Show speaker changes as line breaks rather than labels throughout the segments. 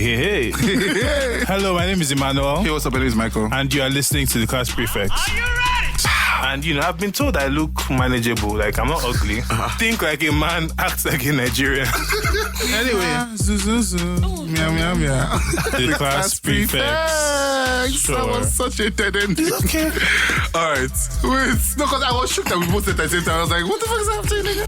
Hey. Hello, my name is Emmanuel.
Hey, what's up? My name is Michael.
And you are listening to the Class Prefects.
Are you ready?
And I've been told I look manageable, like I'm not ugly. Think like a man, act like a Nigerian. Anyway,
Meow, meow, meow.
the Class Prefects. Sure.
That was such a dead end.
Okay.
All right. Wait. No, because I was shocked that we both said at the same time. I was like, what the fuck is happening?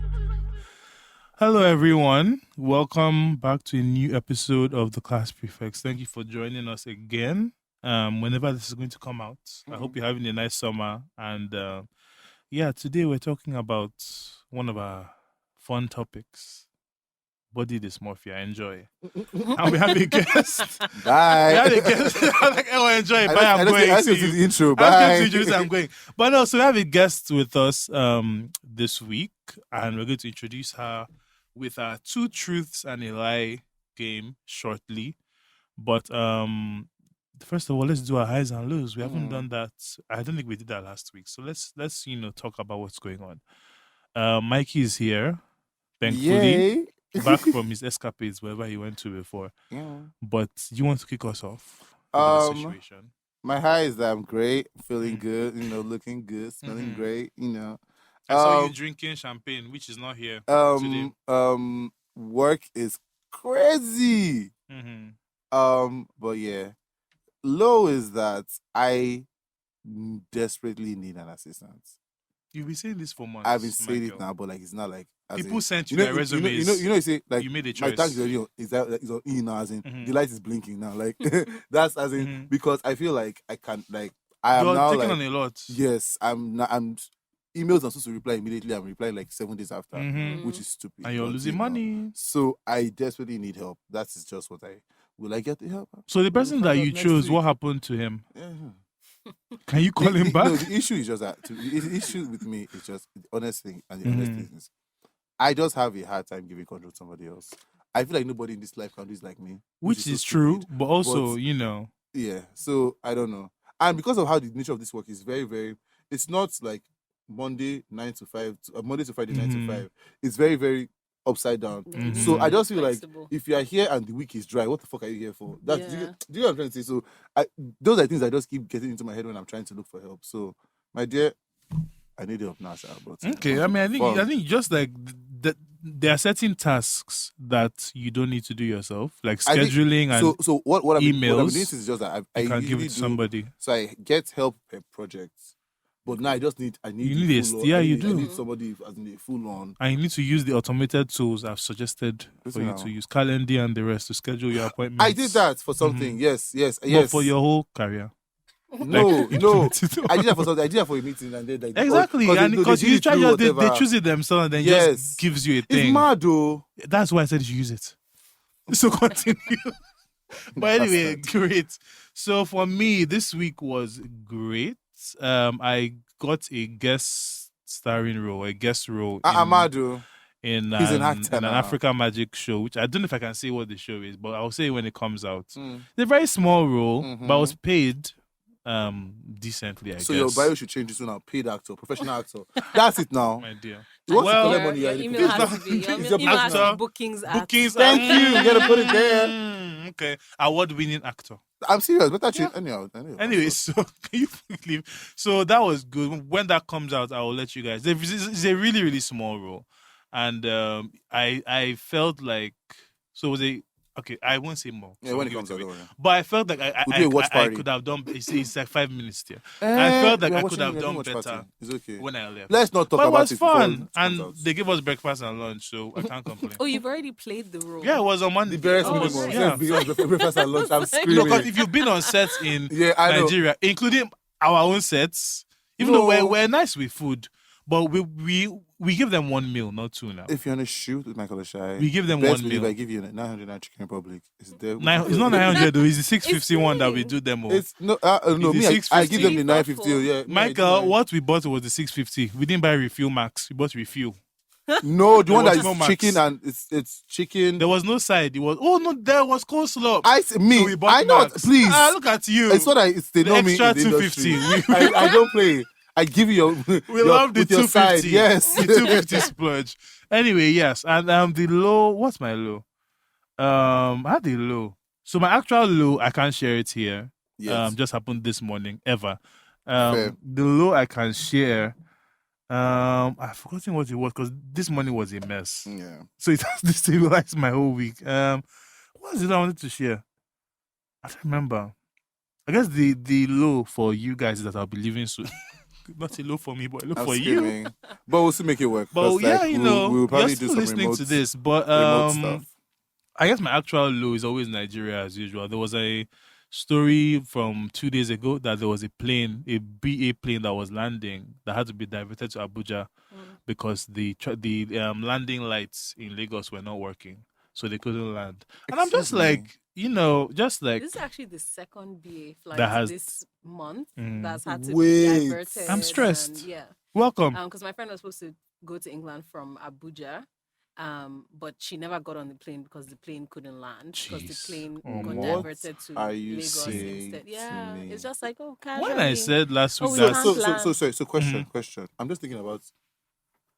Hello, everyone. Welcome back to a new episode of the Class Prefects. Thank you for joining us again. Whenever this is going to come out, I hope you're having a nice summer. And today we're talking about one of our fun topics, body dysmorphia. Enjoy. And we have a guest.
Bye.
We have a guest. I'm like, oh, enjoy. Bye. I'm going.
I see the intro.
I was
Bye.
going to introduce. I'm going. But no, so we have a guest with us this week, and we're going to introduce her with our two truths and a lie game shortly. But first of all, let's do our highs and lows. We haven't done that. I don't think we did that last week. So let's talk about what's going on. Mikey is here, thankfully, back from his escapades wherever he went to before.
Yeah.
But you want to kick us off with the situation?
My high is that I'm great, feeling good, looking good, smelling great,
I saw you drinking champagne, which is not here today.
Work is crazy. But yeah. Low is that I desperately need an assistant.
You've been saying this for months.
I've been saying
Michael.
it now, but like it's not like
people sent you their resumes.
You say like
you made a
my
choice.
tax is on E now, as in the light is blinking now. Like that's as in because I feel like I can't like I am
You're
now
taking
like
on a lot.
yes, I'm emails I'm supposed to reply immediately. I'm replying like 7 days after, which is stupid.
And you're
but,
losing money.
So I desperately need help. That is just what will I get the help?
So the person that you chose, what happened to him? Can you call him back?
No, the issue is just that. The issue with me is just the honest thing, and the honest thing is, I just have a hard time giving control to somebody else. I feel like nobody in this life can do this like me,
Which is
so
true,
stupid.
but also,
Yeah. So I don't know, and because of how the nature of this work is very, very, it's not like Monday 9 to 5, Monday to Friday 9 to 5. It's very, very upside down. So I just feel
Flexible.
like if you are here and the week is dry, what the fuck are you here for? Do you know what I'm trying to say? So those are things I just keep getting into my head when I'm trying to look for help. So my dear, I need help now, but
okay. I mean, I think just like there are certain tasks that you don't need to do yourself, like scheduling and
so what I've been
emails.
doing is just that I
you can give
usually
it to somebody.
So I get help per project. But now I need
You need you do.
I need somebody as in a full on.
And you need to use the automated tools I've suggested for you to use, Calendar and the rest, to schedule your appointments.
I did that for something. Yes.
But for your whole career.
No. I did that for something. I did that for a meeting and then like
exactly, and because you try they choose it themselves and then just gives you a thing.
It's mad though.
That's why I said you should use it. So continue. But anyway, great. So for me, this week was great. I got a guest role
Amadu.
in
He's an actor
an
now.
African Magic show, which I don't know if I can say what the show is, but I'll say when it comes out. It's a very small role, but I was paid decently, I guess.
So your bio should change this to now paid actor, professional actor. That's it now.
My dear.
You want to collect
Your
money,
email has to be your email has to be bookings.
Thank you. You gotta put it there.
Okay. Award-winning actor.
I'm serious. Better change anyhow.
Anyway, so can you leave? So that was good. When that comes out, I will let you guys. It's a really, really small role, and I felt like so it was a. Okay, I won't say more.
Yeah, when it comes out,
but I felt like I could have done. It's like 5 minutes there. I felt like I could have done better.
It's okay.
When I left.
Let's not talk
but
about
it.
it.
Was fun,
and
and they gave us breakfast and lunch, so I can't complain.
Oh, you've already played the role.
Yeah, it was on Monday.
the barest minimum. Yeah, breakfast and lunch. I'm screaming.
Because if you've been on sets in
I know.
Nigeria, including our own sets, even though we're nice with food, but we give them one meal, not two now.
If you're on a shoot with Michael Oshai,
We give them
best
one
believe
meal.
I give you 900 Chicken Republic. It's there.
It's not 900 though. It's the 651 that we do them all.
It's no, no.
It's
Me,
the
I give them the
650.
950. Yeah,
Michael, what we bought was the 650. We didn't buy refuel max. We bought refuel.
No, the one
was
that
no
is
max.
chicken and it's chicken.
There was no side. It was there was coleslaw. So we bought
I know.
max.
Please,
Look at you.
it's what they
The
know me in
extra
the industry.
250.
I don't play. I give you your.
We love the
with your
250.
side. Yes,
The 250 splurge. Anyway, yes, and the low. What's my low? I had a low. So my actual low, I can't share it here.
Yes.
Just happened this morning, ever.
Fair.
The low I can share, I've forgotten what it was because this morning was a mess.
Yeah.
So it has destabilized my whole week. What is it I wanted to share? I don't remember. I guess the low for you guys is that I'll be leaving soon. Not a low for me, but a low
I'm
for you.
screaming. But we'll still make it work.
But
'cause,
yeah,
like,
you know,
we'll probably
you're
do
still
some
listening
remote,
to this. But
remote stuff.
I guess my actual low is always Nigeria as usual. There was a story from 2 days ago that there was a plane, a BA plane that was landing that had to be diverted to Abuja because the landing lights in Lagos were not working, so they couldn't land. And I'm just
Excuse me.
like, you know, just like
This is actually the second BA flight
That has-
this month
Mm.
that's had to
Wait.
be diverted.
I'm stressed.
And, yeah.
welcome.
Because my friend was supposed to go to England from Abuja, but she never got on the plane because the plane couldn't land because
Jeez.
the plane
Oh,
got
what
diverted to
are you
Lagos
saying
instead.
to
Yeah,
me?
it's just like casually.
When I said last week
we
that
can't land.
So question,
Mhm.
question. I'm just thinking about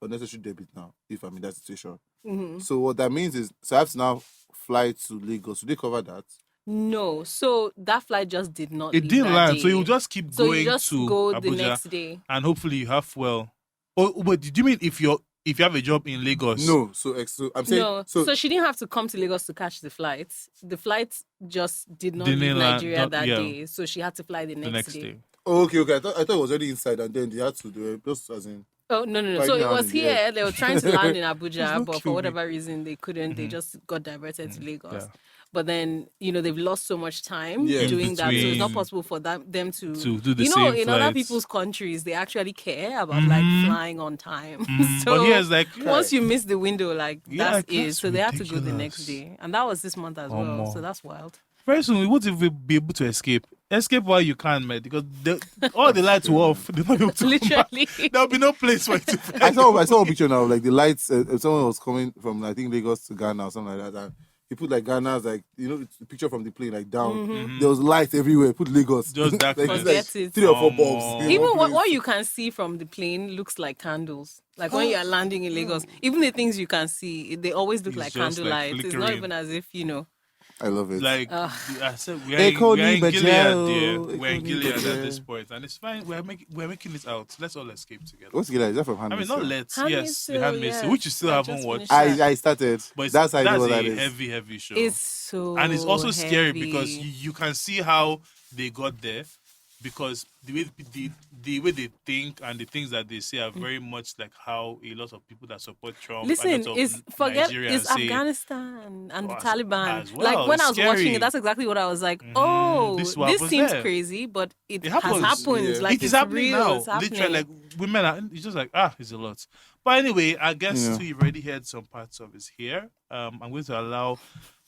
unnecessary debit now, if I'm in that situation.
Mhm.
So what that means is, so I have to now fly to Lagos. Do they cover that?
No, so that flight just did not.
it
leave
didn't
that
land,
day.
so you just keep
So
going
you just
to
go
Abuja,
the next day.
and hopefully you have fuel. Oh, but did you mean if you have a job in Lagos?
No. So I'm saying
No, so she didn't have to come to Lagos to catch the flight. The flight just did not
Didn't
leave
land,
Nigeria that
yeah.
day, so she had to fly the
the
next
next
day.
day.
Oh, okay. I thought it was already inside, and then they had to do it just as in.
Oh no!
Right
So it
now
was
in the air.
here. They were trying to land in
Please
Abuja,
don't
but
kill
for
me.
whatever reason they couldn't. They
Mhm.
just got diverted to Lagos.
Yeah.
But then they've lost so much time
Yeah. In
doing that, so it's not
between
possible for them to
do the
in
same
other
flights.
people's countries they actually care about
Mhm.
like flying on time. So
But here's like,
once you miss the window, like
Yeah,
that's it.
that's
So they had to go the next
ridiculous.
day, and that was this month as well.
Omo.
So that's wild.
very soon, what if we be able to escape? Escape while you can, man, because all the lights were off. They're not able to come back.
Literally.
There'll be no place for you to find
I saw a picture now, like the lights. Someone was coming from, I think, Lagos to Ghana or something like that. And he put like Ghana's, like, it's the picture from the plane, like down.
Mhm.
There was lights everywhere. Put Lagos.
Just
like,
darkness.
it's
Forget
like
it.
3 or 4
Omo.
bulbs. in
Even
one
what
place.
you can see from the plane looks like candles. Like when you are landing in Lagos, even the things you can see, they always look
It's
like
just, like,
candlelight. It's not
flickering.
even as if
I love it.
Like
Ugh.
I said, we're
Echo
in
ni
Gilead,
bajao,
dear.
echo
We're in
ni
Gilead at
bajao.
this point, and it's fine. We're making it out. Let's all escape together.
What's the guy? Is that from
I mean,
Handmaid's
not
Tale?
let's.
Handmaid's
Yes, the
Tale,
Handmaid's Tale,
yeah.
which you still
I
haven't
just
watched.
finished
I started.
But it's,
That's how I know what
a
that is.
heavy show.
It's so
And it's also scary
heavy.
because you can see how they got there, because the way they think and the things that they say are very much like how a lot of people that support Trump
Listen,
and a lot of
it's forget
Nigerians
it's
say,
Afghanistan and the
as-
Taliban.
as well.
Like when
It's
I was watching
scary.
it, that's exactly what I was like.
Mhm.
Oh,
This is
this,
what happens
seems
there.
crazy, but it,
It
has
happens.
happened.
Yeah.
Like
it is
it's
happening
real.
now.
It's happening.
Literally, like women are. It's just like it's a lot. But anyway, I guess
Yeah.
too, you've already heard some parts of it here. I'm going to allow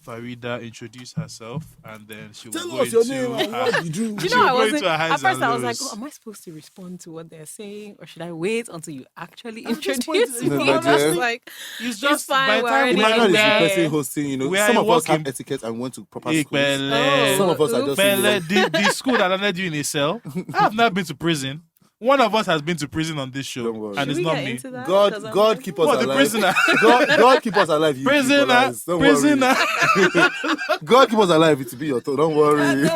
Farida introduce herself, and then she will
Tell
go
us your
into
name and
her-
what you do.
Do you
She'll
know, I
go
wasn't.
into her highs
At first,
and
I was like,
lows.
oh, am I supposed to respond to what they're saying, or should I wait until you actually
At this
introduce
point,
me?
no, but
I was
yeah.
like,
It's just
fine,
by the
we're
time
already
we
Imagine
in
it's the
there.
person hosting,
We are
some of us have
working-
etiquette and went to proper
Hey,
schools.
Pele.
Some of us are
oops.
just
Pele, the school that landed you in a cell. I have not been to prison. One of us has been to prison on this show,
Don't worry.
and
Should
it's
we
not
get
me.
into that? 'Cause I'm
God
like,
keep us
What, the
alive.
prisoner?
God keep us alive. You
Prisoner,
people lies. Don't
prisoner.
worry. God keep us alive. It will be your turn. Don't worry.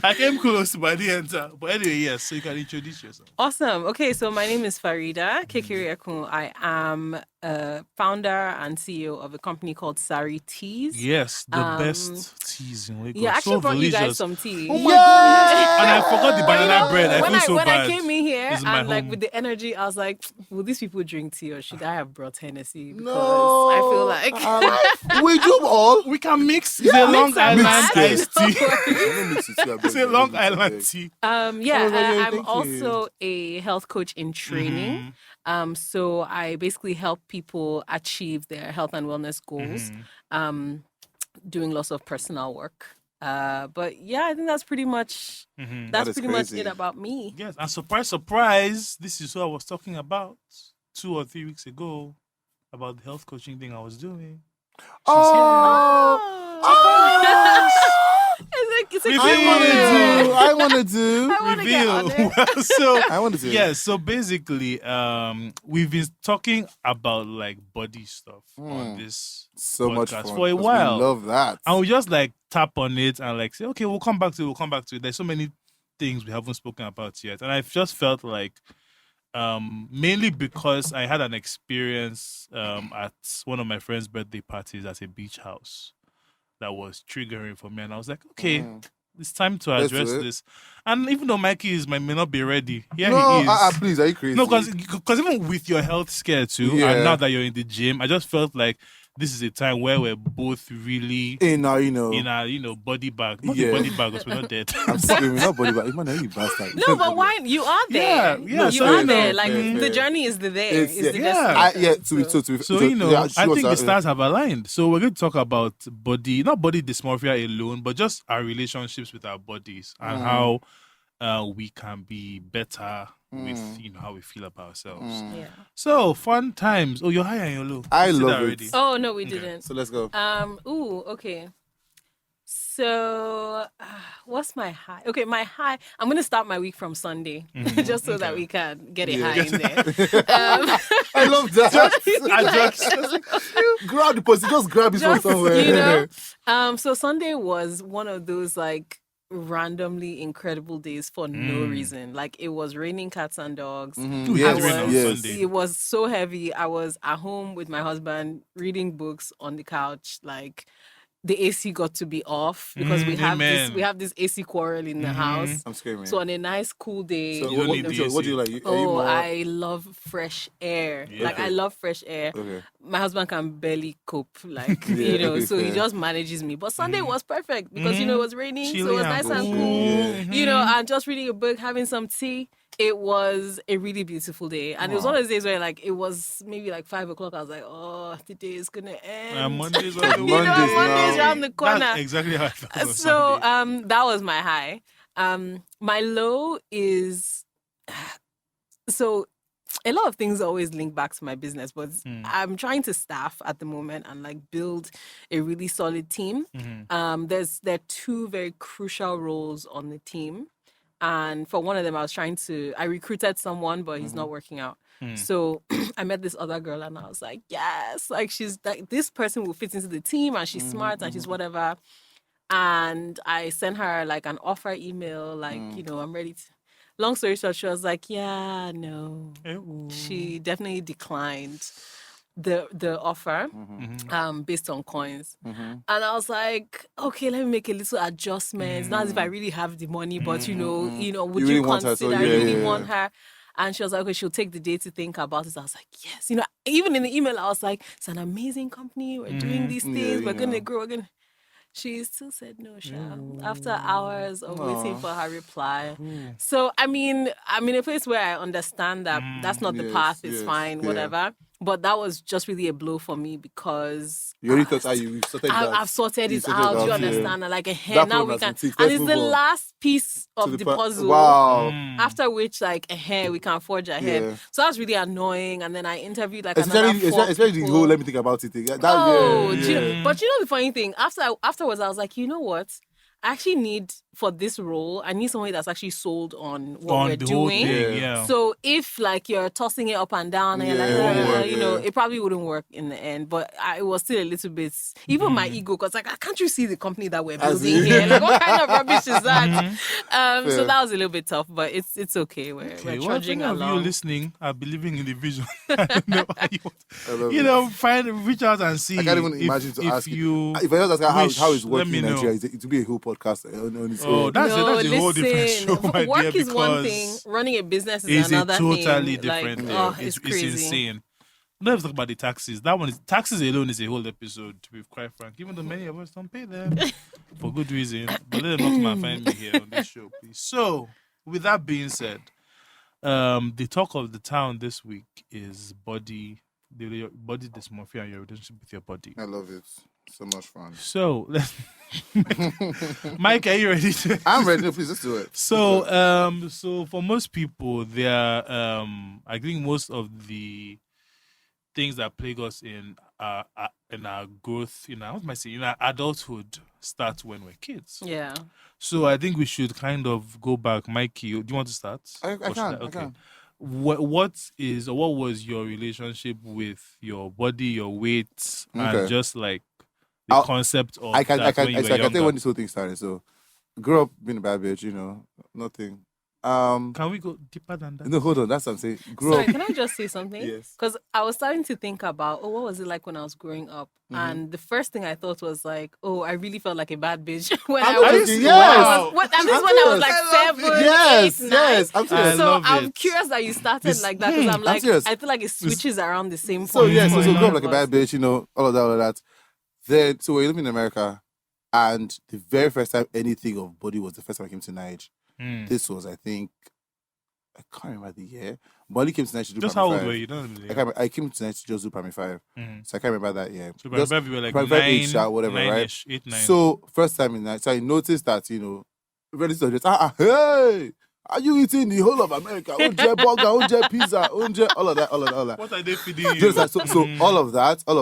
I came close, but I didn't enter. But anyway, yes. So you can introduce yourself.
Awesome. Okay, so my name is faridah.kekereekun. I am a founder and CEO of a company called Sari Teas.
Yes, the best teas in Lagos.
Yeah, I actually
so
brought you guys
delicious.
some tea.
Oh my goodness! And I forgot the banana
You
bread. I
when
feel so
when
bad.
I came in here
This is my
and like
home.
with the energy, I was like, will these people drink tea or should I have brought Hennessy? Because
No.
I feel like
We do all.
We can mix. It's a Long
mix and
Island
match.
iced tea.
Don't mix it, yeah,
It's a
baby.
Long
Don't mix it,
Island
baby.
tea.
yeah,
Oh, yeah,
I'm
thank
also a health coach in training. So I basically help people achieve their health and wellness goals, doing lots of personal work. But yeah, I think that's pretty much
That is
pretty much
crazy.
it about me.
Yes, and surprise, this is what I was talking about 2 or 3 weeks ago about the health coaching thing I was doing.
Oh.
It's like It's a
Reveal.
I want to do.
I want to get on
Reveal.
it.
So
I want to do.
yeah, so basically, we've been talking about like body stuff on this
So much
podcast
fun.
for a
'cause
while.
We love that.
And we just like tap on it and like say, okay, we'll come back to it. There's so many things we haven't spoken about yet. And I've just felt like mainly because I had an experience at one of my friend's birthday parties at a beach house that was triggering for me. And I was like, okay, it's time to
Let's
address
do it.
this. And even though Mikey may not be ready, here
no,
he is.
please, are you crazy?
No, because even with your health scare too,
Yeah.
and now that you're in the gym, I just felt like this is a time where we're both really
in our,
in our, body bag. Not
Yeah.
the body bag, because we're not dead.
I'm screaming, not body bag. Man, you bastard.
No, but why you are there?
Yeah,
you
so,
are
you
there.
know,
Like
fair,
the
fair.
journey is there.
It's-
It's the
yeah.
destination.
So, you know,
she
I
was,
think the stars have aligned. So we're going to talk about not body dysmorphia alone, but just our relationships with our bodies and how we can be better with, how we feel about ourselves.
Yeah.
So, fun times. Oh, you're high and you're low.
I
You said
love
that
it.
already.
Oh no, we
Okay.
didn't.
So let's go.
Okay. So, what's my high? Okay, my high. I'm gonna start my week from Sunday, just so that we can get a
Yeah.
high in there.
I love that. Grab the pussy, just grab it from
Just,
somewhere.
you know. So Sunday was one of those like randomly incredible days for no reason. Like it was raining cats and dogs.
Ooh,
Yes,
it rained on
yes.
Sunday.
It was so heavy. I was at home with my husband reading books on the couch. Like the AC got to be off because we have
amen.
this AC quarrel in the house.
I'm screaming.
So on a nice cool day,
So
You don't
what,
need the
what do you like? Are you more...
I love fresh air.
Yeah.
Like I love fresh air.
Okay.
My husband can barely cope, like
Yeah, okay,
so he
fair.
just manages me. But Sunday was perfect because it was raining, so it
Chilly
was
and
nice and
cool.
cool. And just reading a book, having some tea. It was a really beautiful day, and it was one of those days where like it was maybe like 5 o'clock. I was like, oh, the day is gonna end.
Monday's on the
Mondays
way.
now.
around the corner.
That's exactly how I felt on
So
Sunday.
that was my high. My low is so a lot of things always link back to my business, but I'm trying to staff at the moment and like build a really solid team. There are two very crucial roles on the team. And for one of them, I recruited someone, but he's not working out. So I met this other girl and I was like, yes, like she's like, this person will fit into the team and she's smart and she's whatever. And I sent her like an offer email, like, I'm ready to. Long story short, she was like, yeah, no. She definitely declined the offer based on coins. And I was like, okay, let me make a little adjustment. Not as if I really have the money, but would
You
you
really want her,
consider
so
I really
yeah.
want her? And she was like, okay, she'll take the day to think about it. I was like, yes. Even in the email, I was like, it's an amazing company. We're doing these things. We're going to grow. She still said no, Sha. After hours of waiting for her reply. So, I'm in a place where I understand that that's not the
Yes,
path. It's
yes,
fine,
yeah.
whatever. But that was just really a blow for me because
You already thought you sorted that.
I've sorted
You
it
sorted
out.
out,
You
yeah.
understand? And like a
That
hair, now
problem
we
has
can.
been fixed.
And
Let's
it's the
move on.
last piece of the puzzle.
Wow.
After which, like a hair, we can forge ahead.
Yeah.
So that's really annoying. And then I interviewed like another
Especially the
four
whole,
people.
let me think about it. That,
Oh,
yeah,
do you
yeah.
know, but you know the funny thing? Afterwards, I was like, you know what? I actually need for this role, I need somebody that's actually sold on what
On
we're
the whole
doing.
thing,
Yeah.
yeah.
So if like you're tossing it up and down and you're
Yeah, it won't work, yeah.
it probably wouldn't work in the end. But it was still a little bit, even my ego, because like, can't you see the company that we're
As
building
in-
here? Like what kind of rubbish is that?
Fair.
So that was a little bit tough, but it's okay. We're
Okay, well, if
trudging
any of you
along.
listening are believing in the vision, I don't know how
I love
you
it.
know, reach out and see.
I can't even
if,
imagine to
if
ask
you.
If I just ask
wish,
how it's
let
working
me
in
know.
Nigeria, it would be a whole podcast on its
Oh,
own.
that's a whole different
listen,
show, my
work
dear,
is one thing,
because
running a business is
it's a
another
totally
thing.
different
Like,
thing.
oh,
It's
crazy.
insane. Let's talk about the taxes. That one is taxes alone is a whole episode, to be quite frank. Even though many of us don't pay them for good reason. But let them not come and find me here on this show, please. So, with that being said, the talk of the town this week is body dysmorphia and your relationship with your body.
I love it. So much fun.
So, Mike, are you ready to?
I'm ready. No, please, let's do it.
So for most people, there, I think most of the things that plague us in in our growth, what am I saying? In our adulthood starts when we're kids.
Yeah.
So I think we should kind of go back. Mikey, do you want to start?
I
Or should
can.
Okay.
I can.
What was your relationship with your body, your weight, and
Okay.
just like the
I'll-
concept of
I can.
that when you were
I can tell
younger?
when this whole thing started. So, grew up being a bad bitch. Nothing.
Can we go deeper than that?
No, hold on. That's what I'm saying. Grew
Sorry,
up.
can I just say something?
Yes.
Because I was starting to think about, what was it like when I was growing up?
Mhm.
And the first thing I thought was like, I really felt like a bad bitch when
I'm
I
not
was.
joking,
when I
yes.
was- what- and this
I'm
when I was
serious.
like
I love
7,
it. Yes,
8, 9.
yes. I'm serious.
I
So
love
I'm
it.
curious that you started
This-
like that because I'm
I'm
like,
serious.
I feel like it switches around the same point.
So yeah, so
for a
grew
lot
up like a
of
bad
us.
bitch, all of that. Then so we're living in America, and the very first time anything of body was the first time I came to Nigeria.
Mm.
This was, I think, I can't remember the year. But I only came to Nigeria to do
Just how
primary
old
five.
were you? Don't really.
I came to Nigeria to just do primary 5,
Mhm.
so I can't remember that year.
So
Just
we were like
primary 5, 8,
9,
whatever, right?
9-ish, 8, 9.
So first time in Nigeria, so I noticed that very just hey, are you eating the whole of America? Unje burger, unje pizza, unje all of that.
What are they feeding
Do you
you?
understand? So all of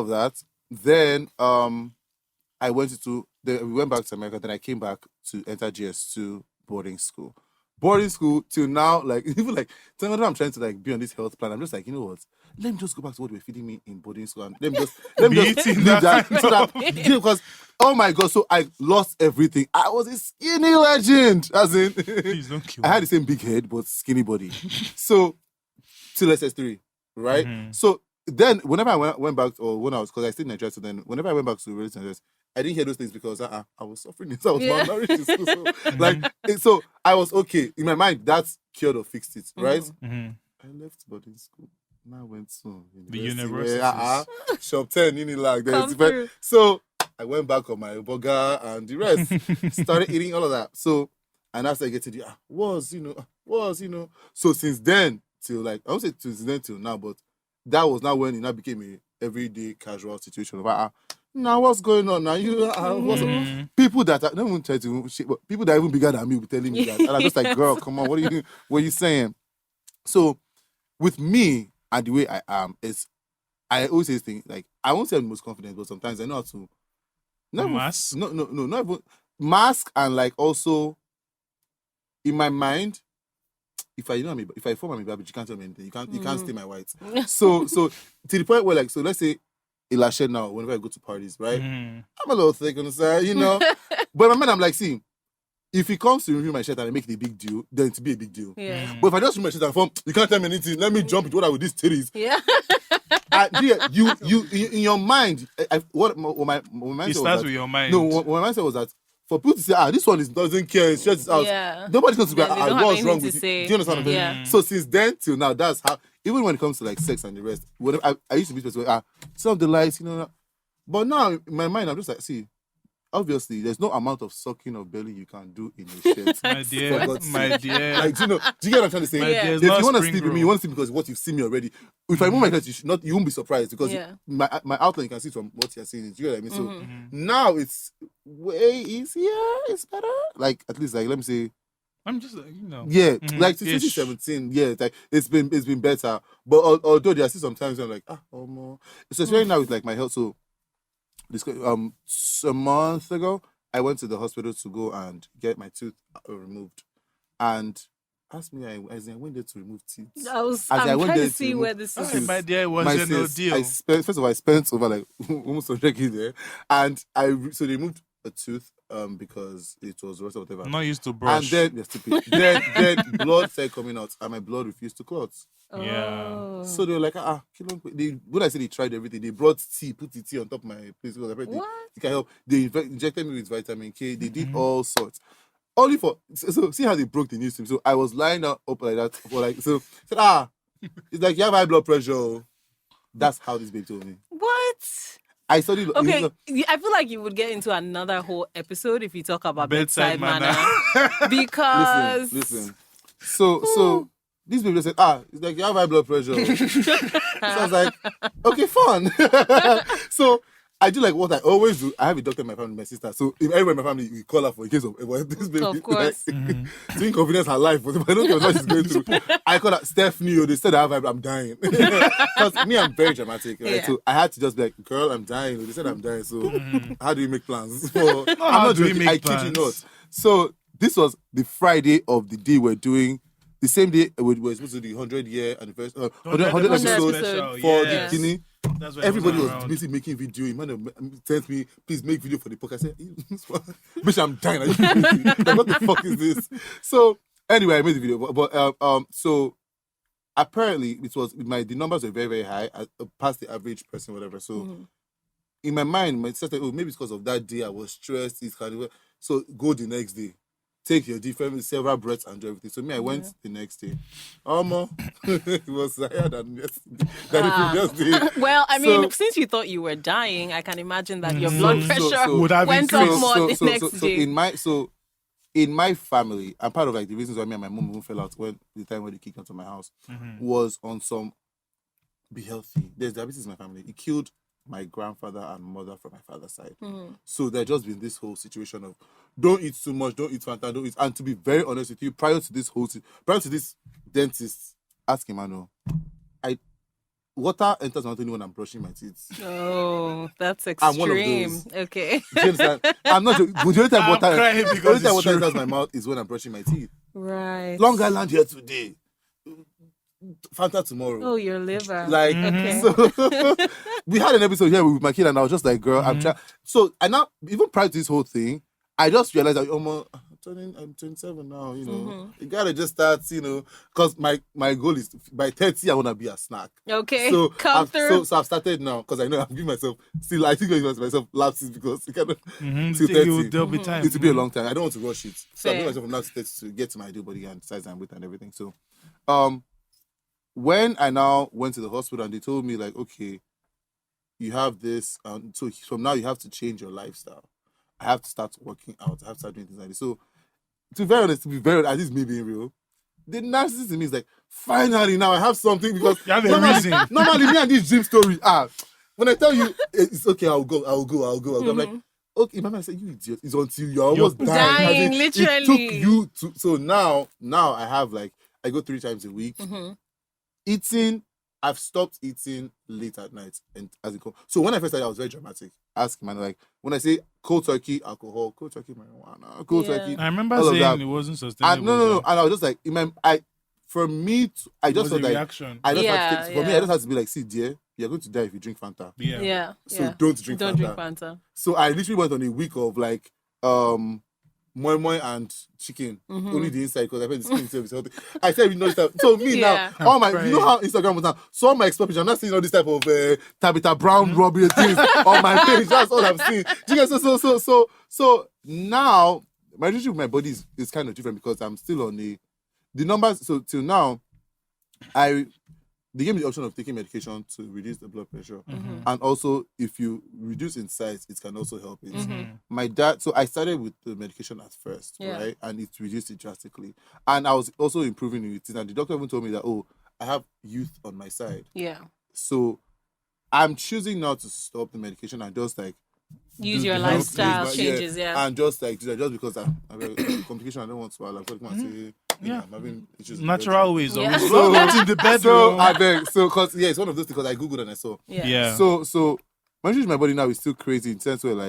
that. Then I went we went back to America. Then I came back to enter GS2 boarding school. Boarding school till now, like even like whenever I'm trying to like be on this health plan, I'm just like, you know what? Let me just go back to what they were feeding me in boarding school and let me just
Eating
leave
that
that
kind
so that because oh my god, so I lost everything. I was a skinny legend, as in
Please don't kill
I had
me.
the same big head but skinny body. So till SS3, right?
Mhm.
So then whenever I went back, or when I was, because I stayed in Nigeria, so then whenever I went back to religious, I didn't hear those things because I was suffering since I was
Yeah.
malnourished in school. So, so I was okay. In my mind, that's cured or fixed it, right?
Mhm.
I left boarding school. Now I went to
The
university.
universities.
Shop 10, Unilag.
Come through.
So I went back on my burger and the rest. Started eating all of that. So, and after I get to the, So since then, till like, I won't say since then till now, but that was now when it now became a everyday casual situation of, now what's going on now?
Mhm.
People that I don't even try to shit, but people that are even bigger than me will be telling me that. And I'm just like, girl, come on, what are you saying? So with me and the way I am, I always say this thing, like I won't say I'm the most confident, but sometimes I know how to
Mask?
not even mask, and like also in my mind, if I form I'm a baby, you can't tell me anything. You can't stay my white. So to the point where like, so let's say Elashe now, whenever I go to parties, right?
Mhm.
I'm a little thick on the side, But in my mind, I'm like, see, if it comes to review my shirt and I make it a big deal, then it's be a big deal.
Yeah.
But if I just remove my shirt and form, you can't tell me anything. Let me jump into what I with these titties.
Yeah.
You in your mind, what my mindset
It
was
starts
that,
with your mind.
no, what my mindset was that for people to say, this one doesn't care, his shirt is out.
Yeah.
Nobody's going to be
Then they don't have
what's wrong
anything
with
to
you?
say.
Do you understand what I'm saying?
Yeah.
So since then till now, that's how, even when it comes to like sex and the rest, whatever, I used to be supposed to some of the lights, But now in my mind, I'm just like, see, obviously there's no amount of sucking of belly you can do in your shirt.
My dear,
For God's
my
sake.
dear.
Like, do you get what I'm trying to say?
My
Yeah.
dear,
If
it's
you
not
want to
spring
sleep with me,
roll.
you want to sleep because what you've seen me already. If I move my shirt, you won't be surprised because
Yeah.
my outline you can see from what you're seeing. Do you get what I mean? So
Mhm.
now it's way easier. It's better. Like at least like let me say,
I'm just
yeah,
Mhm.
like since
Ish.
2017, yeah, it's like it's been better. But although there are still sometimes I'm like more. So especially now with like my health. So this a month ago I went to the hospital to go and get my tooth removed, and asked me I went there to remove teeth.
I'm
went
trying
there
to
to
see
remove-
where this
Hey,
is.
my dear, it was
My
a no
sis,
deal.
first of all, I spent over like almost 100 there, and so they removed a tooth because it was rust or whatever.
I'm not used to brush.
And then they're stupid. then blood started coming out, and my blood refused to clot.
Yeah.
Oh.
So they were like, when I say they tried everything, they brought tea, put the tea on top of my place because apparently
What?
it can help. They injected me with vitamin K. They did
Mhm.
all sorts. Only for so see how they broke the news to me. So I was lying up like that for like so said it's like you have high blood pressure. That's how this baby told me.
What?
I studied.
Okay, I feel like you would get into another whole episode if you talk about bedside manner. Because
Listen. So this baby said, it's like you have high blood pressure. So I was like, okay, fun. So I do like what I always do. I have a doctor in my family, my sister. So if everyone in my family, we call her for a case of this baby,
Of course.
to inconvenience her life. But I don't know what she's going through. I call her Stephanie. They said I'm dying. Because me, I'm very dramatic. Right?
Yeah.
So I had to just be like, girl, I'm dying. They said I'm dying. So how do we make plans? I'm
how
not
do we
joking.
make
I kid you
plans?
not. So this was the Friday of the day we're doing. The same day we were supposed to do the 100-year anniversary, 100 episode
episode.
for
Yes.
the Guinea.
That's why
Everybody was
around.
busy making video. Emmanuel sent me, please make video for the podcast. I said, bitch, I'm dying. Are you crazy? Like, what the fuck is this? So anyway, I made the video. But so apparently it was the numbers were very, very high, past the average person, whatever. So in my mind, my sister said, oh, maybe it's because of that day I was stressed. It's kind of so go the next day. Take your different several breaths and do everything. So me, I went the next day. It was higher than yesterday. Than the previous day.
Well, I mean,
So-
since you thought you were dying, I can imagine that your blood pressure
Would have
went
increased.
up more the next day.
In my family, and part of like the reasons why me and my mom even fell out when the time when they kicked onto my house was on some be healthy. There's diabetes in my family. It killed my grandfather and mother from my father's side. So there's just been this whole situation of don't eat too much, don't eat Fanta, don't eat. And to be very honest with you, prior to this dentist, ask Emmanuel, water enters my mouth only when I'm brushing my teeth.
Oh, that's
I'm one of
extreme.
those.
Okay.
Do you understand? I'm not joking. The only time
I'm
water,
crying
the
because
only time
it's
water
true.
enters my mouth is when I'm brushing my teeth.
Right.
Long Island here today. Fanta tomorrow.
Oh, your liver.
Like,
Okay.
so we had an episode here with my kid, and I was just like, girl, I'm trying. So, and now, even prior to this whole thing, I just realized that, I'm 27 now, You gotta just start, because my goal is by 30, I wanna be a snack.
Okay.
So,
Come through.
so I've started now, because I know I'm giving myself, I think I'm giving myself lapses because it kind of, till
There'll
30.
be time.
It will be a long time. I don't want to rush it. So I'm
Fair.
giving myself from now to 30 to get to my ideal body and size and weight and everything. So, when I now went to the hospital and they told me like, okay, you have this, so from now you have to change your lifestyle. I have to start working out. I have to start doing things like this. So, to be very honest, this is me being real. The narcissist in me is like, finally now I have something because
You have a reason.
normally me and this gym story, when I tell you it's okay, I'll go. I'm like, okay, my man said, you idiot. It's until you're almost dying.
dying,
As in,
literally.
It took you to. So now I have I go 3 times a week. Eating, I've stopped eating late at night. And so when I first started, I was very dramatic. Ask man, when I say cold turkey, alcohol, cold turkey, marijuana, cold turkey.
I remember
all of
saying
that.
it wasn't sustainable.
And no. And I was just like, for me, I
It
just
was
felt
a
like
reaction.
I just
Yeah,
had to take, for me,
yeah.
I just had to be like, see, dear, you're going to die if you drink Fanta.
Yeah.
Yeah.
So don't drink
Don't
Fanta.
drink Fanta.
So I literally went on a week of moi moi and chicken. Only the inside because I felt the skin itself is healthy. I said, so me
Yeah.
now, all my, you know how Instagram was now. So all my explore pictures, I'm not seeing all this type of Tabitha Brown robbery things on my page. That's all I'm seeing. Do you guys? So now my relationship with my body is kind of different because I'm still on the numbers. So till now, they gave me the option of taking medication to reduce the blood pressure. And also, if you reduce in size, it can also help it. My dad, so I started with the medication at first,
Yeah.
right? And it reduced it drastically. And I was also improving in it. And the doctor even told me that, I have youth on my side.
Yeah.
So I'm choosing now to stop the medication and just
Use
do
your
the
lifestyle
health-
changes, yeah.
And just do that just because I have a complication, I don't want to. I'll come and say,
Yeah.
I'm having issues. with
Natural ways.
Yeah.
So, not in the bedroom.
So I beg. So because it's one of those things. Because I googled and I saw.
yeah.
So my relationship with my body now is still crazy in the sense where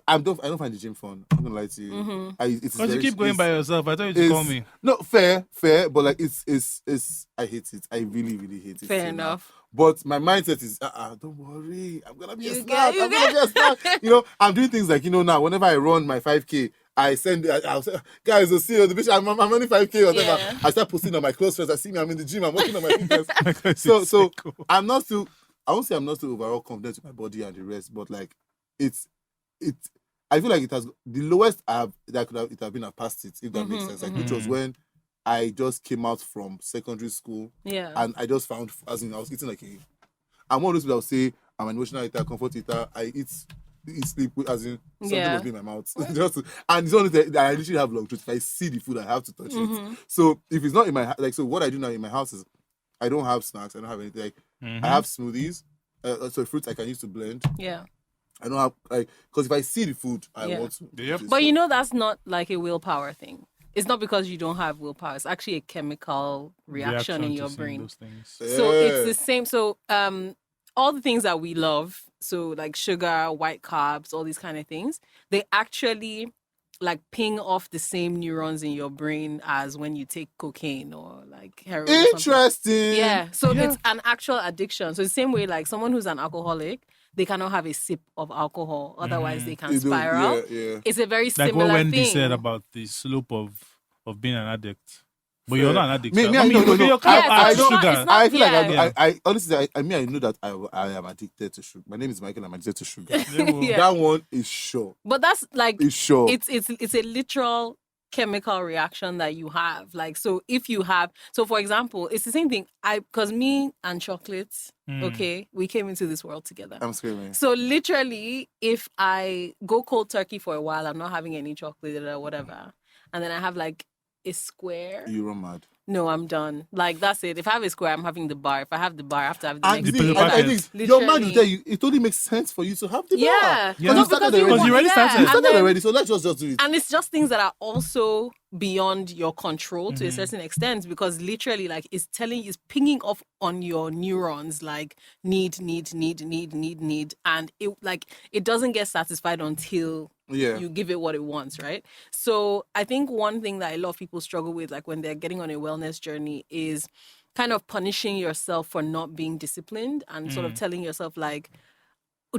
I don't find the gym fun. I'm not gonna lie to you.
Because you keep going by yourself. I thought you to call me.
No, fair, but it's I hate it. I really, really hate it.
Fair
so now.
enough.
But my mindset is, don't worry, I'm gonna be
You
a
get-
snack.
you
I'm gonna be a snack. I'm doing things like now. Whenever I run my 5K, I send. I'll say, guys, you'll see the bitch. I'm only 5K or whatever.
Yeah.
I start posting on my close friends. I see me. I'm in the gym. I'm working on my fitness.
Because
so
it's cool.
I'm not too. I won't say I'm not too overall confident with my body and the rest, but it's. I feel like it has the lowest it have been. I passed it, if that makes sense. Which was when I just came out from secondary school
Yeah.
and I just found, as in, I was eating I'm one of those people that will say I'm an emotional eater, comfort eater. I eat sleep, as in something
Yeah.
must be in my mouth. And it's only that I literally have long truth. If I see the food, I have to touch it. So if it's not in my so what I do now in my house is I don't have snacks. I don't have anything. I have smoothies. So fruits I can use to blend.
Yeah.
I don't have because if I see the food, I
Yeah.
want to.
Yep.
do
But you
stuff.
know that's not like a willpower thing. It's not because you don't have willpower. It's actually a chemical reaction in
to
your
seeing
brain.
those things.
So it's
Yeah.
the same. So all the things that we love, so like sugar, white carbs, all these kind of things, they actually like ping off the same neurons in your brain as when you take cocaine or like heroin or something.
Interesting.
Yeah. So
Yeah.
it's an actual addiction. So the same way like someone who's an alcoholic, they cannot have a sip of alcohol, otherwise they can
You don't-
spiral.
Yeah.
It's a very
Like
similar
what Wendy
thing.
said about the slope of being an addict. But you're not an addict.
Me,
sha.
me,
I
I
mean,
know, no,
you're
no.
kind of
Yeah,
at
so it's not-
sugar.
it's not-
I feel like
yeah.
I honestly, I know that I am addicted to sugar. My name is Michael. I'm addicted to sugar.
Yeah.
That one is sure.
But that's like
It's sure.
it's a literal chemical reaction that you have. Like, so if you have, so for example, it's the same thing. Because me and chocolates, okay, we came into this world together.
I'm screaming.
So literally, if I go cold turkey for a while, I'm not having any chocolate or whatever, and then I have like a square.
You run mad.
No, I'm done. Like, that's it. If I have a square, I'm having the bar. If I have the bar, I have to have the
And
next
see,
day.
the
and I
packet.
think your man will
Literally.
tell you it only makes sense for you to have the
Yeah.
bar.
Yeah.
Because you
No,
started
because
already.
you already started.
You
and
started
then-
already, so let's just do it.
And it's just things that are also beyond your control to a
Mm-hmm.
certain extent, because literally, like, it's pinging off on your neurons, like need, and it doesn't get satisfied until
Yeah.
you give it what it wants, right? So I think one thing that a lot of people struggle with, like when they're getting on a wellness journey, is kind of punishing yourself for not being disciplined and sort of telling yourself like,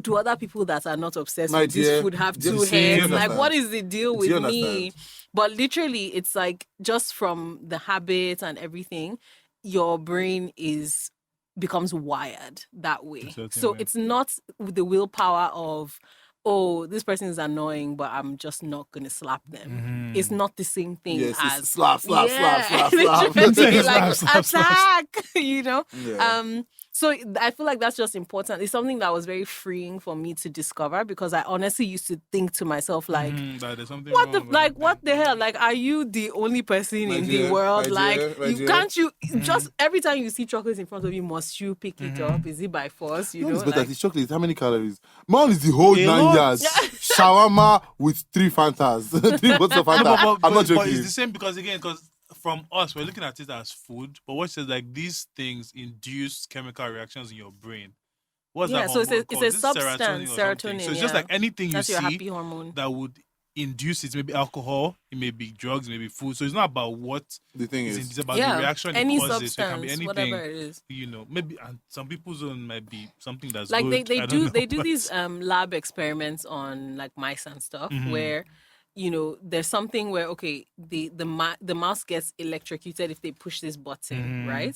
do other people that are not obsessed
My
with
dear,
this food have
do you
two heads? Like,
understand?
what is the deal
Do you
with me?
understand?
But literally, it's like just from the habit and everything, your brain becomes wired that way.
certain
So
way.
it's not the willpower of, oh, this person is annoying, but I'm just not gonna slap them. It's not the same thing
Yes, it's
as
slap.
literally, like
Slap, slap.
attack, you know.
Yeah.
So I feel like that's just important. It's something that was very freeing for me to discover, because I honestly used to think to myself like,
That there's something
what the
wrong with
like
it.
what the hell? Like, are you the only person in the
dear,
world?
my
Like,
dear, my
you
dear.
can't you just every time you see chocolates in front of you, must you pick it up? Is it by force? You
No,
know,
it's better.
like,
It's chocolate. How many calories? Mine is the whole
A
9
lot.
years. Shawarma with 3 Fantas. 3 bottles of Fanta. I'm not
But
joking.
it's the same because from us, we're looking at it as food. But what says like these things induce chemical reactions in your brain. What's
yeah.
that
So it's
hormone
a
called? This is
substance,
or something.
serotonin.
So it's just like anything
that's
you
your
see
happy hormone.
that would induce it. Maybe alcohol, it may be drugs, it may be food. So it's not about what
The thing
is
is,
it's about
Yeah,
the reaction
any
it causes. So it can be
substance,
anything.
whatever it is.
You know, maybe and some people's own might be something that's
Like
good.
they
I don't
do
know,
they do
but-
these lab experiments on like mice and stuff where, you know, there's something where, okay, the mouse gets electrocuted if they push this button, right?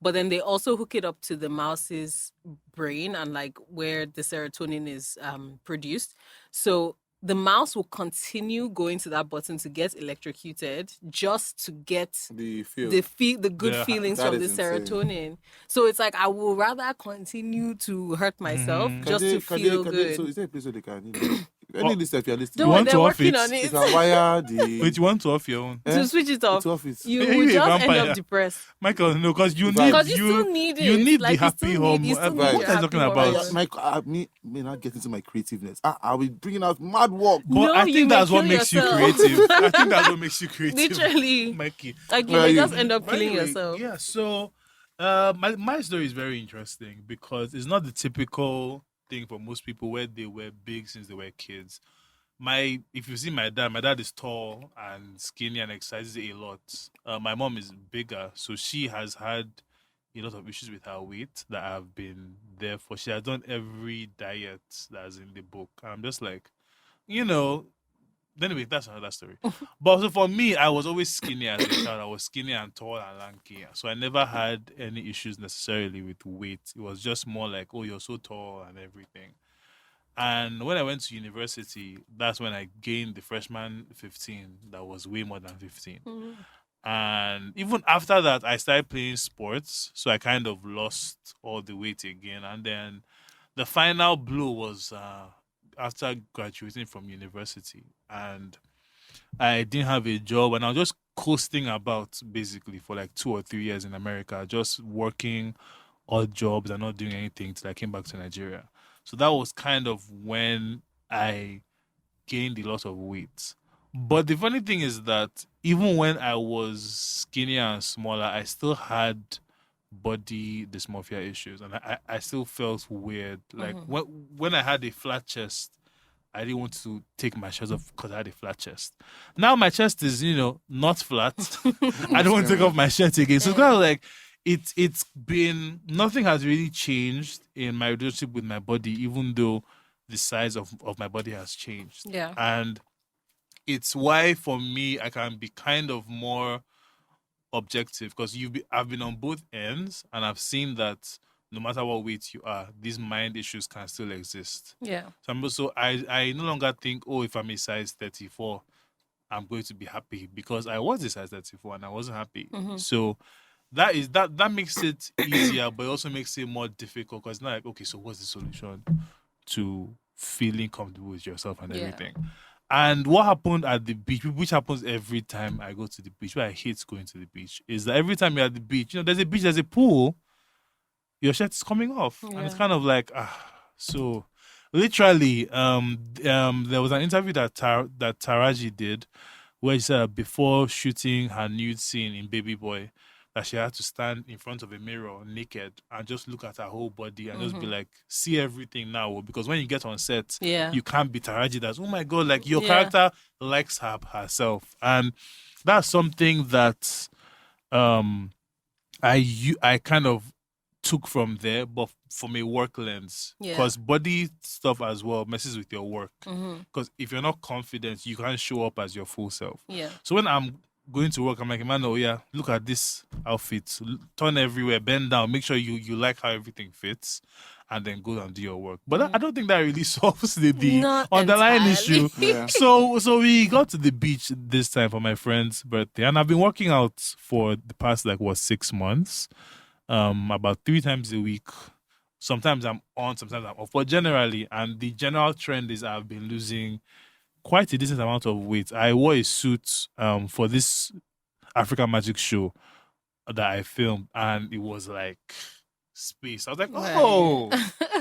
But then they also hook it up to the mouse's brain and like where the serotonin is produced. So the mouse will continue going to that button to get electrocuted just to get
the feel.
the good
Yeah,
feelings
that
from the
is insane.
serotonin. So it's like I will rather continue to hurt myself just to feel good.
So is there a place where they can, you know, any list if you're listening?
Don't
You
worry,
want
they're
to off
working
it?
on
You
it.
can wire the.
Wait, you want to off your own?
Eh?
To switch it off,
To off it.
you
Are
will
you a
just end
vampire?
up depressed.
Michael, no, because you need
Because you still need it.
You need
Like,
the happy
you
hormone.
still need
What
your
are you talking
happy
about?
hormone.
Me not get into my creativeness. I'll be bringing out mad work.
But
No,
I
you
think
may
that's what
kill
makes
yourself.
you creative. I think that's what makes you creative.
Literally.
Mikey.
Like you
Where are
may
you?
just end up
But
killing
anyway,
yourself.
Yeah, so my story is very interesting because it's not the typical thing for most people where they were big since they were kids. If you see my dad is tall and skinny and exercises a lot. My mom is bigger, so she has had a lot of issues with her weight that have been there for. She has done every diet that's in the book. I'm just like, you know. Anyway, that's another story. But also for me, I was always skinny as a child. I was skinny and tall and lanky, so I never had any issues necessarily with weight. It was just more like, oh, you're so tall and everything. And when I went to university, that's when I gained the freshman 15 that was way more than 15. And even after that, I started playing sports. So I kind of lost all the weight again. And then the final blow was after graduating from university. And I didn't have a job. And I was just coasting about basically for like 2 or 3 years in America, just working odd jobs and not doing anything till I came back to Nigeria. So that was kind of when I gained a lot of weight. But the funny thing is that even when I was skinnier and smaller, I still had body dysmorphia issues, and I still felt weird. Like when I had a flat chest, I didn't want to take my shirt off because I had a flat chest. Now my chest is, not flat. I don't want to take off my shirt again. So it's kind of like it's been, nothing has really changed in my relationship with my body, even though the size of my body has changed.
Yeah.
And it's why for me I can be kind of more objective, because I've been on both ends, and I've seen that no matter what weight you are, these mind issues can still exist.
Yeah.
So I no longer think, oh, if I'm a size 34, I'm going to be happy, because I was a size 34 and I wasn't happy. So that makes it easier, but it also makes it more difficult, because it's not like, okay, so what's the solution to feeling comfortable with yourself and everything? And what happened at the beach, which happens every time I go to the beach, where I hate going to the beach, is that every time you're at the beach, there's a beach, there's a pool, your shirt is coming off. And it's kind of like, so literally, there was an interview that Taraji did, where she said before shooting her nude scene in Baby Boy, that she had to stand in front of a mirror naked and just look at her whole body and just be like, see everything now. Because when you get on set, you can't be Taraji that's, oh my God, like your character likes herself. And that's something that I kind of took from there, but from a work lens, because body stuff as well messes with your work. Because if you're not confident, you can't show up as your full self. So when I'm going to work, I'm like, man, oh yeah, look at this outfit, turn everywhere, bend down, make sure you like how everything fits, and then go and do your work. But I don't think that really solves the underlying issue. So we got to the beach this time for my friend's birthday, and I've been working out for the past 6 months, about 3 times a week. Sometimes I'm on, sometimes I'm off, but generally, and the general trend is I've been losing quite a decent amount of weight. I wore a suit for this African Magic show that I filmed, and it was like space. I was like, oh,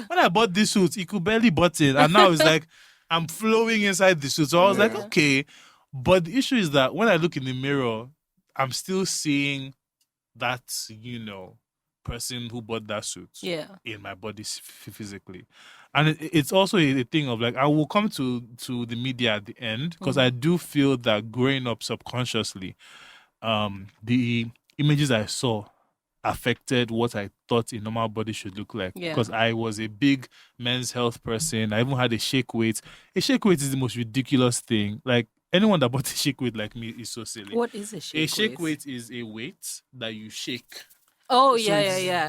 when I bought this suit, it could barely button, and now it's like I'm flowing inside the suit. So I was like, okay. But the issue is that when I look in the mirror, I'm still seeing that, person who bought that suit in my body physically. And it's also a thing of I will come to the media at the end, because I do feel that growing up subconsciously, the images I saw affected what I thought a normal body should look like. Because I was a big men's health person. I even had a shake weight. A shake weight is the most ridiculous thing. Anyone that bought a shake weight like me is so silly.
What is a shake weight?
A shake weight is a weight that you shake.
Oh,
so
yeah.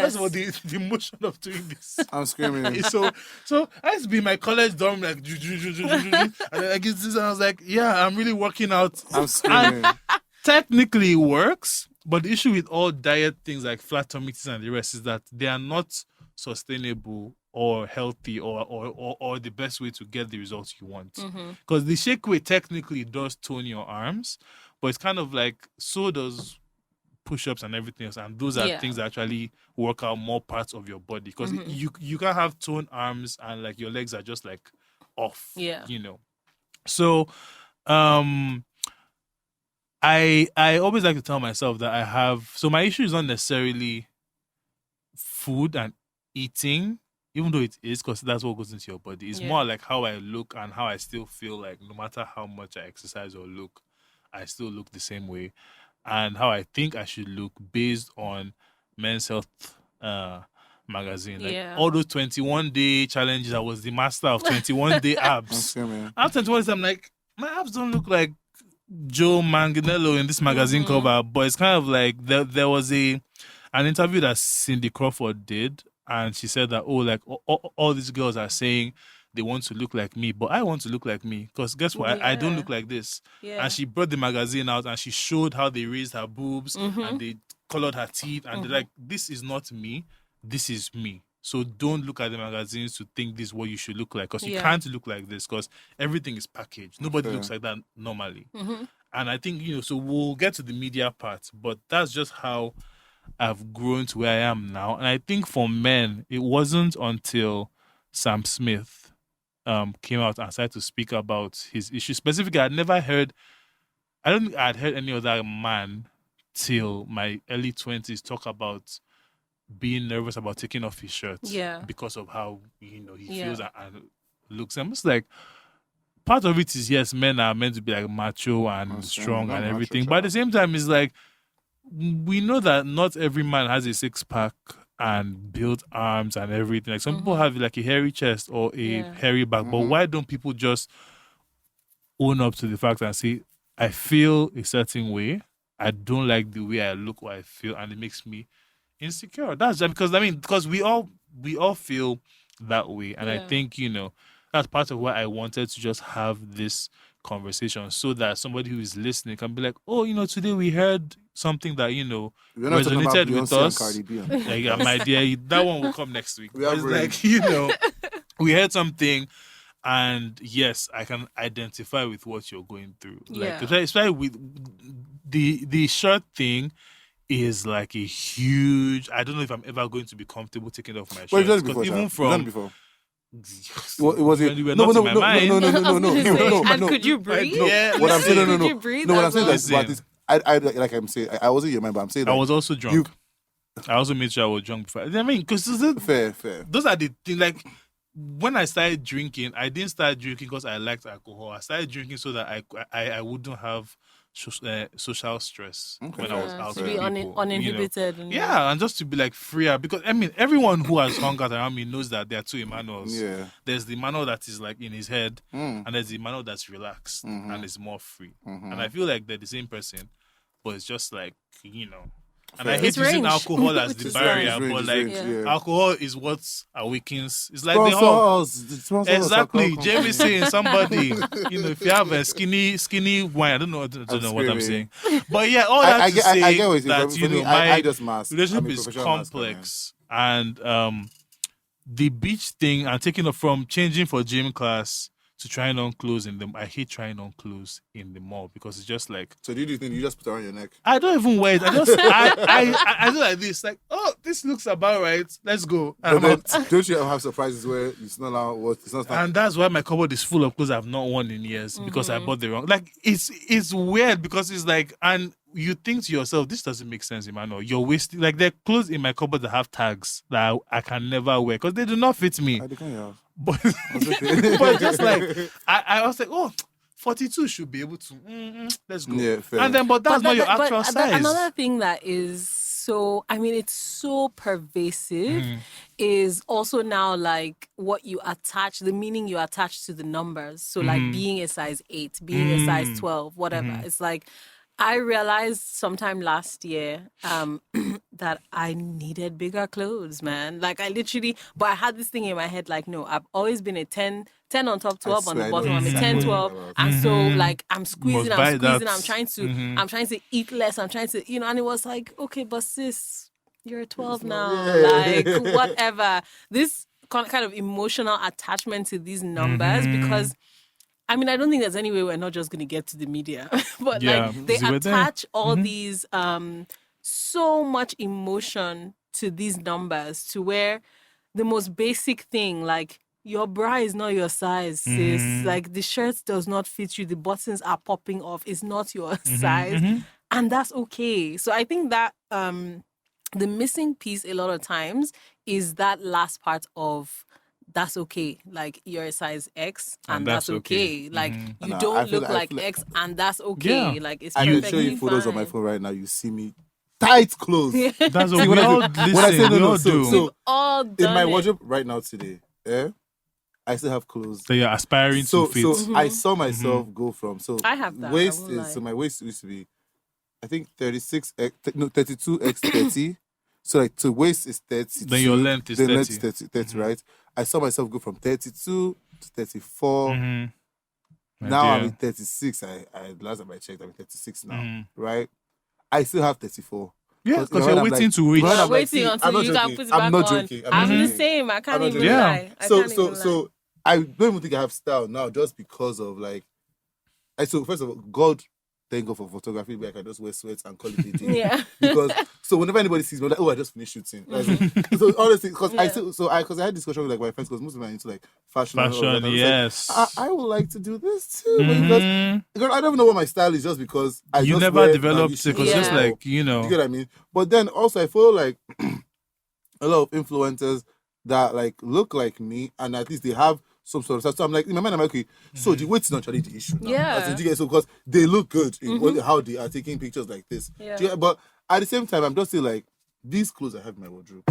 First of all, the motion of doing this.
I'm screaming.
So I used to be in my college dorm, and then I get this, and I was like, yeah, I'm really working out.
I'm screaming.
And technically it works, but the issue with all diet things like flat tummy teas and the rest is that they are not sustainable or healthy or the best way to get the results you want. Because the shake weight technically does tone your arms, but it's kind of so does push-ups and everything else, and those are things that actually work out more parts of your body, because you can't have toned arms and your legs are just off. So I always like to tell myself that I have, so my issue is not necessarily food and eating, even though it is, because that's what goes into your body. It's more how I look and how I still feel no matter how much I exercise or look, I still look the same way, and how I think I should look based on Men's Health magazine. All those 21-day challenges, I was the master of 21-day abs. After 21 days, I'm like, my abs don't look like Joe Manganiello in this magazine cover, but it's kind of there was an interview that Cindy Crawford did, and she said that, all these girls are saying they want to look like me, but I want to look like me, because guess what? I don't look like this. And she brought the magazine out and she showed how they raised her boobs and they colored her teeth, and they're like, this is not me, this is me. So don't look at the magazines to think this is what you should look like, because you can't look like this, because everything is packaged. Nobody looks like that normally. And I think, so we'll get to the media part, but that's just how I've grown to where I am now. And I think for men, it wasn't until Sam Smith came out and started to speak about his issue. Specifically, I don't think I'd heard any other man till my early 20s talk about being nervous about taking off his shirt because of how he feels and looks. I'm just like, part of it is, yes, men are meant to be like macho and strong and everything, but at the same time, it's like, we know that not every man has a six-pack and built arms and everything. Like, some people have like a hairy chest or a hairy back, but why don't people just own up to the fact and say, I feel a certain way, I don't like the way I look or I feel, and it makes me insecure? That's just because we all feel that way, and I think that's part of why I wanted to just have this conversation, so that somebody who is listening can be like, oh, today we heard something that resonated with us. Like, my dear, that one will come next week. It's like, we heard something, and yes, I can identify with what you're going through. Like, especially with the shirt thing is like a huge. I don't know if I'm ever going to be comfortable taking off my shirt.
Because even
from.
It was it? No.
And could you breathe?
What I'm saying,
Could you breathe?
No, what I'm saying is, but like I'm saying, I wasn't your mind, but I'm saying,
I was also drunk. I also made sure I was drunk before. I mean, because
fair.
Those are the things. Like, when I started drinking, I didn't start drinking because I liked alcohol. I started drinking so that I wouldn't have social stress when I was out
to
with
be
people,
uninhibited.
And just to be like freer, because I mean, everyone who has hung out around me knows that there are two Emmanuels. There's the Emmanuel that is like in his head, and there's the Emmanuel that's relaxed and is more free. And I feel like they're the same person, but it's just like, and I hate using alcohol as the barrier, but like alcohol is what awakens. It's like the whole exactly. Jamie saying somebody, if you have a skinny wine, I don't know what I'm saying, but yeah, all that to say that my relationship is complex, and the beach thing and taking up from changing for gym class to trying on clothes in them. I hate trying on clothes in the mall because it's just like.
So do you think you just put it around your neck?
I don't even wear it. I do like this. Like, oh, this looks about right. Let's go.
Don't you have surprises where it's not allowed what it's not?
And that's why my cupboard is full of clothes I've not worn in years because I bought the wrong. Like, it's weird because it's like, and you think to yourself, this doesn't make sense, Emmanuel. You're wasting. Like, there are clothes in my cupboard that have tags that I can never wear because they do not fit me. But just like I was like, 42 should be able to. Let's go.
Yeah, fair.
And then, but that's not your actual size.
Another thing that is so, I mean, it's so pervasive is also now like what you attach, the meaning you attach to the numbers. So like being a size 8, being a size 12, whatever. It's like, I realized sometime last year that I needed bigger clothes, man. Like, I literally, but I had this thing in my head, like, no, I've always been a 10 on top, 12 on the bottom. I'm a 10, 12. And so, like, I'm squeezing, I'm trying to eat less. I'm trying to, and it was like, okay, but sis, you're a 12 now. Like, whatever. This kind of emotional attachment to these numbers because I mean, I don't think there's any way we're not just going to get to the media. But like they attach all these so much emotion to these numbers to where the most basic thing, like your bra is not your size, sis. Like the shirt does not fit you. The buttons are popping off. It's not your size. And that's okay. So I think that the missing piece a lot of times is that last part of that's okay. Like, you're a size X and that's okay. Like, you don't look like X and that's okay. Yeah. Like, it's perfectly fine. I can show you photos on
my phone right now. You see me tight clothes.
That's what we all listen. When I say no,
so
all done
in my wardrobe right now today, I still have clothes.
So you're aspiring to fit.
So I saw myself go from
I have that.
Waist is so my waist used to be, I think 32x30. So like to waist is 30.
Then your length is 30.
Length is 30, right? I saw myself go from 32 to 34. Now I'm in 36. I last time I checked, I'm in 36 now, right? I still have 34.
Yeah, because you're waiting to reach.
You're waiting until you can put it back on.
I'm not joking.
I'm the same. I can't even lie.
So I don't even think I have style now just because of like. So first of all, God thank God for photography, where I can just wear sweats and call it a day.
Yeah.
Because so whenever anybody sees me, I'm like, oh, I just finished shooting. So honestly, because I had discussion with like my friends, because most of them are into like fashion. And all that. I was
yes.
like, I would like to do this too, because I don't even know what my style is, just because
you
just
never
wear
developed it, because just like
you get what I mean. But then also I feel like a lot of influencers that like look like me, and at least they have some sort of stuff. So I'm like, in my mind, I'm like, okay, so the weight is not actually the issue now.
Yeah.
So because they look good in how they are taking pictures like this.
Yeah.
But at the same time, I'm just still like, these clothes I have in my wardrobe,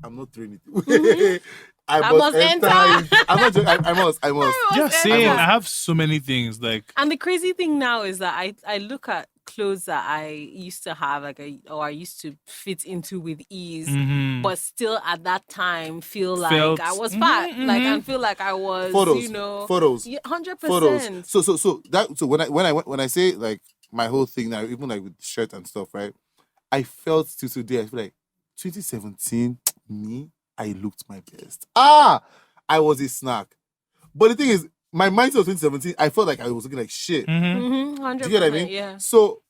I'm not throwing it. I must enter. I'm not joking. I must.
Yeah, same. I have so many things like.
And the crazy thing now is that I look at clothes that I used to have, I used to fit into with ease, but still at that time feel like I was fat, like and feel like I was,
photos,
100%.
So when I say like my whole thing now, even like with shirt and stuff, right? I felt till today, I feel like 2017 me, I looked my best. I was a snack. But the thing is, my mindset of 2017, I felt like I was looking like shit.
100%.
Do you get what I mean?
Yeah.
So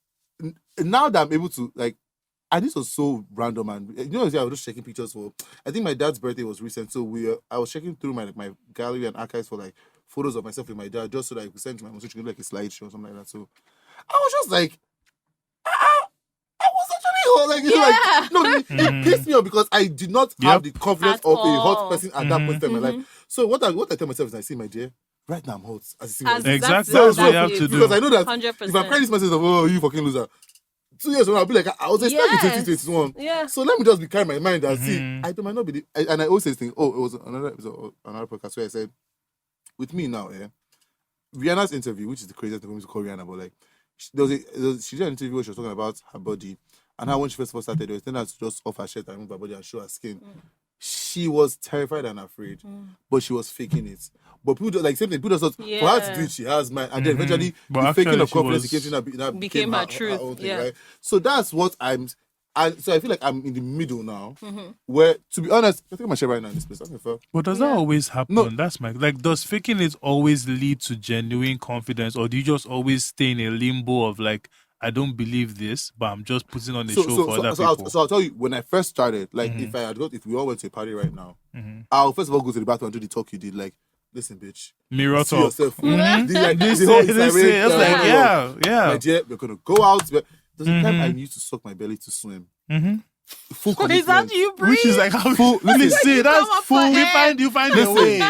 now that I'm able to like, and this was so random, and I was just checking pictures for. I think my dad's birthday was recent, so I was checking through my gallery and archives for like photos of myself with my dad, just so that I could send to my mom, so she could do like a slideshow or something like that. So I was just like, I was actually it pissed me off because I did not have the confidence of a hot person at that point in my life. So what I tell myself is, I see, my dear, right now I'm hot.
Exactly. That's what you have to do.
Because I know that
100%.
if I'm carrying this message of, oh, you fucking loser, 2 years from now I'll be like, I was expecting 2021.
Yeah.
So let me just be carrying my mind and see. I might not be and I always say this thing. It was another episode, another podcast where I said, with me now, Rihanna's interview, which is the craziest thing to call Rihanna, but like she did an interview where she was talking about her body and how when she first of all started, it was telling her to just off her shirt and move her body and show her skin. She was terrified and afraid, but she was faking it. But people just, like, same thing, people just thought, for her to do it, she has mind. And then eventually, the faking of confidence became her truth. Her own thing, right? So that's what and so I feel like I'm in the middle now, where, to be honest, I think my shirt right now in this place.
But does that always happen? No. That's does faking it always lead to genuine confidence, or do you just always stay in a limbo of like, I don't believe this, but I'm just putting on the show for other people?
So I'll tell you, when I first started, like, if we all went to a party right now, I'll first of all go to the bathroom and do the talk you did, like, listen, bitch.
Mirror
see
talk.
yourself.
Yeah.
My dear, we're going to go out. There's a time I used to suck my belly to swim. Full commitment.
Is that you breathe?
Which is like how listen, that's full. You find a way.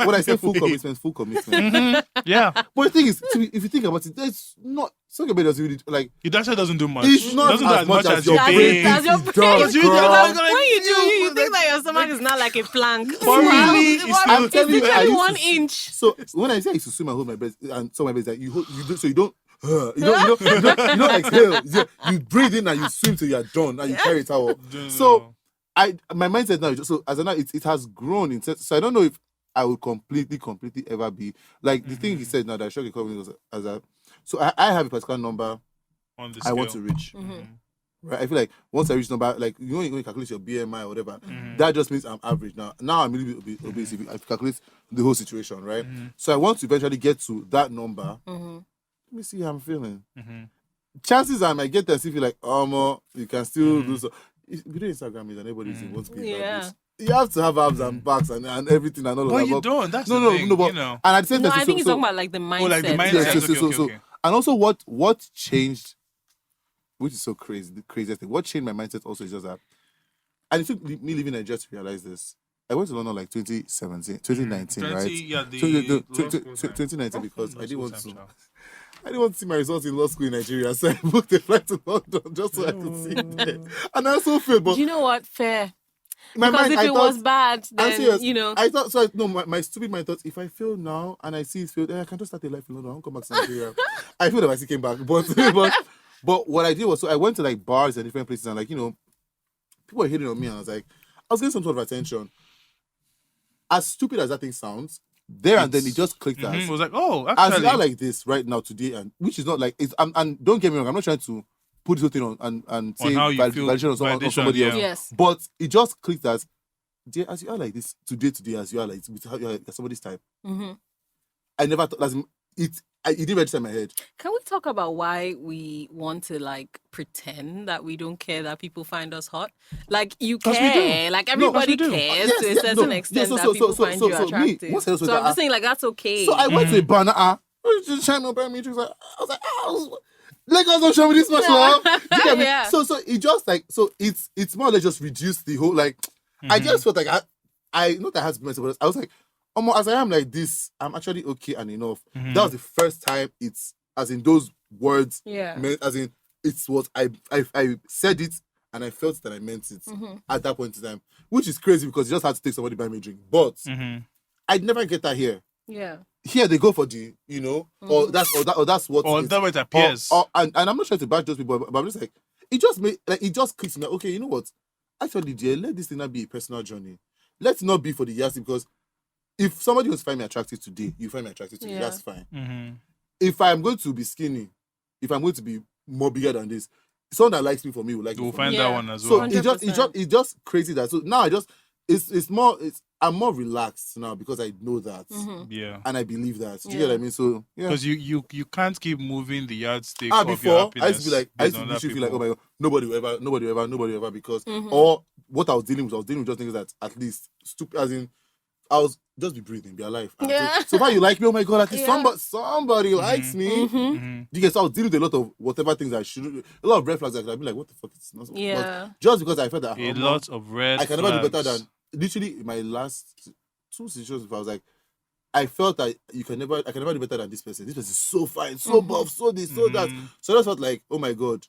When I say full commitment.
Yeah.
But the thing is, if you think about it, there's not sucking belly doesn't really like.
It actually doesn't do much.
It's not
doesn't do as much as your
brain.
As your brain.
When
you think that your stomach is not like a plank.
But really,
it's literally 1 inch.
So when I say I used to swim and hold my breath, and so my breath is like you don't exhale. You breathe in and you swim till you're done and you carry it out. So my mindset now is just, so as I know it has grown in sense. So I don't know if I will completely ever be like the thing he said now that Shoki called me was as a. So I have a particular number
on the
I want to reach. Right, I feel like once I reach number, like when you calculate your BMI or whatever, that just means I'm average now. Now I'm a little bit obese if I calculate the whole situation, right? So I want to eventually get to that number. Let me see how I'm feeling. Chances are I might get there and see if you're like, you can still do so. If you do Instagram, is anybody wants to be like you have to have abs and backs and everything and all of that.
But you don't. That's
no,
the thing,
but,
you know.
And at the same time,
I think he's talking about like the mindset.
Oh, like the mindset. Okay.
And also what changed, which is so crazy, the craziest thing. What changed my mindset also is just that, and it took me living in Nigeria to realize this. I went to London like 2019, right?
Yeah,
2019 because I didn't want to see my results in law school in Nigeria, so I booked a flight to London just so I could see it there. And I also failed, but
you know what? Fair.
My
because
mind,
if it was bad, then, you know.
I thought, so my stupid mind thought, if I fail now and I see it failed, then I can just start a life in London. I won't come back to Nigeria. I feel that I still came back. But what I did was, so I went to like bars and different places and like, you know, people were hitting on me and I was getting some sort of attention. As stupid as that thing sounds, and then it just clicked as.
It was like, oh, actually.
As you are like this right now today, and which is not like, and don't get me wrong, I'm not trying to put this whole thing on and say validation on somebody else.
Yes.
But it just clicked as you are like this today, as you are like with how you are like somebody's type. I never thought, it didn't register in my head.
Can we talk about why we want to like pretend that we don't care that people find us hot? Like you
'Cause we do.
care, like everybody
we do.
cares
Yes,
to a
yes,
certain
no.
extent
Yeah,
that people find you
me,
attractive.
once I was with
So I'm
that,
just saying like that's okay.
So I went to a banner. Just trying to buy me drinks. I was like, Lagos don't show me this much love. Do you get me?
Yeah.
So it just like it's more or less just reduced the whole like. I just felt like I not that I had to be myself, but I was like, as I am like this, I'm actually okay and enough. That was the first time it's as in those words.
Yeah.
As in it's what I said it and I felt that I meant it at that point in time, which is crazy because you just had to take somebody buy me a drink, but I'd never get that here.
Yeah.
Here they go for the, or that's what
Or that way it appears.
and I'm not trying to bash those people, but I'm just like, it just clicks me. Okay, you know what? Actually, dear, let this thing not be a personal journey. Let's not be for the years because if somebody wants to find me attractive today, you find me attractive today, that's fine. If I'm going to be skinny, if I'm going to be more bigger than this, someone that likes me for me will like me.
We'll
for
find
me.
that one as
So
well.
it's just crazy that so now I'm more relaxed now because I know that.
Yeah.
And I believe that. Do you get what I mean? So yeah.
Because you can't keep moving the yardstick of your
Before
happiness.
I used to be like, oh my god, nobody will ever because or what I was dealing with just things that at least stupid as in I was just be breathing, be alive. So far you like me, oh my god, at least somebody likes me. You get so I was dealing with a lot of whatever things I should a lot of red flags that I'd be like, what the fuck is this?
Yeah.
But just because I felt that
a lot of red
I can never do better than literally in my last 2 situations I was like I felt that I can never do better than this person. This person is so fine, so buff, so this, so that. So I just felt like, oh my god,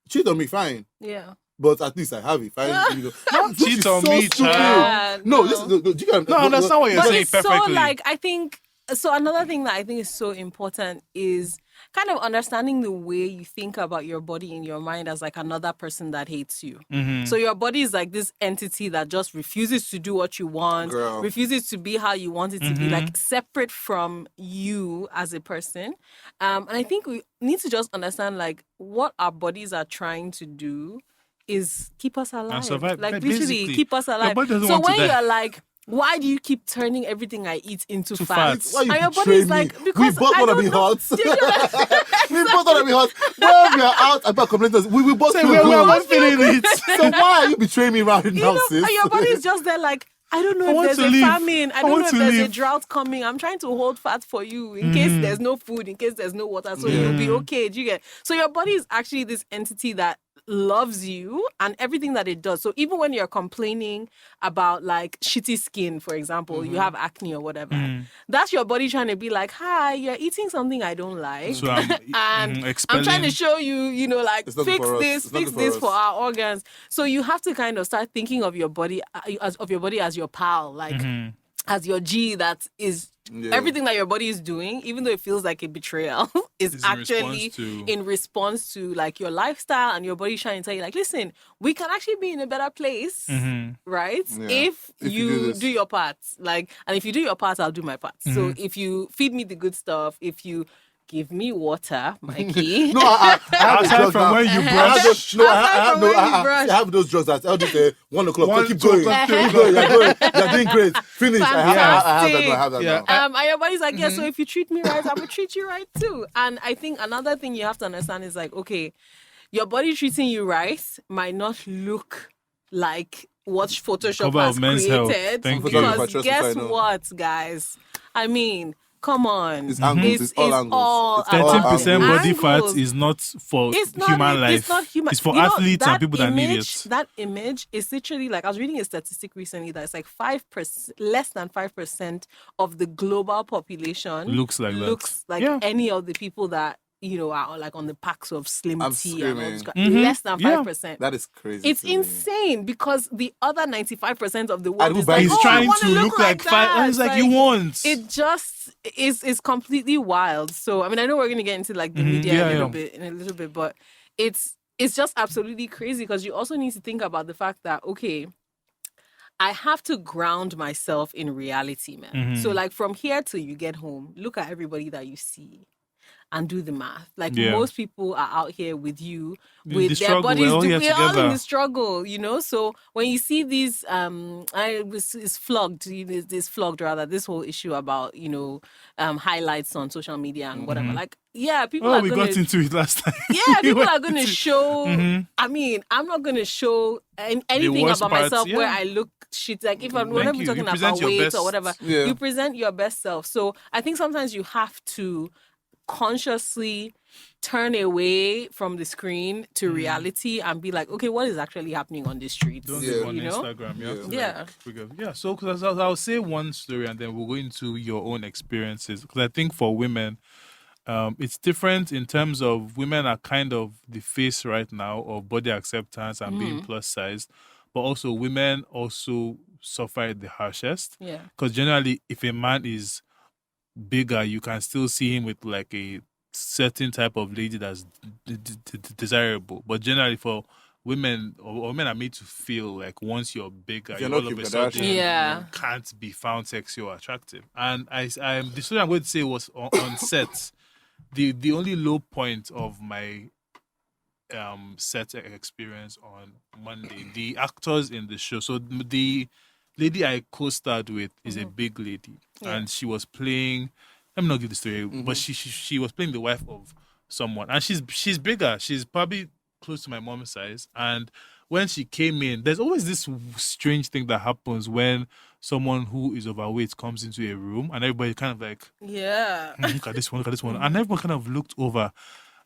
cheat on me, fine.
Yeah.
But at least I have it. Fine,
cheat on me, child.
No, this is
no, that's not what you're saying perfectly.
So like I think so another thing that I think is so important is kind of understanding the way you think about your body in your mind as like another person that hates you. So your body is like this entity that just refuses to do what you want, refuses to be how you want it to be, like separate from you as a person. And I think we need to just understand like what our bodies are trying to do is keep us alive.
And survive.
Like
Basically,
literally keep us alive.
So
when you're like, why do you keep turning everything I eat into fat?
Why you
and your
betray
body is
me?
like, because
we both
I
want to
don't
be
know.
hot. We both want to be hot. When we are out about complaining, we both feel good.
We're both feeling it.
So why are you betraying me right now, sis?
And your body is just there like, I don't know if there's a famine. I don't know if there's a drought coming. I'm trying to hold fat for you in case there's no food, in case there's no water, so you'll be okay. Do you get? So your body is actually this entity that loves you and everything that it does. So even when you're complaining about like shitty skin, for example, you have acne or whatever, that's your body trying to be like, hi, you're eating something I don't like. So and I'm trying to show you, like fix this for our organs. So you have to kind of start thinking of your body as your pal, like as your G that is everything that your body is doing, even though it feels like a betrayal, is actually in response to like your lifestyle and your body trying to tell you like, listen, we can actually be in a better place, right? Yeah. If you do your parts, like, and if you do your parts, I'll do my parts. So if you feed me the good stuff, if you give me water, Mikey.
No, I have
aside from when you brush.
I have those drugs that I'll do 1 o'clock. Keep going. You're doing great. Finish. I have that now.
And your body's like, so if you treat me right, I'm gonna treat you right too. And I think another thing you have to understand is like, okay, your body treating you right might not look like what Photoshop has created. Because guess what, guys? I mean, come on.
It's angles. It's all angles.
13% body fat is not for human life.
It's not human.
It's for athletes and people that need it.
That image is literally like, I was reading a statistic recently that it's like 5%, less than 5% of the global population
looks like
any of the people that are like on the packs of Slim Tea and all this crap.
Mm-hmm.
Less than 5%.
That is crazy.
It's insane because the other 95% of the world is
like, he's trying to look like that. And it's like you want.
It just is completely wild. So I mean, I know we're going to get into like the media in a little bit, but it's just absolutely crazy because you also need to think about the fact that, okay, I have to ground myself in reality, man. So like from here till you get home, look at everybody that you see. and do the math. Like
Yeah.
most people are out here with you,
In
with
the
their
struggle,
bodies.
we're all here
We're all in
together.
the struggle, you know. So when you see these, it's flogged. This flogged rather. This whole issue about highlights on social media and whatever. Like, yeah, people
Oh,
are
we
gonna.
got into it last time.
Yeah,
We
people
went
are going to
into-
show.
Mhm.
I mean, I'm not going to show anything
worst
about
parts,
myself where
yeah.
I look shit. Like if I'm
Thank
not
you.
talking
You present
about
your
weight
best.
or whatever,
Yeah.
you present your best self. So I think sometimes you have to consciously turn away from the screen to reality and be like, okay, what is actually happening on the streets?
Don't
Yeah.
live on
you know?
Instagram. You have to
Yeah.
figure. Yeah. So, because I'll say one story and then we'll go into your own experiences. Because I think for women, it's different in terms of women are kind of the face right now of body acceptance and being plus size, but also women also suffer it the harshest.
Yeah.
Because generally, if a man is bigger, you can still see him with like a certain type of lady that's desirable. But generally, for women, or women are made to feel like once you're bigger,
If you're
you
not
all of
Kim
a sudden
Kardashian,
Yeah.
can't be found sexy or attractive. And the story I'm going to say was on set. The only low point of my set experience on Monday, the actors in the show. So the lady I co-starred with is a big lady,
Yeah.
and she was playing. Let me not give the story, but she was playing the wife of someone, and she's bigger. She's probably close to my mom's size. And when she came in, there's always this strange thing that happens when someone who is overweight comes into a room, and everybody kind of like,
Yeah.
look at this one, and everyone kind of looked over,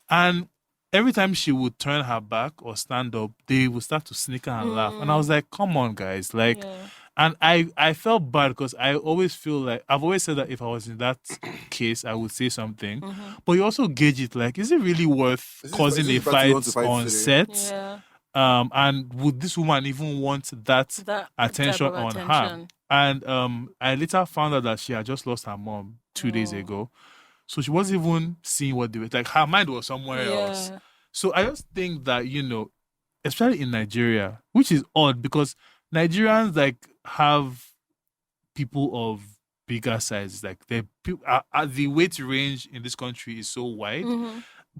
and every time she would turn her back or stand up, they would start to snicker and laugh. And I was like, come on, guys. Like,
Yeah.
and I felt bad because I always feel like, I've always said that if I was in that case, I would say something. But you also gauge it like, is it really worth
Is this-
causing
is
a
this the party you want
fight
to fight
on
today?
set?
Yeah.
And would this woman even want that
That
attention
type of
on her?
attention.
And I later found out that she had just lost her mom 2 days ago. So she wasn't even seeing what they were like. Her mind was somewhere else.
Yeah.
So I just think that, especially in Nigeria, which is odd because Nigerians like have people of bigger sizes. Like the weight range in this country is so wide,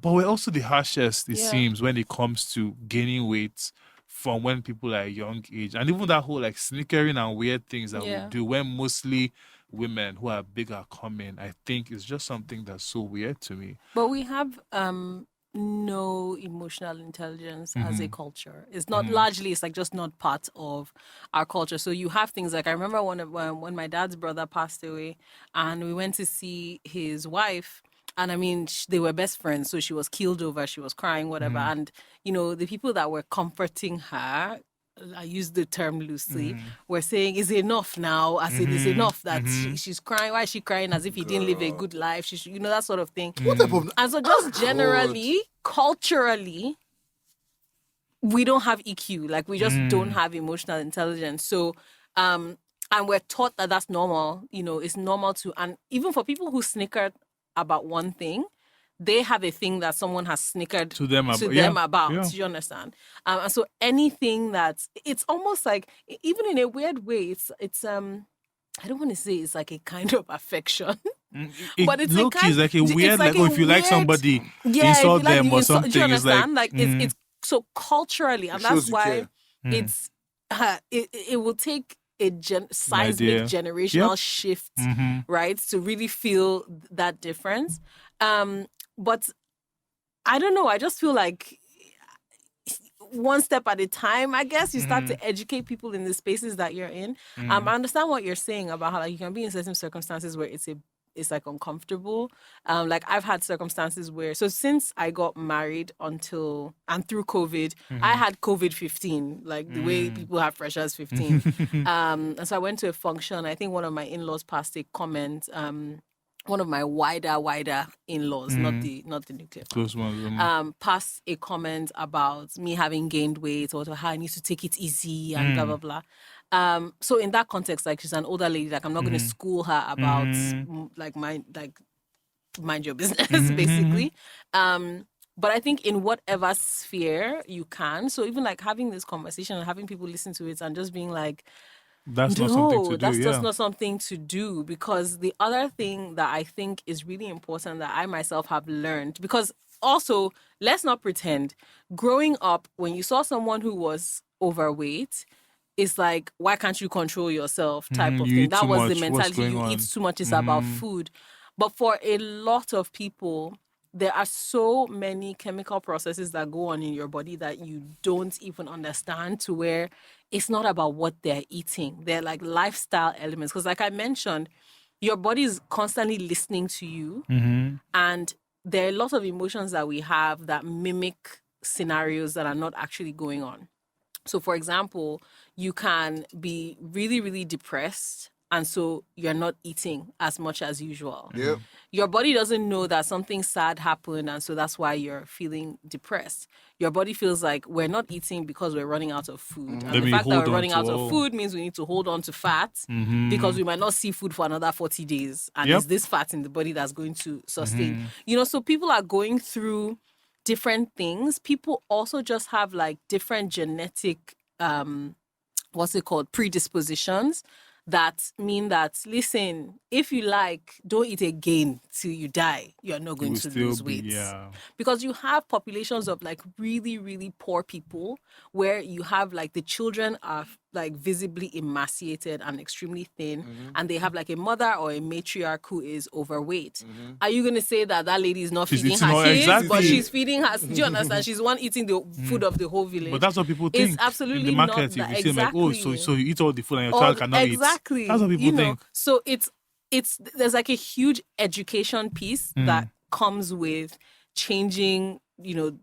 but we're also the harshest, it
Yeah.
seems, when it comes to gaining weight from when people are a young age. And even that whole like sneakering and weird things that
Yeah.
we do when mostly women who are bigger come in, I think is just something that's so weird to me.
But we have no emotional intelligence as a culture. It's not largely. It's like just not part of our culture. So you have things like I remember when my dad's brother passed away, and we went to see his wife. And I mean, they were best friends. So she was keeled over. She was crying, whatever. And the people that were comforting her, I use the term loosely, were saying, is it enough now? I said, is it enough that she's crying? Why is she crying as if he didn't live a good life? She should, that sort of thing.
What type of
And so just generally, culturally, we don't have EQ. Like we just don't have emotional intelligence. So, and we're taught that that's normal. It's normal to, and even for people who snicker about one thing, they have a thing that someone has snickered
To them about.
about.
Yeah.
Do you understand? And so anything it's almost like, even in a weird way, it's I don't want to say it's like a kind of affection. But it's
low key is like a weird, like, if you like somebody, insult
if you like,
them or
do
something.
you
It's like,
understand? It's so culturally, and
It
that's
shows you
why
care.
it's it will take a seismic
idea.
generational shift, right, to really feel that difference. But I don't know. I just feel like one step at a time, I guess, you start to educate people in the spaces that you're in. I understand what you're saying about how you can be in certain circumstances where it's like uncomfortable. Like I've had circumstances where, so since I got married and through COVID, I had COVID-15, like the way people have freshers 15. And so I went to a function. I think one of my in-laws passed a comment. One of my wider in-laws, not the nuclear
close ones.
passed a comment about me having gained weight or how I need to take it easy and blah blah blah. So in that context, like she's an older lady, like I'm not going to school her about mind your business basically. But I think in whatever sphere you can, so even like having this conversation and having people listen to it and just being like,
That's not something to do.
That's
Yeah.
just not something to do, because the other thing that I think is really important that I myself have learned, because also, let's not pretend, growing up, when you saw someone who was overweight, it's like, why can't you control yourself type of
You
thing.
eat
That
too
was the
much. What's
mentality.
going
You
on?
eat too much, it's about food. But for a lot of people, there are so many chemical processes that go on in your body that you don't even understand, to where it's not about what they're eating. They're like lifestyle elements. Because like I mentioned, your body is constantly listening to you. And there are lots of emotions that we have that mimic scenarios that are not actually going on. So, for example, you can be really, really depressed, and so you're not eating as much as usual.
Yep.
Your body doesn't know that something sad happened, and so that's why you're feeling depressed. Your body feels like we're not eating because we're running out of food. And
Let
the
me
fact that
hold
we're
on
running
to
out of
all.
food means we need to hold on to fat, because we might not see food for another 40 days. And
Yep.
it's this fat in the body that's going to sustain. You know, so people are going through different things. People also just have like different genetic predispositions that mean that, listen, if you like, don't eat again till you die, you're not
You
going
will
to
still
lose
be,
weight.
yeah.
Because you have populations of like really, really poor people, where you have like the children are like visibly emaciated and extremely thin, and they have like a mother or a matriarch who is overweight. Are you going to say that that lady is not
She's
feeding
eating
her
all-
kids,
exactly.
but she's feeding her? Do you understand? She's one eating the food of the whole village.
But that's what people
It's
think.
absolutely
in the market,
not
if
that.
you say like, oh, so you eat all the food and your child cannot
Exactly.
eat. That's what people think.
So it's there's like a huge education piece that comes with changing,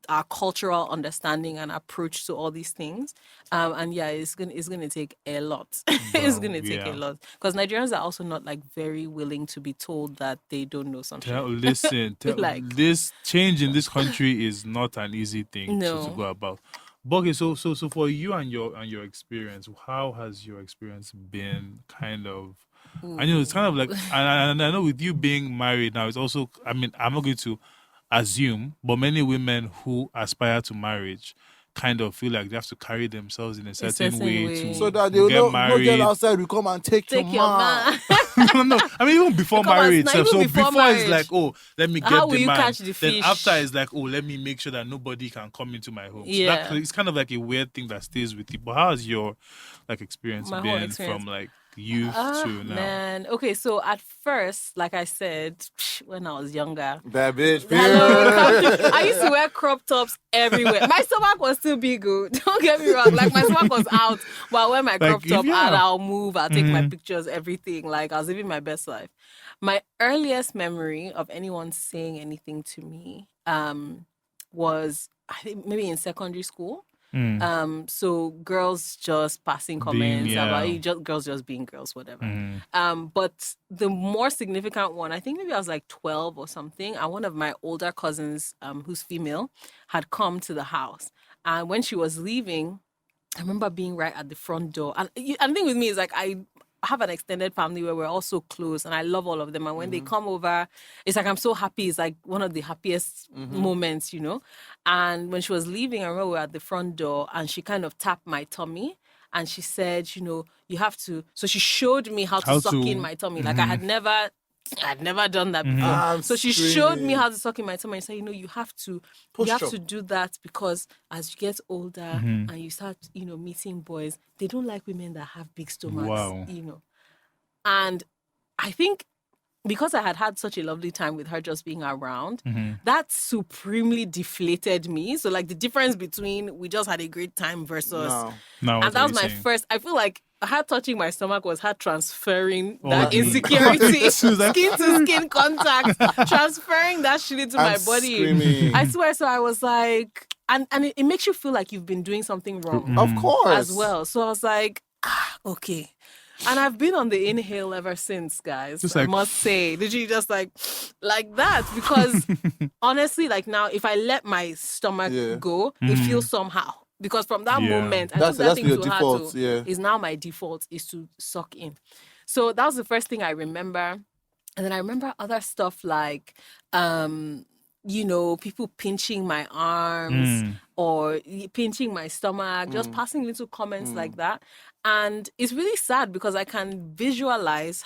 our cultural understanding and approach to all these things. And yeah, it's gonna take a lot. It's gonna take a lot, because Nigerians are also not like very willing to be told that they don't know something.
This change in this country is not an easy thing
No.
to go about. But okay, so for you and your experience, how has your experience been? Kind of, I know it's kind of like, and I know with you being married now, it's also, I mean, I'm not going to assume, but many women who aspire to marriage kind of feel like they have to carry themselves in a certain way to
So that they will
get
no
married.
girl outside will come and take your man.
No, I mean even before
Come on,
marriage.
not
So
even
before
before
it's like, oh, let me get
How
the
will you
man.
catch the
Then
fish?
after it's like, oh, let me make sure that nobody can come into my home.
Yeah.
So it's kind of like a weird thing that stays with you. But how has your experience
My whole
been
experience.
from like youth to now?
Man. Okay, so at first, like I said, when I was younger,
Bad bitch.
hello, come through. I used to wear crop tops everywhere. My stomach was still big, don't get me wrong. Like my stomach was out, but I wear my crop top and I'll move, I'll take my pictures, everything. Like I was living my best life. My earliest memory of anyone saying anything to me was, I think, maybe in secondary school. So girls just passing comments about girls just being girls, whatever. But the more significant one, I think maybe I was like 12 or something, and one of my older cousins, who's female, had come to the house. And when she was leaving, I remember being right at the front door. And the thing with me is like, I have an extended family where we're all so close, and I love all of them. And when they come over, it's like I'm so happy. It's like one of the happiest moments, And when she was leaving, I remember we were at the front door, and she kind of tapped my tummy, and she said, you have to. So she showed me how to suck in my tummy. Like I'd never done that before. So she showed me how to suck in my tummy and said, you have to do that, because as you get older and you start, meeting boys, they don't like women that have big stomachs,
Wow.
And I think because I had such a lovely time with her just being around, that supremely deflated me. So like the difference between we just had a great time versus...
No,
and that was my first... I feel like her touching my stomach was her transferring that insecurity, skin to skin contact, transferring that shit into my body.
Screaming.
I swear. So I was like... And it makes you feel like you've been doing something wrong.
Of course.
As well. So I was like, okay. And I've been on the inhale ever since, guys. I must say. Literally just like that. Because honestly, like now, if I let my stomach go, it feels somehow. Because from that moment, I took that thing to heart. Is now my default is to suck in. So that was the first thing I remember. And then I remember other stuff like, people pinching my arms or pinching my stomach, just passing little comments like that. And it's really sad because I can visualize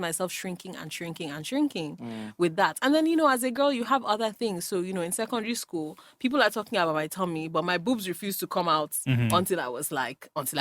myself shrinking with that. And then, as a girl, you have other things. So, in secondary school, people are talking about my tummy, but my boobs refused to come out until I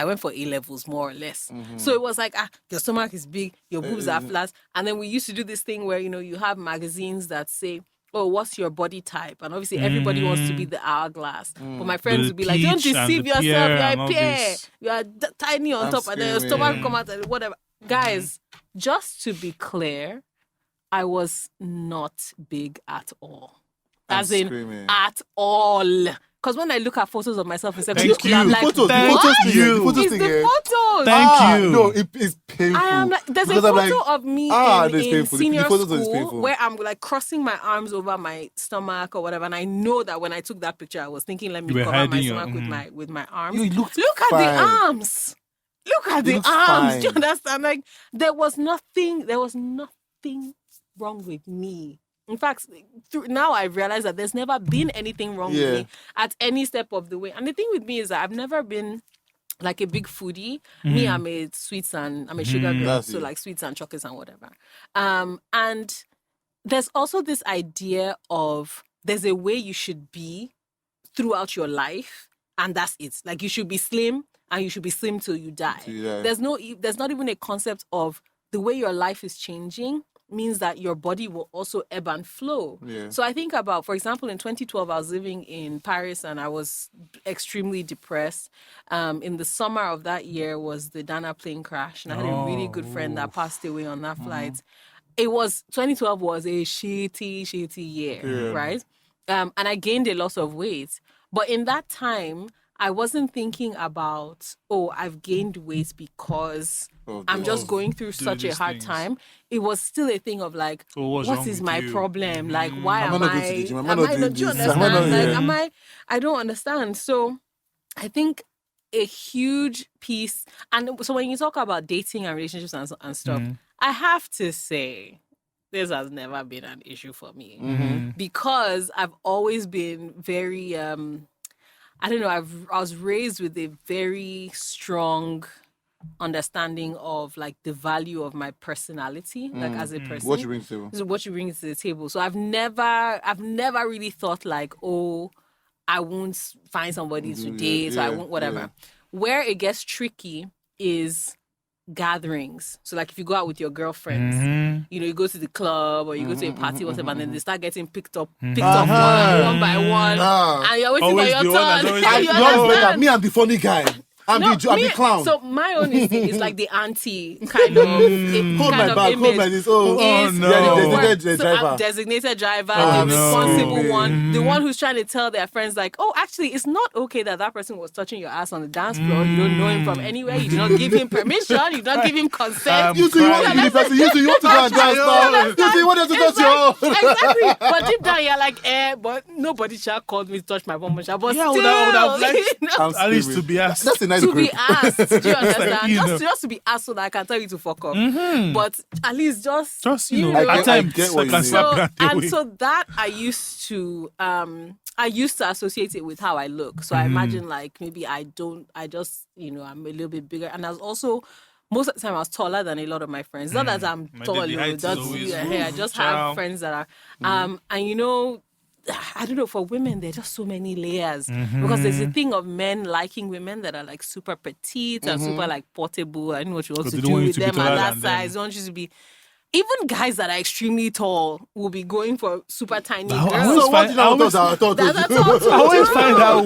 went for A-levels, more or less. So it was like, your stomach is big, your boobs are flat. And then we used to do this thing where, you have magazines that say, oh, what's your body type? And obviously everybody wants to be the hourglass. But my friends would be like, don't deceive yourself, you're a pear. You are tiny on top and then your stomach come out and whatever. Guys, just to be clear, I was not big at all. As in, at all. Because when I look at photos of myself in secondary school, I'm like,
Thank
it's
you.
the photos.
Thank you.
No, it's painful.
I am like, there's a photo of me in senior school where I'm like crossing my arms over my stomach or whatever, and I know that when I took that picture, I was thinking, let me cover my stomach with my arms. Look at the arms. Look at the arms.
Fine.
Do you understand? Like there was nothing wrong with me. In fact, now I realize that there's never been anything wrong with me at any step of the way. And the thing with me is that I've never been like a big foodie. Me, I'm a sugar girl, so like sweets and chocolates and whatever. And there's also this idea of there's a way you should be throughout your life, and that's it. Like you should be slim, and you should be slim till you die. There's not even a concept of the way your life is changing means that your body will also ebb and flow. So I think about, for example, in 2012, I was living in Paris and I was extremely depressed. In the summer of that year was the Dana plane crash, and I had a really good friend that passed away on that flight. 2012 was a shitty year, right? And I gained a lot of weight. But in that time, I wasn't thinking about, I've gained weight because I'm just going through such a hard time. It was still a thing of like, what is my problem? Like, why am I not doing this? I don't understand. So I think a huge piece, and so when you talk about dating and relationships and stuff, I have to say, this has never been an issue for me because I've always been very, I don't know, I was raised with a very strong understanding of like the value of my personality, like as a person.
What you bring to the table.
So what you bring to the table. So I've never really thought like, I won't find somebody to date, so I won't whatever. Yeah. Where it gets tricky is gatherings. So like if you go out with your girlfriends, you go to the club or you go to a party, whatever, and then they start getting picked up one by one, and you're waiting for your turn.
Me, I'm the funny guy. I'm the clown.
So my own is like the auntie kind of
hold my bag, hold my this.
Designated driver, the responsible one, the one who's trying to tell their friends like, actually, it's not okay that person was touching your ass on the dance floor. You don't know him from anywhere. You did not give him permission. You did not give him consent.
You want to go and dance. You want to touch your
exactly. But deep down, you're like, but nobody shall call me to touch my bum. But still,
I would have liked at least to be asked.
That's a nice
to be asked, do you understand?
Just
to be asked so that I can tell you to fuck up. But at least just
I get what you mean.
So that I used to associate it with how I look. So I imagine like maybe I'm a little bit bigger, and I was also most of the time I was taller than a lot of my friends. Not that I'm tall, I just have friends that are and I don't know, for women, there are just so many layers because there's a thing of men liking women that are like super petite and super like portable. I don't know what you want to do with them at that size. They want you to be, even guys that are extremely tall will be going for super tiny girls.
I always find that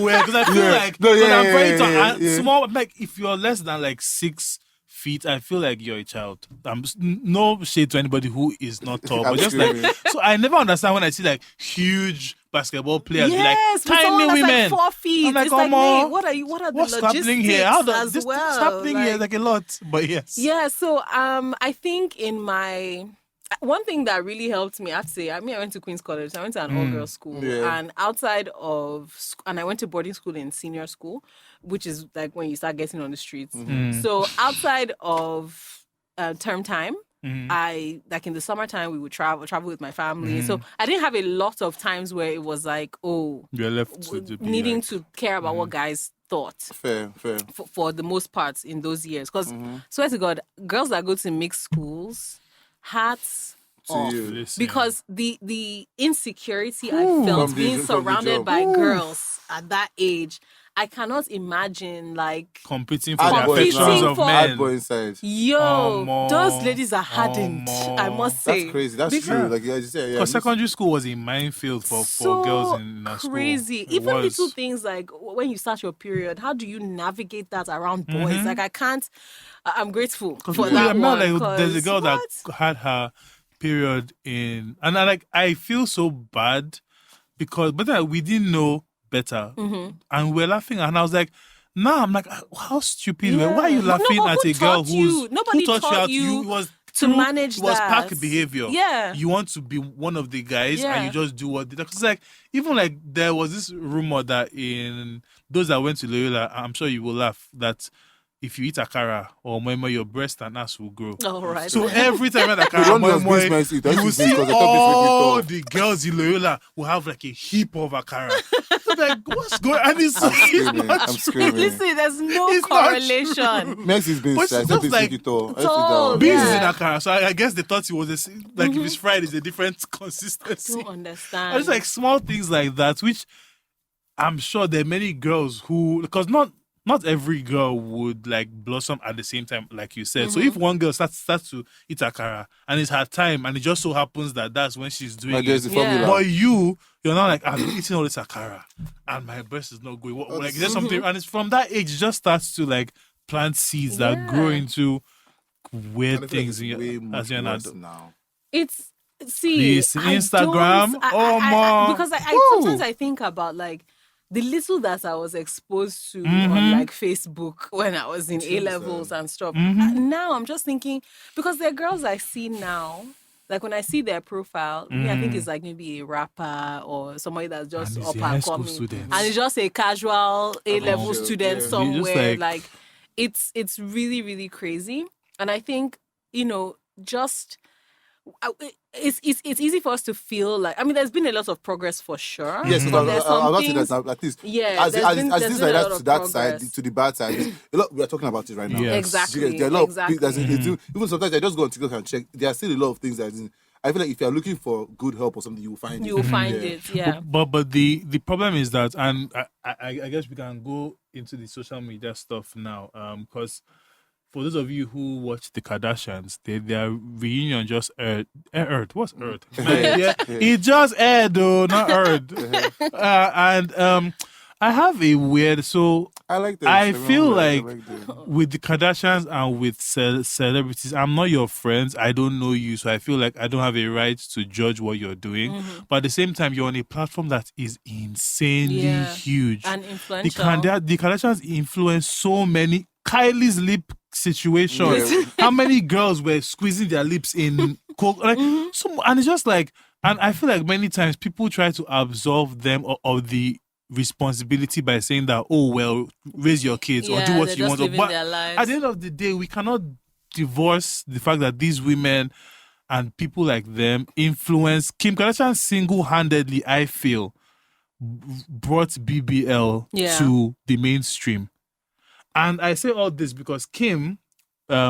weird because I feel like when I'm very tall, small, like if you're less than like 6 feet, I feel like you're a child. No shade to anybody who is not tall, but just like, so I never understand when I see like huge basketball players be like tiny women.
Like 4 feet.
I'm like,
it's like,
wait,
what are
what's
the
happening here?
What's
happening here? Like a lot, but yes.
Yeah. So I think one thing that really helped me, I have to say, I went to Queen's College. I went to an all-girls school, and outside of, and I went to boarding school in senior school, which is like when you start getting on the streets. So outside of term time, I like in the summertime we would travel with my family. So I didn't have a lot of times where it was like,
you're left to
needing
like,
to care about what guys thought.
Fair.
For the most part in those years, because swear to God, girls that go to mixed schools, hats off.
Listen.
Because the insecurity I felt
From
being
the
surrounded
job.
by girls at that age, I cannot imagine like
competing for
Hard
the
boy
affections
Competing
of
for-
Hard
men.
boy inside.
those ladies are hardened. I must say.
That's crazy. That's true. Like you said,
Because secondary school was a minefield for girls in our school.
Crazy.
It
Even
was.
little things like when you start your period, how do you navigate that around boys? Like I can't. I'm grateful for that one.
There's a girl that
what?
had her period in, and I feel so bad because, but then we didn't know better, and we're laughing, and I was like, nah, I'm like, how stupid.
Yeah.
Why are you laughing
No, but
at
who
a girl
taught you?
who
Nobody
taught
taught
you
you
it was
to
true,
manage
it was
that.
pack behavior.
Yeah.
You want to be one of the guys
Yeah.
and you just do what it's like. Even like there was this rumor that in those that went to Loyola, I'm sure you will laugh, that if you eat akara or moimo, your breast and ass will grow.
All right.
So every time at
You don't know
akara,
as big men eat. That's
you will
just
see
because the top is
all
making
the girls in Loyola will have like a heap of akara. I'm like, what's going on? And it's
screaming.
not
I'm
true.
screaming.
Listen, there's no
It's not
correlation.
Mex is being
But it's
stressed.
just
Please
like
take it all.
tall.
Beans
Yeah.
is in akara, so I guess they thought it was like if it's fried, it's a different consistency.
Don't understand.
And it's like small things like that, which I'm sure there are many girls who, because not every girl would like blossom at the same time, like you said. So if one girl starts to eat akara and it's her time, and it just so happens that that's when she's doing
Like there's
it.
the formula.
But you're not like, I've been eating all this akara and my breast is not going. Like there's something, and it's from that age, it just starts to like plant seeds that grow into weird
And I feel like
things
it's way
as you're an
worse
adult.
now.
It's see
Please,
I
Instagram,
don't- I- because I
Woo.
sometimes I think about like the little that I was exposed to on like Facebook when I was in A levels and stuff. Now I'm just thinking, because there are girls I see now, like when I see their profile, me, I think it's like maybe a rapper or somebody that's just
And it's
up
a high
and
school
coming,
student.
and it's just a casual A level
sure,
student
yeah.
You just
somewhere.
like-
Like it's really really crazy, and I think just. It's easy for us to feel like, I mean, there's been a lot of progress for sure.
Yes,
but there's some
I'm not saying
things-
that like this.
Yeah,
As
there's been
this
a
like
lot
that
of
to that side,
progress.
to the bad side. A lot we are talking about it right now.
Yes.
Exactly.
There are a lot
exactly.
of even sometimes I just go on TikTok and check. There are still a lot of things that I feel like if you are looking for good help or something, you will find it.
You will find it, yeah.
But the problem is that, and I guess we can go into the social media stuff now, because for those of you who watch the Kardashians, their reunion just aired. What's aired? Yeah, it just aired though, not aired. And I have a weird. So
I like that.
I feel like
them.
with the Kardashians and with celebrities, I'm not your friends. I don't know you, so I feel like I don't have a right to judge what you're doing. But at the same time, you're on a platform that is insanely huge.
And
The
influential.
Kardashians influence so many. Kylie's lip situation.
Yeah.
How many girls were squeezing their lips in coke? Like, and it's just like, and I feel like many times people try to absolve them of the responsibility by saying that, oh well, raise your kids or do what
they're
you
just
want.
living
But
their lives.
at the end of the day, we cannot divorce the fact that these women and people like them influence. Kim Kardashian single-handedly, I feel, brought BBL to the mainstream. And I say all this because Kim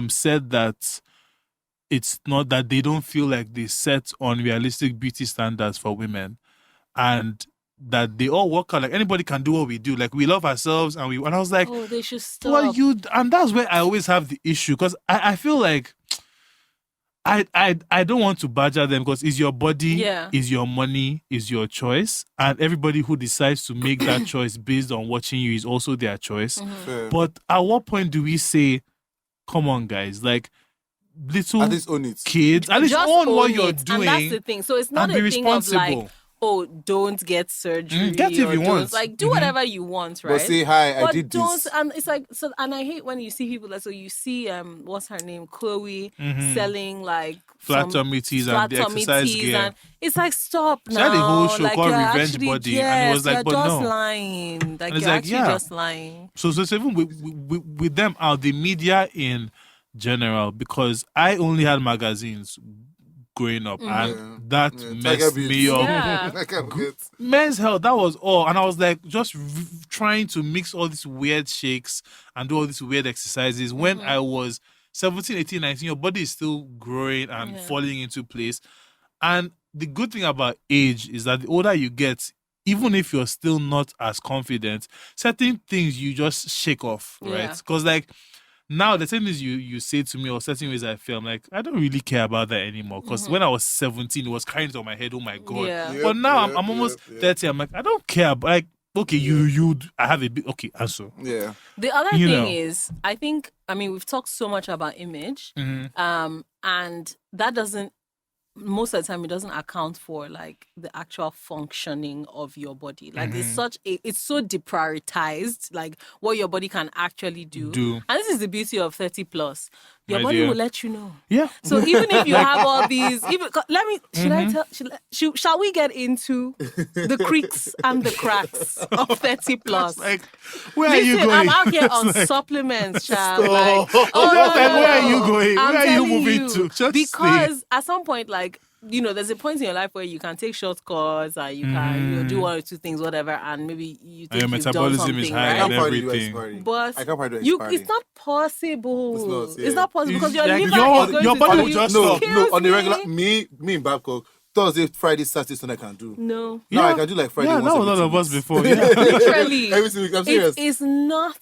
said that it's not that they don't feel like they set unrealistic beauty standards for women, and that they all work out. Like anybody can do what we do. Like we love ourselves, and I was like,
oh, they should stop.
well, and that's where I always have the issue, because I feel like I don't want to badger them, because it's your body, is your money, is your choice, and everybody who decides to make that choice based on watching you is also their choice. But at what point do we say, come on guys, like little
At least own it.
kids, at least
Just
own what
own
you're
it.
doing,
And that's the thing. So it's not
and
a
be
thing of like,
responsible.
oh, don't get surgery.
Get if
or
you
don't-
want.
Like, do whatever you want, right?
But say hi, I
But
did
don't,
this.
and it's like, so, and I hate when you see people like, so you see, what's her name, Chloe, selling like
Flat
some
tummy tees and
flat
the
tummy
exercise
tees,
gear.
and it's like, stop
She
now.
had a whole show
like,
called
you're
Revenge
actually,
Body,
yes,
and it was like,
you're
but
just
no.
lying. Like,
it's
you're
like,
actually
yeah.
just lying.
So even with them out, the media in general, because I only had magazines growing up, and that messed me up.
Yeah.
I can't forget.
Men's Health, that was all. And I was like just trying to mix all these weird shakes and do all these weird exercises. When I was 17, 18, 19, your body is still growing and falling into place. And the good thing about age is that the older you get, even if you're still not as confident, certain things you just shake off, right? Because like now the same things you say to me, or certain ways I feel, I'm like, I don't really care about that anymore. Because when I was 17, it was carrying it on my head, oh my God.
Yeah.
But now I'm almost 30, I'm like, I don't care. But like, okay, I have a big, okay, answer.
Yeah.
The other thing is, I mean, we've talked so much about image, and that doesn't, most of the time, it doesn't account for like the actual functioning of your body. Like it's so deprioritized, like what your body can actually do. And this is the beauty of 30 plus. Your body will let you know.
Yeah.
So even if you have all these, shall we get into the creaks and the cracks of 30 plus?
Like, where are you going?
I'm out here on supplements, child. Like,
where are you going?
I'm
Where are you
telling
moving to? Just
because at some point, like, you know, there's a point in your life where you can take shortcuts and you can, do one or two things, whatever, and maybe you think
your
you've done
metabolism
something,
is high
right?
and everything.
But
I can't find you
it's not possible.
It's not,
It's not possible because your
like,
liver
your-
is going
your
to
body
tell
will
you,
just
No,
"Excuse
on the
me."
regular, me in Babcock, Thursday, Friday, Saturday, Sunday I can do.
No.
Now I can do like Friday
Yeah,
once
that was
every
all
2
of us
weeks.
before. Yeah.
Literally.
Every 2 weeks, I'm serious.
It is not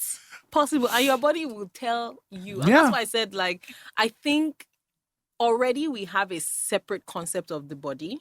possible. And your body will tell you. And
Yeah.
that's why I said, like, I think already we have a separate concept of the body,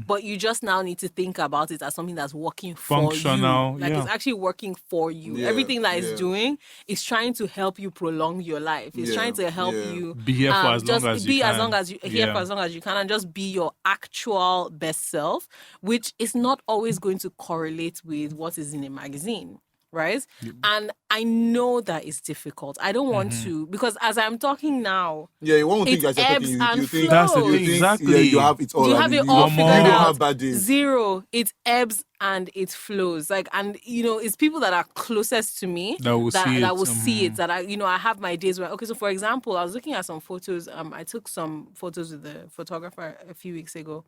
but you just now need to think about it as something that's working for
Functional,
you. Like it's actually working for you.
Yeah,
Everything that it's
yeah.
doing is trying to help you prolong your life. It's
Yeah,
trying to help
yeah.
you
Be here for as
just
long as
be
you
as
can.
long as you here for as long as you can, and just be your actual best self, which is not always going to correlate with what is in a magazine. Right? And I know that it's difficult. I don't want to, because as I'm talking now,
Yeah, you won't think
it
as you're talking,
ebbs
you
and
think
That's the
flows.
thing,
you think,
exactly.
Yeah, you have it all.
You
and
have it all
you
figured
don't
You don't
out.
have bad days.
Zero. It ebbs and it flows. Like, and it's people that are closest to me
That will see it.
That I have my days where, okay, so for example, I was looking at some photos. I took some photos with the photographer a few weeks ago.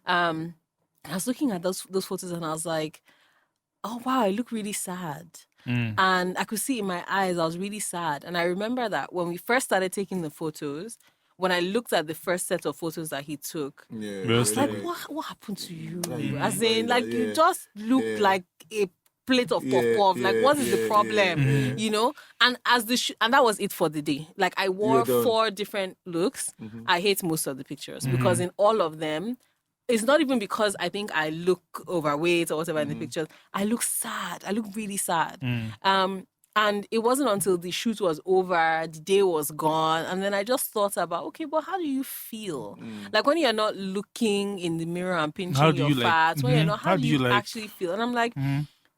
I was looking at those photos and I was like, oh wow, I look really sad. And I could see in my eyes, I was really sad. And I remember that when we first started taking the photos, when I looked at the first set of photos that he took,
Yeah,
I was like,
yeah.
what happened to you?
Yeah,
As in, like, you
yeah.
just look
Yeah.
like a plate of
Yeah,
puff-puff. Like,
yeah,
what is the
yeah,
problem?
yeah, yeah.
And as and that was it for the day. Like, I wore
done.
4 different looks. I hate most of the pictures because in all of them, it's not even because I think I look overweight or whatever in the pictures. I look sad. I look really sad. And it wasn't until the shoot was over, the day was gone, and then I just thought about, okay, but how do you feel? Like when you're not looking in the mirror and pinching
How do
your
you, like,
fat, when you're not, how do you
like-
actually feel? And I'm like,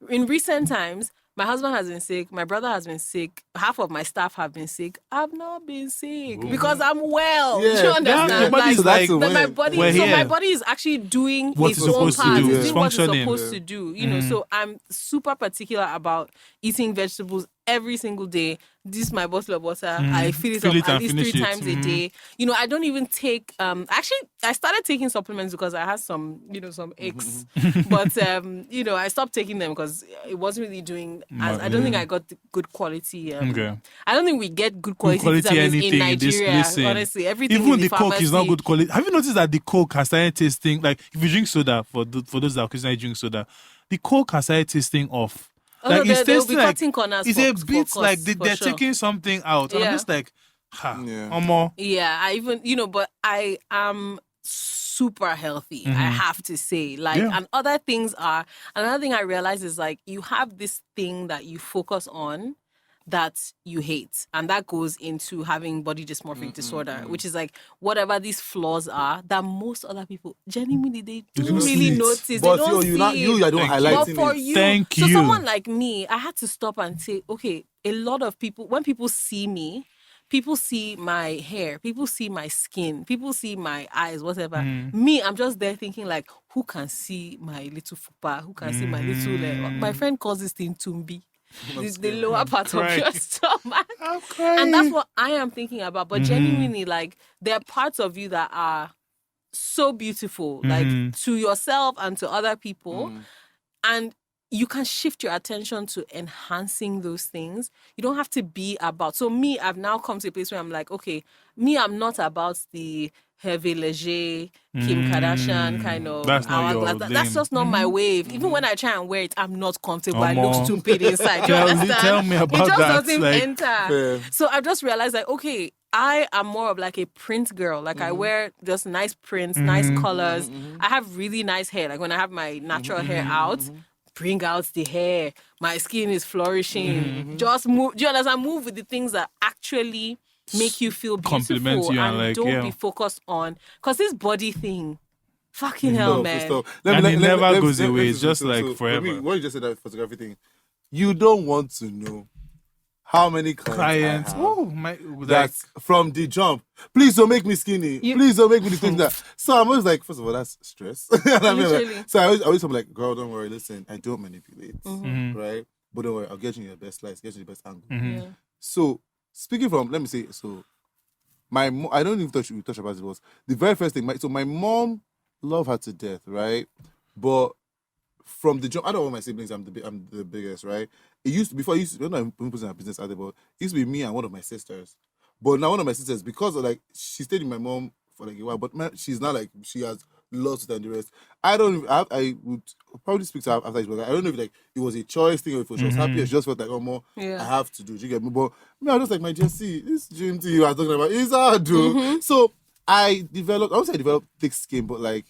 in recent times, my husband has been sick. My brother has been sick. Half of my staff have been sick. I've not been sick because I'm well.
Yeah.
Do you understand?
Yeah, body's
So that's
like,
a
That my
win.
body,
We're
so my
here.
body is actually doing
What
its
it's
own
supposed to
part.
do.
It's
It's
doing what it's
functioning.
supposed to do. So I'm super particular about eating vegetables every single day. This is my bottle of water. I fill it
Fill
up
it
at
and
least
finish
3
it.
times a day. I don't even take. Actually, I started taking supplements because I had some, some aches. But I stopped taking them because it wasn't really doing. I don't think I got the good quality.
Okay.
I don't think we get good quality,
quality
vitamins
anything
in
in this
Nigeria.
listen.
Honestly, everything
Even
in
the Coke is not
pharmacy-
good quality. Have you noticed that the Coke has started tasting, like, if you drink soda, for those that occasionally drink soda, the Coke has started tasting off.
Oh,
Like,
no,
it's
they'll be
tasting like,
cutting corners
it's
for-
a
for
bit
cost,
like
for
they're
sure.
taking something out. And I'm
Yeah.
just like,
Yeah.
Omo.
Yeah, I even, but I am super healthy, I have to say. Like,
Yeah.
and other things are, another thing I realize is like, you have this thing that you focus on that you hate. And that goes into having body dysmorphic disorder, which is like whatever these flaws are that most other people genuinely, they don't
don't
really
see it.
notice. They
But
don't
you
see
you
it.
are the one
Thank you.
But
highlighting
for
it.
you,
Thank
so
you.
someone like me, I had to stop and say, okay, a lot of people, when people see me, people see my hair, people see my skin, people see my eyes, whatever. Me, I'm just there thinking like, who can see my little fupa? Who can see my little... my friend calls this thing tumbi. the lower part of your stomach.
I'm crying.
And that's what I am thinking about. But genuinely, like, there are parts of you that are so beautiful, like to yourself and to other people. And you can shift your attention to enhancing those things. You don't have to be about. So me, I've now come to a place where I'm like, okay, me, I'm not about the heavy leger, Kim Kardashian kind of
That's not your
hourglass. That's just not my wave. Even when I try and wear it, I'm not comfortable. I look stupid inside. Do you understand?
Tell me about
it just
that.
doesn't
Like,
enter. So I've just realized that, okay, I am more of like a print girl. Like I wear just nice prints, nice colors. I have really nice hair. Like when I have my natural hair out, bring out the hair. My skin is flourishing. Just move. Do you understand? Move with the things that actually make you feel beautiful.
Compliment you and like,
don't be focused on, because this body thing, fucking hell, man.
It never goes away. It's just like forever.
For me, what you just said, that photography thing, you don't want to know how many clients I have.
Oh my!
That's from the jump. Please don't make me skinny. Please don't make me do things that. So I'm always like, first of all, that's stress. I mean, like, so I always am like, girl, don't worry. Listen, I don't manipulate, right? But don't worry, I'll get you your best slice, get you the best angle.
Yeah.
So speaking from, let me say, so my mom, I don't even touch about it, was the very first thing. My mom loved her to death, right? But from the jump, I don't know my siblings, I'm the biggest, right? It used to, before I used to, when I'm putting her business out there, but it used to be me and one of my sisters. But now one of my sisters, because of like, she stayed with my mom for like a while, but she's not like, she has lost it and the rest. I would probably speak to her after this, but I don't know if like it was a choice thing or if she was happy or she just felt like, oh, more, I have to do. Do you get me? But me, I was just like, my Jesse, this dream thing you are talking about is hard, dude. So I won't say I developed thick skin, but like,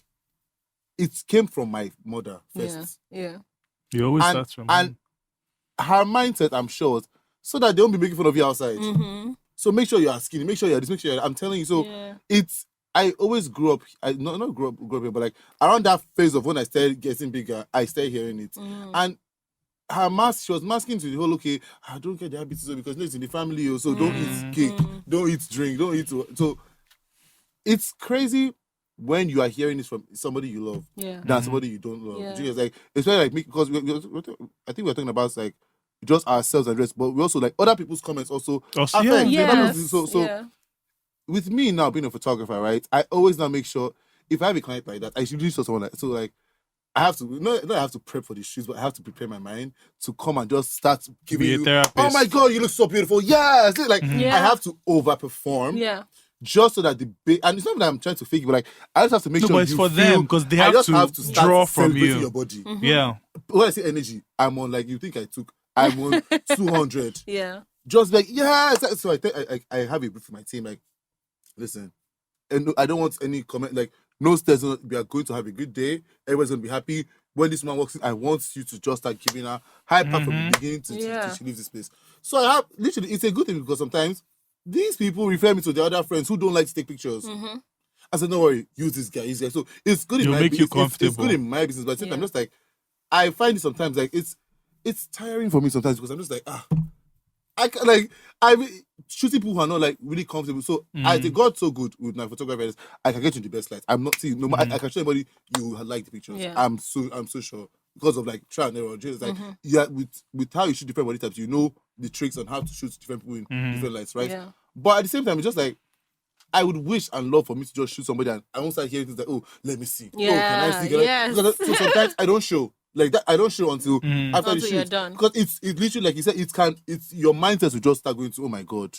it came from my mother first.
Yeah.
You always start from
and her mindset, I'm sure, was so that they won't be making fun of you outside. So make sure you are skinny, make sure you're this, make sure I'm telling you. So I always grew up, not grew up here, but like around that phase of when I started getting bigger, I started hearing it. And she was masking to the whole, okay, I don't get diabetes because it's in the family, so don't eat cake, don't eat drink, don't eat. So it's crazy when you are hearing this from somebody you love than somebody you don't love. Yeah. It's like, especially like me, because I think we're talking about like just ourselves and rest, but we also like other people's comments also affect. So with me now being a photographer, right, I always now make sure if I have a client like that, I should really show someone like, so like I have to not I have to prep for the shoots, but I have to prepare my mind to come and just start giving you, oh my God, you look so beautiful. Yes. Like I have to overperform. Yeah. Just so that and it's not that I'm trying to fake it, but like I just have to make sure
it's for them because they have to draw from you.
Your body.
Yeah.
When I say energy, I'm on like you think I'm on 200.
Yeah.
Just like so I have a brief with my team like, listen, and I don't want any comment like no stress. We are going to have a good day. Everyone's gonna be happy. When this man walks in, I want you to just start giving her hype from the beginning to she leaves this place. So I have literally, it's a good thing because sometimes these people refer me to the other friends who don't like to take pictures. I said, don't worry, use this guy. So it's good in my business. It's good in my business, but at the same time, just like I find it sometimes like it's tiring for me sometimes because I'm just like I'm shooting people who are not like really comfortable. So I got so good with my photography, I can get you the best lights. I'm not seeing I can show anybody you like the pictures. Yeah. I'm so sure because of like trial and error. Just like with how you shoot different body types, you know the tricks on how to shoot different people in different lights, right? Yeah. But at the same time, it's just like I would wish and love for me to just shoot somebody and I won't start hearing things like, oh, let me see. Yeah. Oh, can I see?
Yes.
So sometimes I don't show. Like that, I don't show until after the shoot.
You're done.
Because it's literally like you said, it's your mindset will just start going to, oh my God,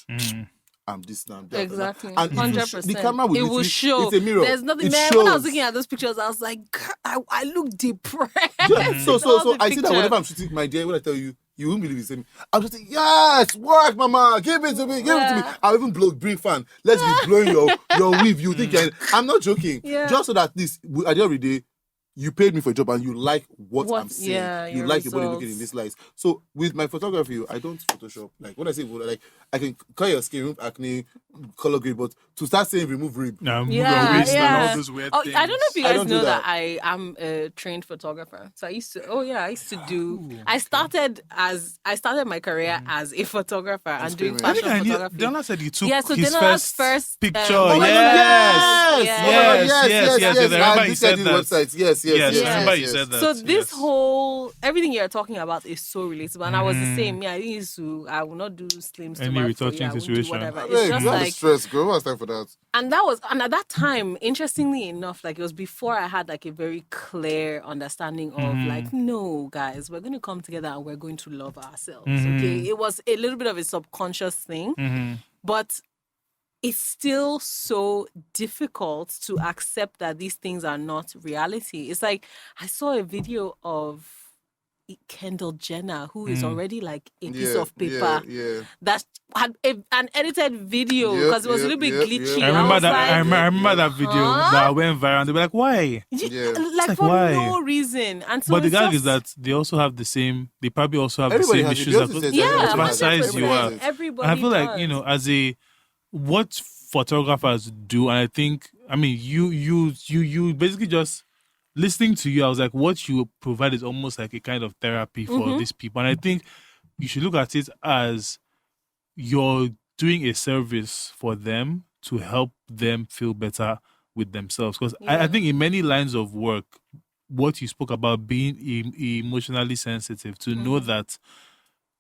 I'm this now.
Exactly.
And
100%.
The camera will
show.
It's a mirror.
There's nothing, man.
Shows.
When I was looking at those pictures, I was like, I look depressed.
Yeah. So I see that whenever I'm shooting, my dear, when I tell you, you won't believe it. I'm just like, yes, work, mama, give it to me, give it to me. I'll even bring fan. Let's be blowing your weave. You think I'm not joking. Yeah. Just so that this, at the end of the day, you paid me for a job and you like what I'm saying. Yeah, you like your body looking in this light. So with my photography, I don't Photoshop. Like when I say like I can cut your skin, remove acne, color grade, but to start saying remove rib,
move your waist and all those weird things.
I don't know if you guys know that I am a trained photographer. So I used to do. I started my career as a photographer and doing fashion photography.
Donna said you took
his first
picture.
Yes.
I remember he said that.
Yes. yes,
I remember
yes,
you
yes.
said that.
So this
yes.
whole everything you're talking about is so relatable, and I was the same. I used to. I will not do slim
Any
stomach for you.
retouching
I will do
situation.
whatever.
I
It's
mean,
just
you have the
like,
stress, girl. What's time for that?
and at that time, interestingly enough, like it was before I had like a very clear understanding of like, no, guys, we're going to come together and we're going to love ourselves. Okay, it was a little bit of a subconscious thing, but it's still so difficult to accept that these things are not reality. It's like I saw a video of Kendall Jenner, who is already like a piece of paper that had an edited video because it was a little bit glitchy.
I remember
was
that.
like,
I remember that video that went viral. They were like, "Why?"
like
like,
for
why?
no reason. And so
But the
it's
gag
just,
is that they also have the same. They probably also have
Everybody
the same
has it.
issues.
Beyonce says
yeah,
everybody
what
has it.
size you are.
100%. Everybody
And I feel like
does.
as a what photographers do, and I think you basically just listening to you. I was like, what you provide is almost like a kind of therapy for these people, and I think you should look at it as you're doing a service for them to help them feel better with themselves. Because I think in many lines of work, what you spoke about being emotionally sensitive, to know that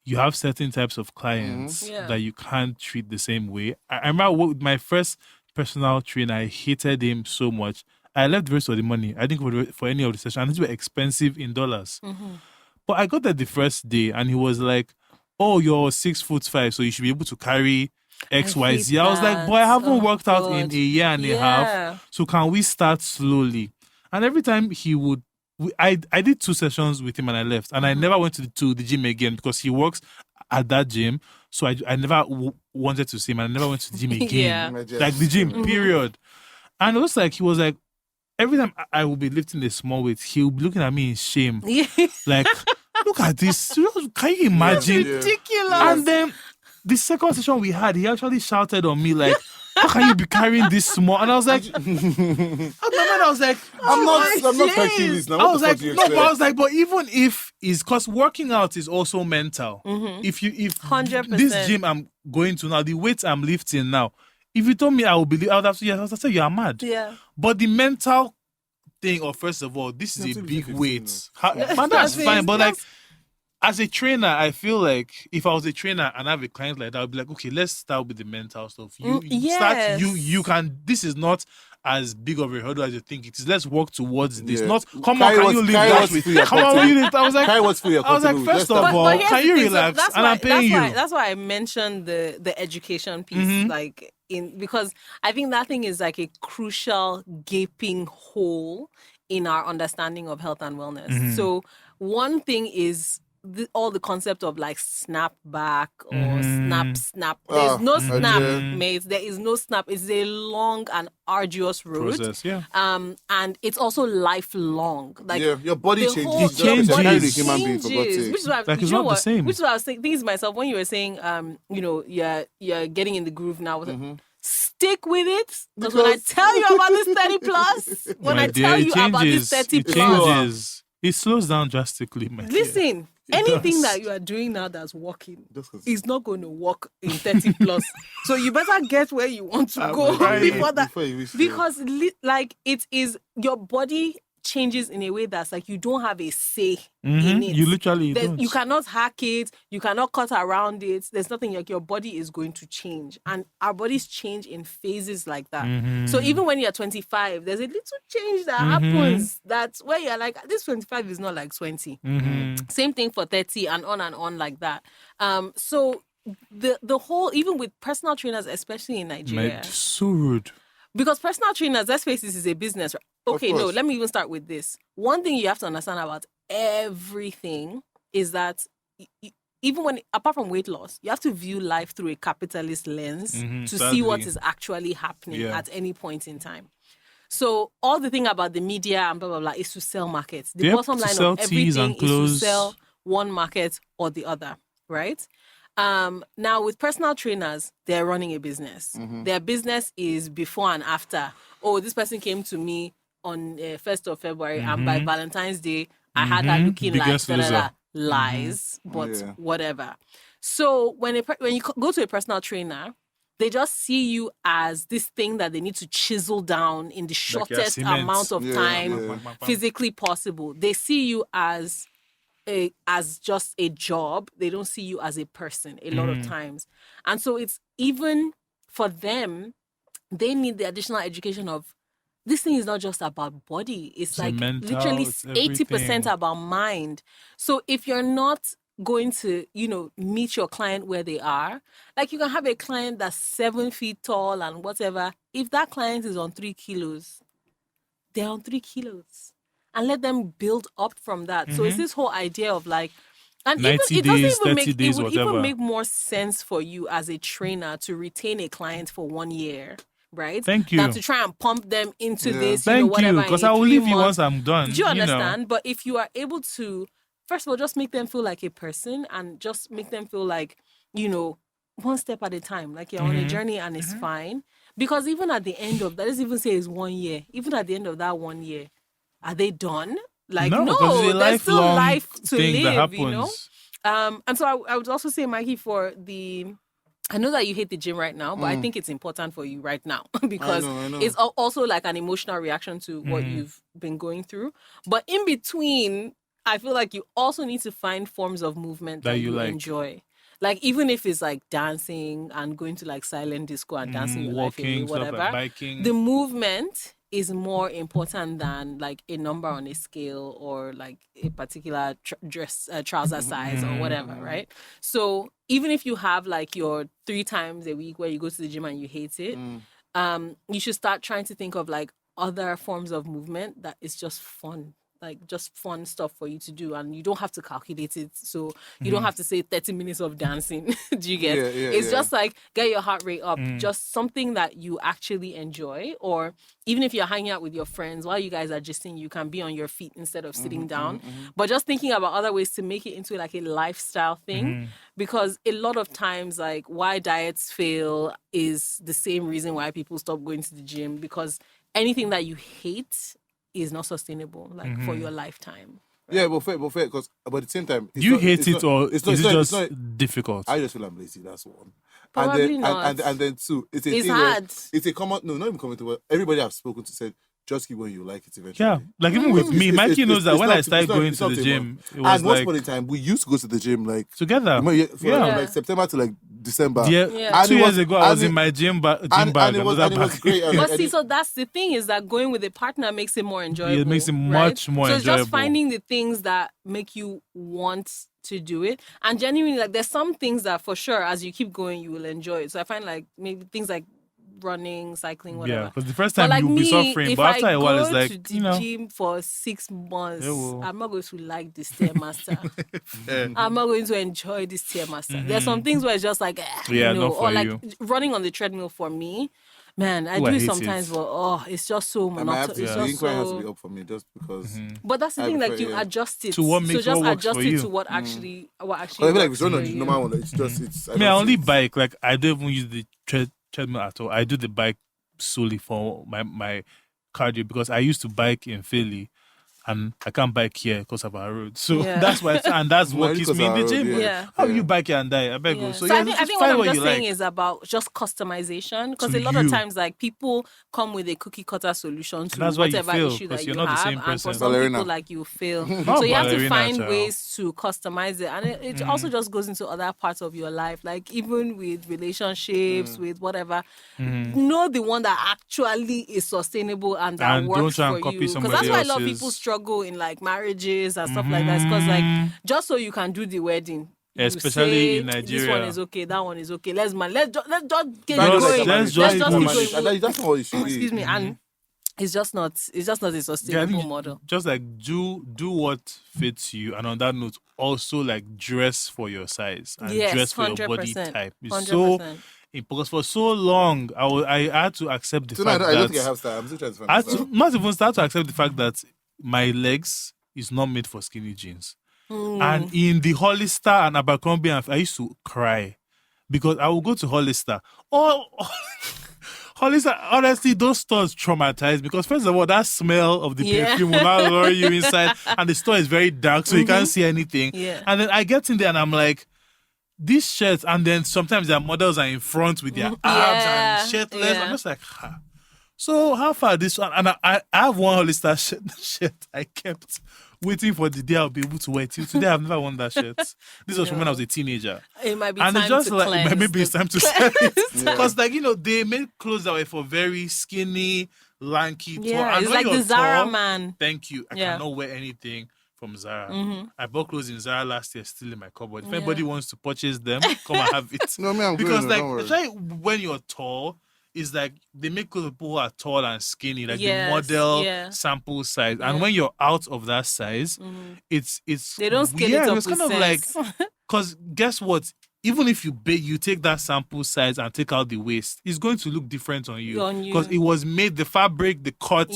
you have certain types of clients that you can't treat the same way. I remember with my first personal trainer, I hated him so much. I left the rest of the money. I didn't go for any of the sessions. And these were expensive in dollars. But I got there the first day and he was like, "Oh, you're 6'5", so you should be able to carry XYZ." I was like, "Boy, I haven't worked out in a year and a half. So can we start slowly?" And every time he would, I did 2 sessions with him and I left. And I never went to the gym again because he works at that gym. So I never wanted to see him and I never went to the gym again. Like the gym, period. And it was like, he was like, every time I would be lifting a small weight, he would be looking at me in shame. Like, look at this. Can you imagine?
Ridiculous.
And then the second session we had, he actually shouted on me like, "How can you be carrying this small?" And I was like, I was like,
I'm not Hercules now.
I
What
was
the fuck
like,
do you
no, but I
expect?
was like, but even if is because working out is also mental. If
100%.
this gym I'm going to now, the weights I'm lifting now, if you told me I would believe, I would have said, yes, I would have said you are mad.
Yeah.
But the mental thing, or first of all, this is a big weight. Man, that's fine. But like, as a trainer, I feel like if I was a trainer and I have a client like that, I'd be like, okay, let's start with the mental stuff. You can, this is not as big of a hurdle as you think it is. Let's work towards this. Not, come on, can you leave that with? Come on, will you lift? I was like,
Carry what's for your
I was like, first of all,
here's
can
the
you
thing, so
relax? And I'm paying you.
That's why I mentioned the education piece, like because I think that thing is like a crucial gaping hole in our understanding of health and wellness. So one thing is all the concept of like snap back or snap. There's no snap, mate. There is no snap. It's a long and arduous road.
Process,
and it's also lifelong. Like
your body changes.
It changes.
You're a human being, for God's sake.
Which is why,
Like, it's not the same.
Which is what I was thinking to myself when you were saying, you're getting in the groove now. Stick with it, because when I tell you about this 30 plus, when I tell you about this 30
it
plus,
changes. It slows down drastically, man.
listen, anything that you are doing now that's working is not going to work in 30 plus. So you better get where you want to go before that. Because like it is, your body changes in a way that's like you don't have a say in it.
You literally don't.
You cannot hack it. You cannot cut around it. There's nothing, like your body is going to change. And our bodies change in phases like that. So even when you're 25, there's a little change that happens that's where you're like, this 25 is not like 20. Same thing for 30 and on like that. So the whole, even with personal trainers, especially in Nigeria.
So rude.
Because personal trainers, let's face this, is a business. Okay, no, let me even start with this. One thing you have to understand about everything is that even when, apart from weight loss, you have to view life through a capitalist lens to see what is actually happening at any point in time. So all the thing about the media and blah, blah, blah is to sell markets. The bottom line of everything is to sell one market or the other, right? Now with personal trainers, they're running a business. Their business is before and after. Oh, this person came to me on 1st of February and by Valentine's Day, I had her looking
Biggest
like lies, but whatever. So when you go to a personal trainer, they just see you as this thing that they need to chisel down in the shortest amount of time physically possible. They see you as just a job. They don't see you as a person a lot of times. And so it's even for them, they need the additional education of this thing is not just about body. It's like
mental,
literally
it's
80% about mind. So if you're not going to, meet your client where they are, like you can have a client that's 7 feet tall and whatever. If that client is on 3 kilos, they're on 3 kilos. And let them build up from that. So it's this whole idea of like, and
90
even, it
days,
doesn't even
30
make
days,
it would
whatever.
even make more sense for you as a trainer to retain a client for 1 year, right?
Thank you.
Than to try and pump them into this,
Thank
whatever.
you, because I will leave you once I'm done.
Do you understand? But if you are able to, first of all, just make them feel like a person and just make them feel like, one step at a time, like you're on a journey and it's fine. Because even at the end of that, let's even say it's 1 year. Even at the end of that 1 year, are they done? Like,
no, because it's a
there's still
lifelong
life to
thing
live,
that happens.
And so I would also say, Mikey, I know that you hate the gym right now, but I think it's important for you right now because
I know.
it's also like an emotional reaction to what you've been going through. But in between, I feel like you also need to find forms of movement that you like. Enjoy. Like, even if it's like dancing and going to like silent disco and dancing your life away, whatever,
like biking.
The movement is more important than like a number on a scale or like a particular trouser size or whatever, right? So even if you have like your 3 times a week where you go to the gym and you hate it, you should start trying to think of like other forms of movement that is just fun. Like just fun stuff for you to do, and you don't have to calculate it. So you don't have to say 30 minutes of dancing. Do you get? It's just like get your heart rate up. Just something that you actually enjoy, or even if you're hanging out with your friends while you guys are gisting, you can be on your feet instead of sitting down. But just thinking about other ways to make it into like a lifestyle thing, because a lot of times like why diets fail is the same reason why people stop going to the gym, because anything that you hate is not sustainable, like for your lifetime.
Right? Yeah, but fair, because at the same time,
do you hate it or is it just difficult?
I just feel I'm lazy. That's one.
Probably
and
not.
And then two, it's
thing hard.
It's a common. No, not even common to what everybody I've spoken to said. Just keep when you like it eventually.
Yeah, like even with me, Mikey knows that when I started going to the gym, it was
and once upon a time we used to go to the gym like
together.
Like September to like December.
Yeah. 2 years ago, I was in my gym bag.
And it was great.
But see, so that's the thing, is that going with a partner makes it more enjoyable.
It makes it much more enjoyable.
So just finding the things that make you want to do it. And genuinely, like there's some things that for sure, as you keep going, you will enjoy it. So I find like maybe things like running, cycling, whatever.
Yeah, because the first time you'll be suffering, but after a while it's like,
to the gym for 6 months, I'm not going to like this Stairmaster. I'm not going to enjoy this Stairmaster. There's some things where it's just like, or like running on the treadmill for me. Man, I do it sometimes, but it's just so monotonous.
The incline has to be up for me just because.
But that's the thing, like you adjust it
to what makes
so just
what
adjust
for
it
you.
to what actually.
I feel like if it's not the normal one, it's just.
I only bike. Like I don't even use the treadmill at all. I do the bike solely for my cardio, because I used to bike in Philly. And I can't bike here because of our road. So that's why, and that's what keeps me in the gym. How you bike here and die? I beg you. So
I think what I'm just saying is about just customization. Because a lot of times, like people come with a cookie cutter solution to whatever issue that you have. And for some people, like you fail. So you have to find ways to customize it. And it also just goes into other parts of your life. Like even with relationships, with whatever. Know the one that actually is sustainable and that works for you. Because that's why a lot of people struggle in like marriages and stuff like that, because like just so you can do the wedding,
especially in Nigeria,
this one is okay, that one is okay, let's just get
going,
let's just keep going.
That's what it should be.
Excuse me. And it's just not a sustainable model.
Just like do what fits you, and on that note, also like dress for your size and dress for 100%, your body type. It's 100%. So because for so long, I had to accept the fact that
I don't think I have style. I'm still trying to find style.
Not even start to accept the fact that my legs is not made for skinny jeans. And in the Hollister and Abercrombie, I used to cry because I would go to Hollister. Hollister, honestly, those stores traumatized, because first of all, that smell of the perfume will not lure you inside, and the store is very dark, so you can't see anything. And then I get in there and I'm like, these shirts, and then sometimes their models are in front with their abs and shirtless. I'm just like, So how far this one? And I have one Hollister shirt I kept waiting for the day I'll be able to wear it. Till today I've never worn that shirt. This was from when I was a teenager.
It might be
and
time
it's just
to
like
cleanse
maybe it's time to sell it. Because
Yeah.
they made clothes that were for very skinny, lanky, tall.
Yeah,
And
it's
when
like the
you're
Zara
tall,
man.
thank you. I cannot wear anything from Zara. I bought clothes in Zara last year, still in my cupboard. If anybody wants to purchase them, come and have it.
No, me, I'm
Because
good.
like
Don't worry.
especially when you're tall, it's like they make clothes for people who are tall and skinny, like the
Yes,
model
yeah.
sample size. And when you're out of that size, it's
They don't scale
weird.
it up
It's
with
kind of like
sense.
because guess what? Even if you take that sample size and take out the waist, it's going to look different on you. Because it was made, the fabric, the cut,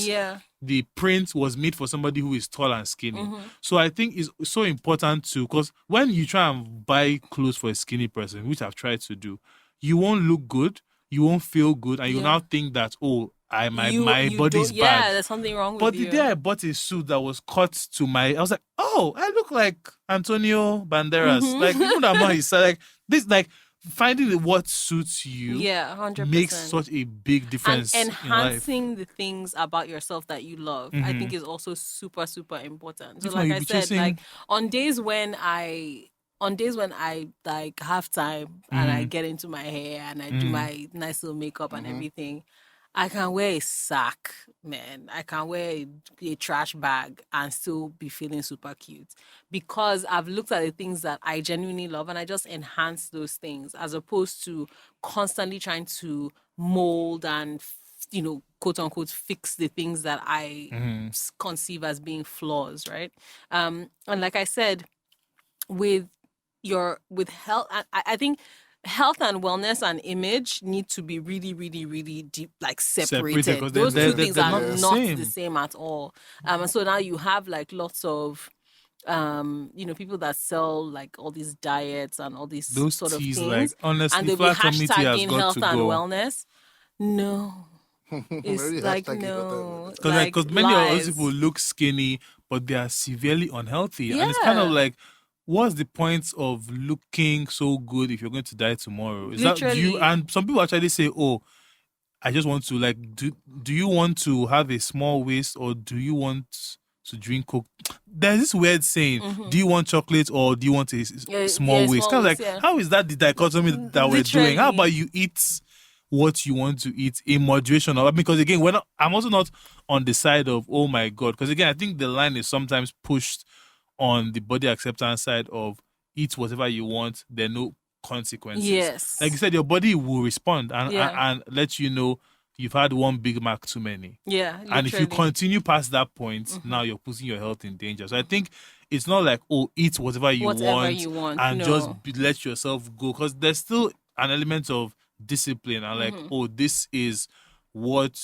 the print was made for somebody who is tall and skinny. So I think it's so important to, because when you try and buy clothes for a skinny person, which I've tried to do, you won't look good, you won't feel good, and you now think that, oh, my body's bad.
Yeah, there's something wrong
But
with you.
the day I bought a suit that was cut to I was like, oh, I look like Antonio Banderas. Like, even though I'm not his size, like this, like finding what suits you,
100%.
makes such a big difference
And
in life.
enhancing the things about yourself that you love, I think is also super, super important. So
If not,
like
you'll
I
be
said,
chasing-
like on days when I like have time and I get into my hair and I do my nice little makeup and everything, I can wear a sack, man. I can wear a trash bag and still be feeling super cute because I've looked at the things that I genuinely love and I just enhance those things as opposed to constantly trying to mold and, quote unquote, fix the things that I conceive as being flaws, right? And like I said, with health, I think health and wellness and image need to be really, really, really deep, like separated.
'cause
Those
they're
two things
not
are
the
not
same.
the same at all. And so now you have like lots of people that sell like all these diets and all these
Those
sort of
teas,
things,
like, honestly,
and they'll be
flat tummy tea has
hashtagging
got
health
to
and
go.
wellness. No, it's
Already
like
hashtagging
no,
Because many of
lies.
those people look skinny, but they are severely unhealthy. And it's kind of like, what's the point of looking so good if you're going to die tomorrow? Is that
Literally.
you? And some people actually say, oh, I just want to, like, do you want to have a small waist or do you want to drink Coke? There's this weird saying, do you want chocolate or do you want a small waist? Kind of like, how is that the dichotomy that we're doing? How about you eat what you want to eat in moderation? Because again, I'm also not on the side of, oh my God, because again, I think the line is sometimes pushed on the body acceptance side of eat whatever you want, there are no consequences.
Yes.
Like you said, your body will respond and let you know you've had one Big Mac too many.
Yeah.
And if you
literally.
continue past that point, now you're putting your health in danger. So I think it's not like, oh, eat whatever you want and
no.
just let yourself go. Because there's still an element of discipline and like, oh, this is what,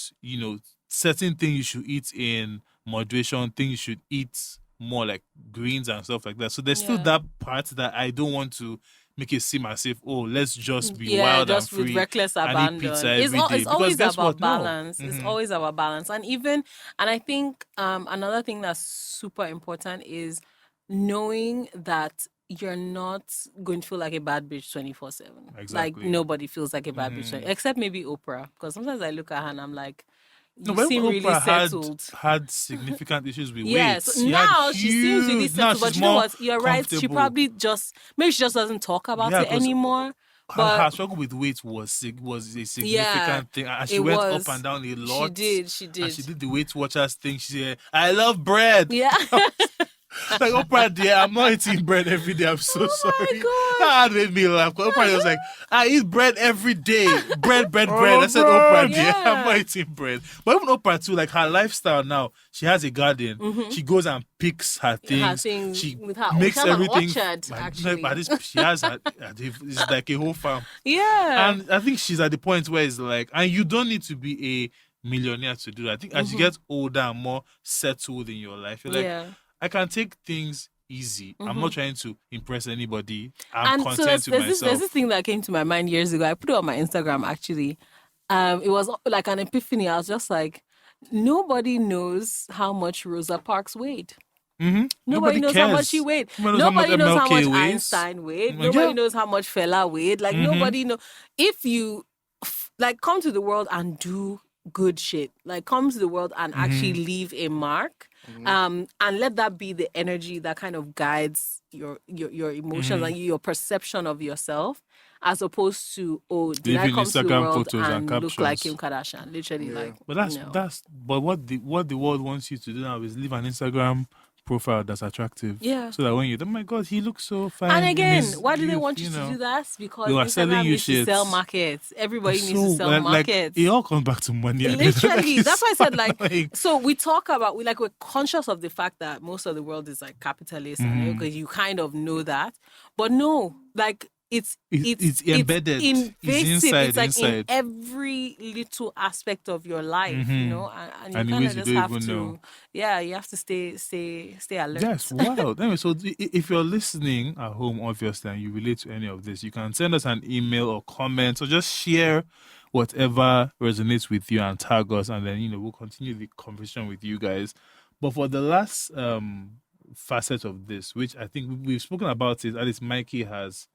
certain things you should eat in moderation, things you should eat more like greens and stuff like that. So there's still that part that I don't want to make it seem as if, oh, let's just be wild
just
and free
with reckless
and
abandon.
eat pizza every day.
It's always
guess
about
what? No.
balance. It's always about balance. And I think another thing that's super important is knowing that you're not going to feel like a bad bitch 24/7.
Exactly.
Like nobody feels like a bad bitch, except maybe Oprah. Because sometimes I look at her and I'm like, you
but
seem
Oprah
really settled.
had significant issues with weight.
Yes, now she seems really settled. But you know what? You're right. She probably maybe she just doesn't talk about it
'cause
anymore.
Her struggle with weight was a significant thing, and she went up and down a lot.
She did.
And she did the Weight Watchers thing. She said, "I love bread."
Yeah.
Like, Oprah, dear, I'm not eating bread every day. I'm so sorry.
God.
That made me laugh. Oprah was like, I eat bread every day. Bread. I said, Oprah, dear, I'm not eating bread. But even Oprah too, like her lifestyle now, she has a garden. She goes and picks her things. She
with her
makes everything.
Orchard, actually.
She has it's like a whole farm.
Yeah.
And I think she's at the point where it's like, and you don't need to be a millionaire to do that. I think as you get older and more settled in your life, you're like, I can take things easy. I'm not trying to impress anybody. I'm content with myself.
There's this thing that came to my mind years ago. I put it on my Instagram, actually. It was like an epiphany. I was just like, nobody knows how much Rosa Parks weighed. Nobody knows how much he weighed. Nobody knows how much Einstein weighed. Nobody knows how much Fela weighed. Like nobody know. If you like come to the world and do good shit, like come to the world and actually leave a mark, and let that be the energy that kind of guides your emotions and your perception of yourself, as opposed to did I come to the world and look like Kim Kardashian? Literally, like.
But but what the world wants you to do now is leave an Instagram profile that's attractive.
Yeah.
So that when you, oh my God, he looks so fine.
And again, why do they want you to do that? Because
they are selling you
needs to sell markets. Everybody needs to sell markets.
It all comes back to money.
Literally, that's why I said like. So we talk about we're conscious of the fact that most of the world is like capitalist, because you kind of know that, but no, like. It's
embedded.
It's invasive. It's like
inside.
in every little aspect of your life, you know, and you kind of just have to know. Yeah, you have to stay alert.
Yes, wow. Anyway, so if you're listening at home, obviously, and you relate to any of this, you can send us an email or comment, or just share whatever resonates with you and tag us, and then we'll continue the conversation with you guys. But for the last facet of this, which I think we've spoken about it, at least Mikey has.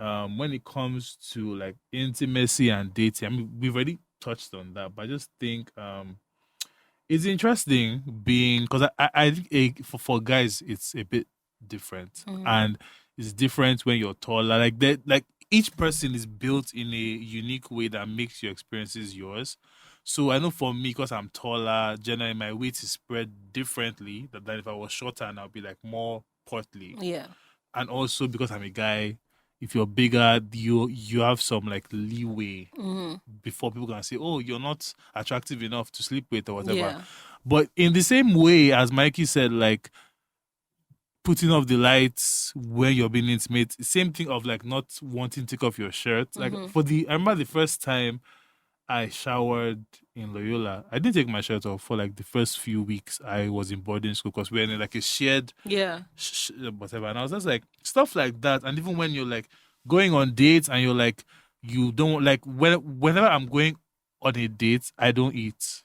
When it comes to like intimacy and dating, I mean, we've already touched on that, but I just think it's interesting because I think for guys it's a bit different, and it's different when you're taller. Like each person is built in a unique way that makes your experiences yours. So I know for me, because I'm taller, generally my weight is spread differently than if I was shorter, and I'll be like more portly.
Yeah,
and also because I'm a guy. If you're bigger, you have some like leeway before people can say, "Oh, you're not attractive enough to sleep with" or whatever.
Yeah.
But in the same way, as Mikey said, like putting off the lights when you're being intimate, same thing of like not wanting to take off your shirt. Like I remember the first time I showered in Loyola, I didn't take my shirt off for like the first few weeks I was in boarding school, because we're in like a shared whatever. And I was just like, stuff like that. And even when you're like going on dates and you're like, you don't like, whenever I'm going on a date, I don't eat.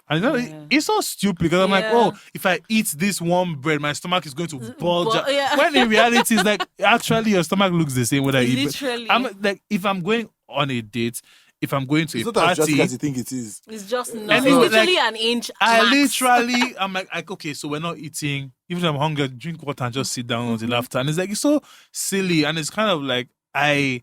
And it's so stupid, because I'm like, if I eat this warm bread, my stomach is going to bulge. When in reality, it's like, actually, your stomach looks the same whether I eat.
Literally.
I'm like, if I'm going on a date, if I'm going to
it's
a
not as
party,
drastic as you think it is.
It's just not. It's literally an inch.
I'm like, okay, so we're not eating. Even if I'm hungry, drink water and just sit down until after. And it's like, it's so silly. And it's kind of like, I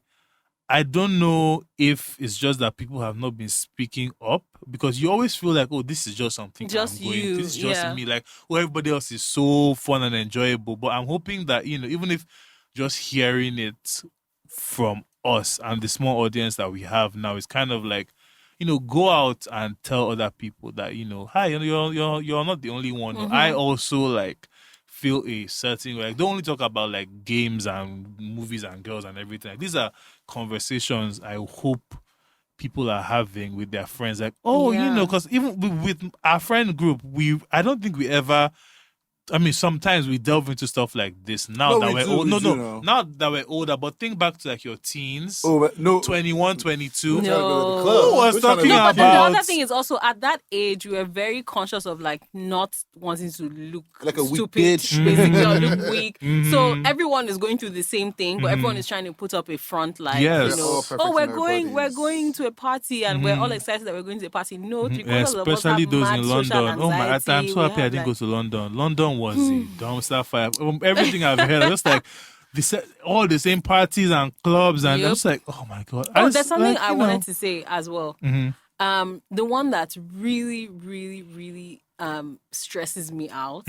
don't know if it's just that people have not been speaking up, because you always feel like, oh, this is just something
just
I'm going.
you.
This is just me. Like, everybody else is so fun and enjoyable. But I'm hoping that, even if just hearing it from us and the small audience that we have now is kind of like, go out and tell other people that, hi, you're not the only one. I also like feel a certain way. Like, don't only talk about like games and movies and girls and everything. Like, these are conversations I hope people are having with their friends. Like, because even with our friend group, I don't think we ever. I mean, sometimes we delve into stuff like this now that we're old. Now that we're older. But think back to like your teens. 21, 22.
No.
Who was talking
But
about?
then the other thing is also, at that age, we were very conscious of like not wanting to look
like a
stupid,
weak bitch,
basically, or look weak. So everyone is going through the same thing, but everyone is trying to put up a front, like we're going to a party and we're all excited that we're going to a party. No,
especially those in London. Oh my! I'm so happy I didn't go to London. London was a dumpster fire. Everything I've heard, just like all the same parties and clubs, and I'm just like, oh my God.
There's something I wanted to say as well. The one that really, really, really stresses me out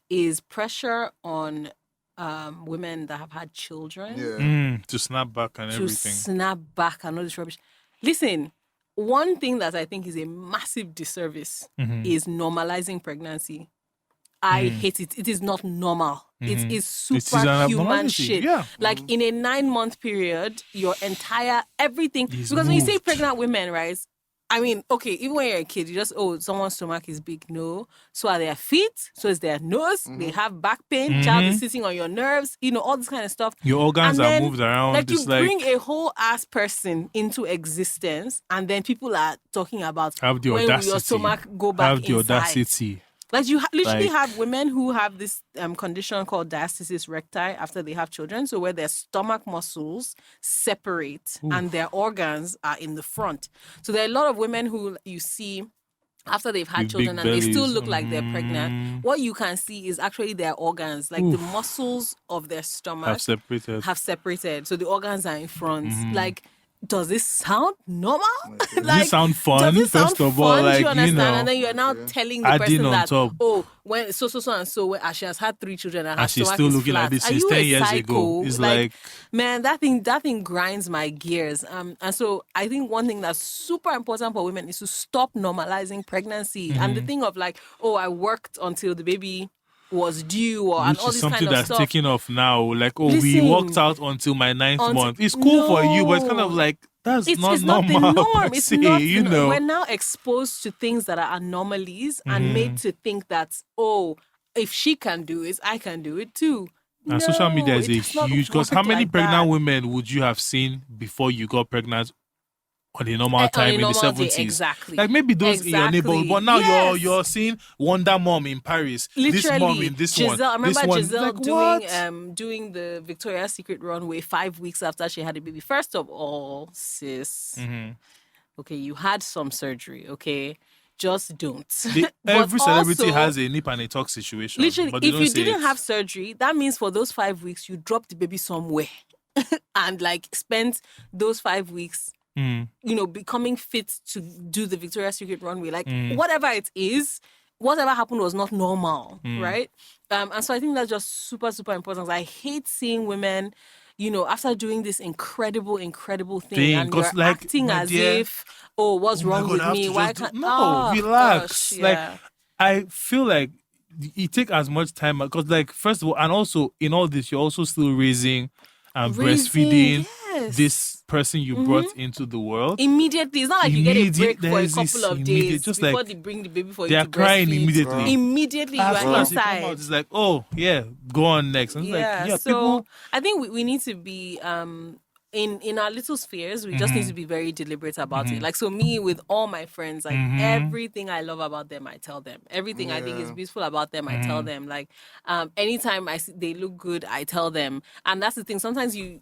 is pressure on women that have had children
to snap back and everything.
To snap back and all this rubbish. Listen, one thing that I think is a massive disservice is normalizing pregnancy. I hate it. It is not normal. It is superhuman shit.
Yeah.
Like in a 9-month period, your entire everything. Because when you say pregnant women, right? I mean, okay, even when you're a kid, you just, someone's stomach is big. No. So are their feet. So is their nose. They have back pain. Child is sitting on your nerves. All this kind of stuff.
Your organs are moved around.
Like you bring a whole ass person into existence, and then people are talking about
have the
when
audacity.
will your stomach go back
have the
inside.
audacity.
Like you literally
Like-
have women who have this condition called diastasis recti after they have children. So where their stomach muscles separate and their organs are in the front. So there are a lot of women who you see after they've had
With
children
big
and they still
bellies.
look like they're
Mm.
pregnant. What you can see is actually their organs, like the muscles of their stomach
Have separated.
have separated. So the organs are in front.
Mm-hmm.
Like, does this sound normal?
Does this sound fun?
Does it sound
First of all,
fun?
like,
Do you understand?
know,
And then you're now telling the
adding
person
on
that,
top.
oh, when so and so, when she has had 3 children and her
And she's
stomach
still
is
looking like
flat.
this
Are
since
you
10
a
years
psycho?
ago. It's like
man, that thing grinds my gears. And so I think one thing that's super important for women is to stop normalizing pregnancy and the thing of like, oh, I worked until the baby was due and
which
all
is
this
something
kind of
that's
stuff.
taking off now. Like, oh, we
Listen.
worked out until my 9th month. It's cool for you, but it's kind of
No.
like that's
It's
not
not the
normal.
norm.
per
It's
se,
not.
you
the norm.
know.
We're now exposed to things that are anomalies and made to think that, oh, if she can do it, I can do it too.
And social media
No,
is
it
a
does not
huge because
work
how many
like
pregnant
that.
women would you have seen before you got pregnant on a normal
On a
time in the
normal day,
70s?
exactly.
Like maybe those in your neighborhood, but now
Yes.
you're seeing Wonder Mom in Paris, this mom
Literally,
in this
Giselle,
one,
I remember
this one.
Giselle
Like, what?
doing the Victoria's Secret runway 5 weeks after she had a baby. First of all, sis,
Mm-hmm.
okay, you had some surgery, okay? Just don't.
They-
But
every celebrity
also,
has a nip and a tuck situation.
literally,
but they
if
don't
you
say
didn't
it.
have surgery, that means for those 5 weeks, you dropped the baby somewhere and like spent those 5 weeks, becoming fit to do the Victoria's Secret runway. Like whatever it is, whatever happened was not normal, right? And so I think that's just super, super important. I hate seeing women, after doing this incredible thing, and
'cause,
you're
like,
acting
my
as
dear,
if, oh, what's
Oh my
wrong
God,
with
I have
me?
to
Why
just
can't?
no, relax.
Gosh,
Like
yeah.
I feel like you take as much time because, like, first of all, and also in all this, you're also still raising and breastfeeding
yes.
this person you brought into the world.
Immediately, it's not like you get a
Immediate-
break for a
there's this
couple of
immediate-
days
just
before
like
they bring the baby for
they
you
are
to
crying
breastfeed.
immediately.
Immediately, you
As
are
soon as you come out,
inside.
it's like, oh yeah, go on next. And it's
Yeah,
like, yeah,
so
people.
I think we need to be in our little spheres, we just need to be very deliberate about it. Like, so me with all my friends, like everything I love about them, I tell them. Everything I think is beautiful about them, I tell them. Like, anytime I see they look good, I tell them. And that's the thing. Sometimes you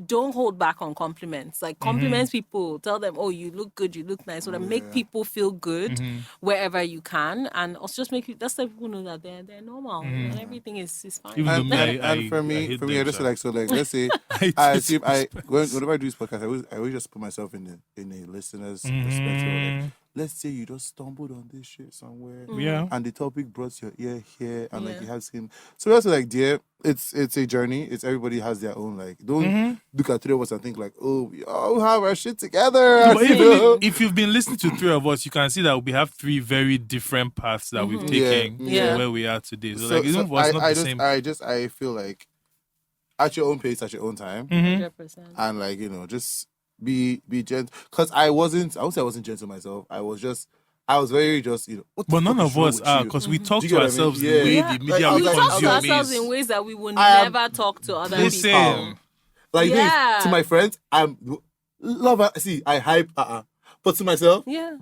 don't hold back on compliments. Like, compliments people, tell them, oh, you look good, you look nice. So that make people feel good wherever you can, and also just make you. That's let people know that they're normal and everything is fine.
Even
And,
though
and for
I
me,
hate
I
them,
just
sha.
like, so like, let's say
I
I
hate
assume
those
whenever I do this podcast, I always just put myself in a listener's perspective. Like, let's say you just stumbled on this shit somewhere,
Yeah.
and the topic brought your ear here, and like
Yeah.
you have seen. So that's like, dear, it's a journey. It's everybody has their own, like, don't look at 3 of us and think like, oh, we all have our shit together.
But
you
even
know?
if you've been listening to 3 of us, you can see that we have 3 very different paths that we've taken
Yeah.
to where we are today. So, like, it's not
I
the same.
I feel like at your own pace, at your own time,
100%.
and like, just be gentle. Because I would say I wasn't gentle myself. I was very just, what the
But none
fuck
of
is wrong
us
with
are
you?
because we
Do
talk
you
to
get what I mean?
ourselves
Yeah.
the way
Yeah.
the media
Like,
We
will
I was
talk
like,
to
consume
ourselves
is.
in ways that we would
I am
never talk to other
this
people.
Listen.
Like
Yeah.
this, to my friends, I'm love her. See, I hype but to myself,
Yeah.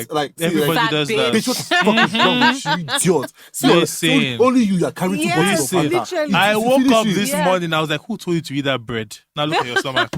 like, see,
everybody
like,
Fat
does
bitch.
that.
bitch, what the fuck is wrong with you, idiot? See,
Listen.
only you are carrying 2 bottles of
Yes,
Fanta.
literally.
I
You
woke
finish
up
it.
this
Yeah.
morning. I was like, "Who told you to eat that bread?" Now look at your stomach.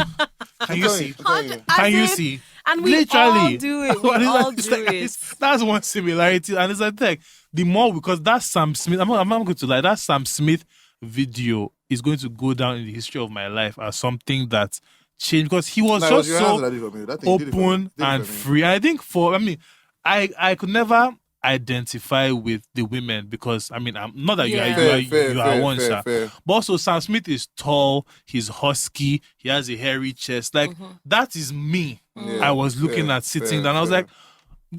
Can you see?
I'm telling you.
Can you
As in-
see?
And we
Literally.
all do it. We
But it's
all
like- it's
do
like-
it.
That's one similarity, and it's like the more because that Sam Smith. I'm not going to lie. That Sam Smith video is going to go down in the history of my life as something that changed because he was
Nah, it was
just
your hands
so
that did it for me. That thing did it for me.
open
Did it
and
for me.
free. And I think I could never identify with the women because I'm not that
Yeah.
you are one, sha.
fair.
But also Sam Smith is tall, he's husky, he has a hairy chest. Like that is me.
Yeah,
I was looking
fair,
at sitting
fair,
down. I was
fair.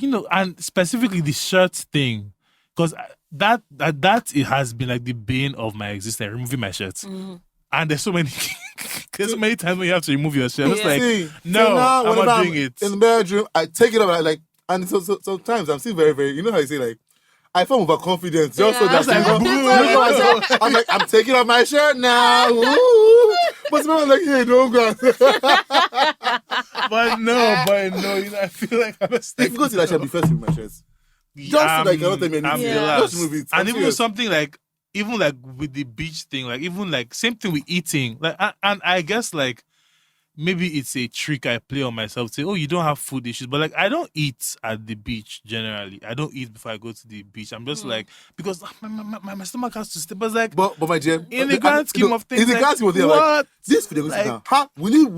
like, and specifically the shirt thing, because that it has been like the bane of my existence, removing my shirts. And there's so many times when you have to remove your shirt. It's
Yeah.
like,
See,
no,
so now
I'm
whenever
not doing it.
in the bedroom, I take it up and I like, and so sometimes I'm still very, very, you know how you say like, I form overconfidence just so
Yeah.
that
That's like,
I'm like, I'm taking off my shirt now. Woo! But someone like, hey, don't go.
but no, I feel like I'm a
If you go to that shop, be first with my shirts. Just so that you cannot tell me
I'm
anything.
the
Yeah.
last.
Just move it.
And
I'm
even
serious.
something like, even like with the beach thing, like even like same thing with eating. Like, and I guess like maybe it's a trick I play on myself. Say, oh, you don't have food issues, but like I don't eat at the beach generally. I don't eat before I go to the beach. I'm just like, because my stomach has to stay. But it's like,
But my dear,
in the grand scheme of things,
in the
like,
grand scheme of things,
what?
like, this video goes
Like-
down. Huh? Will it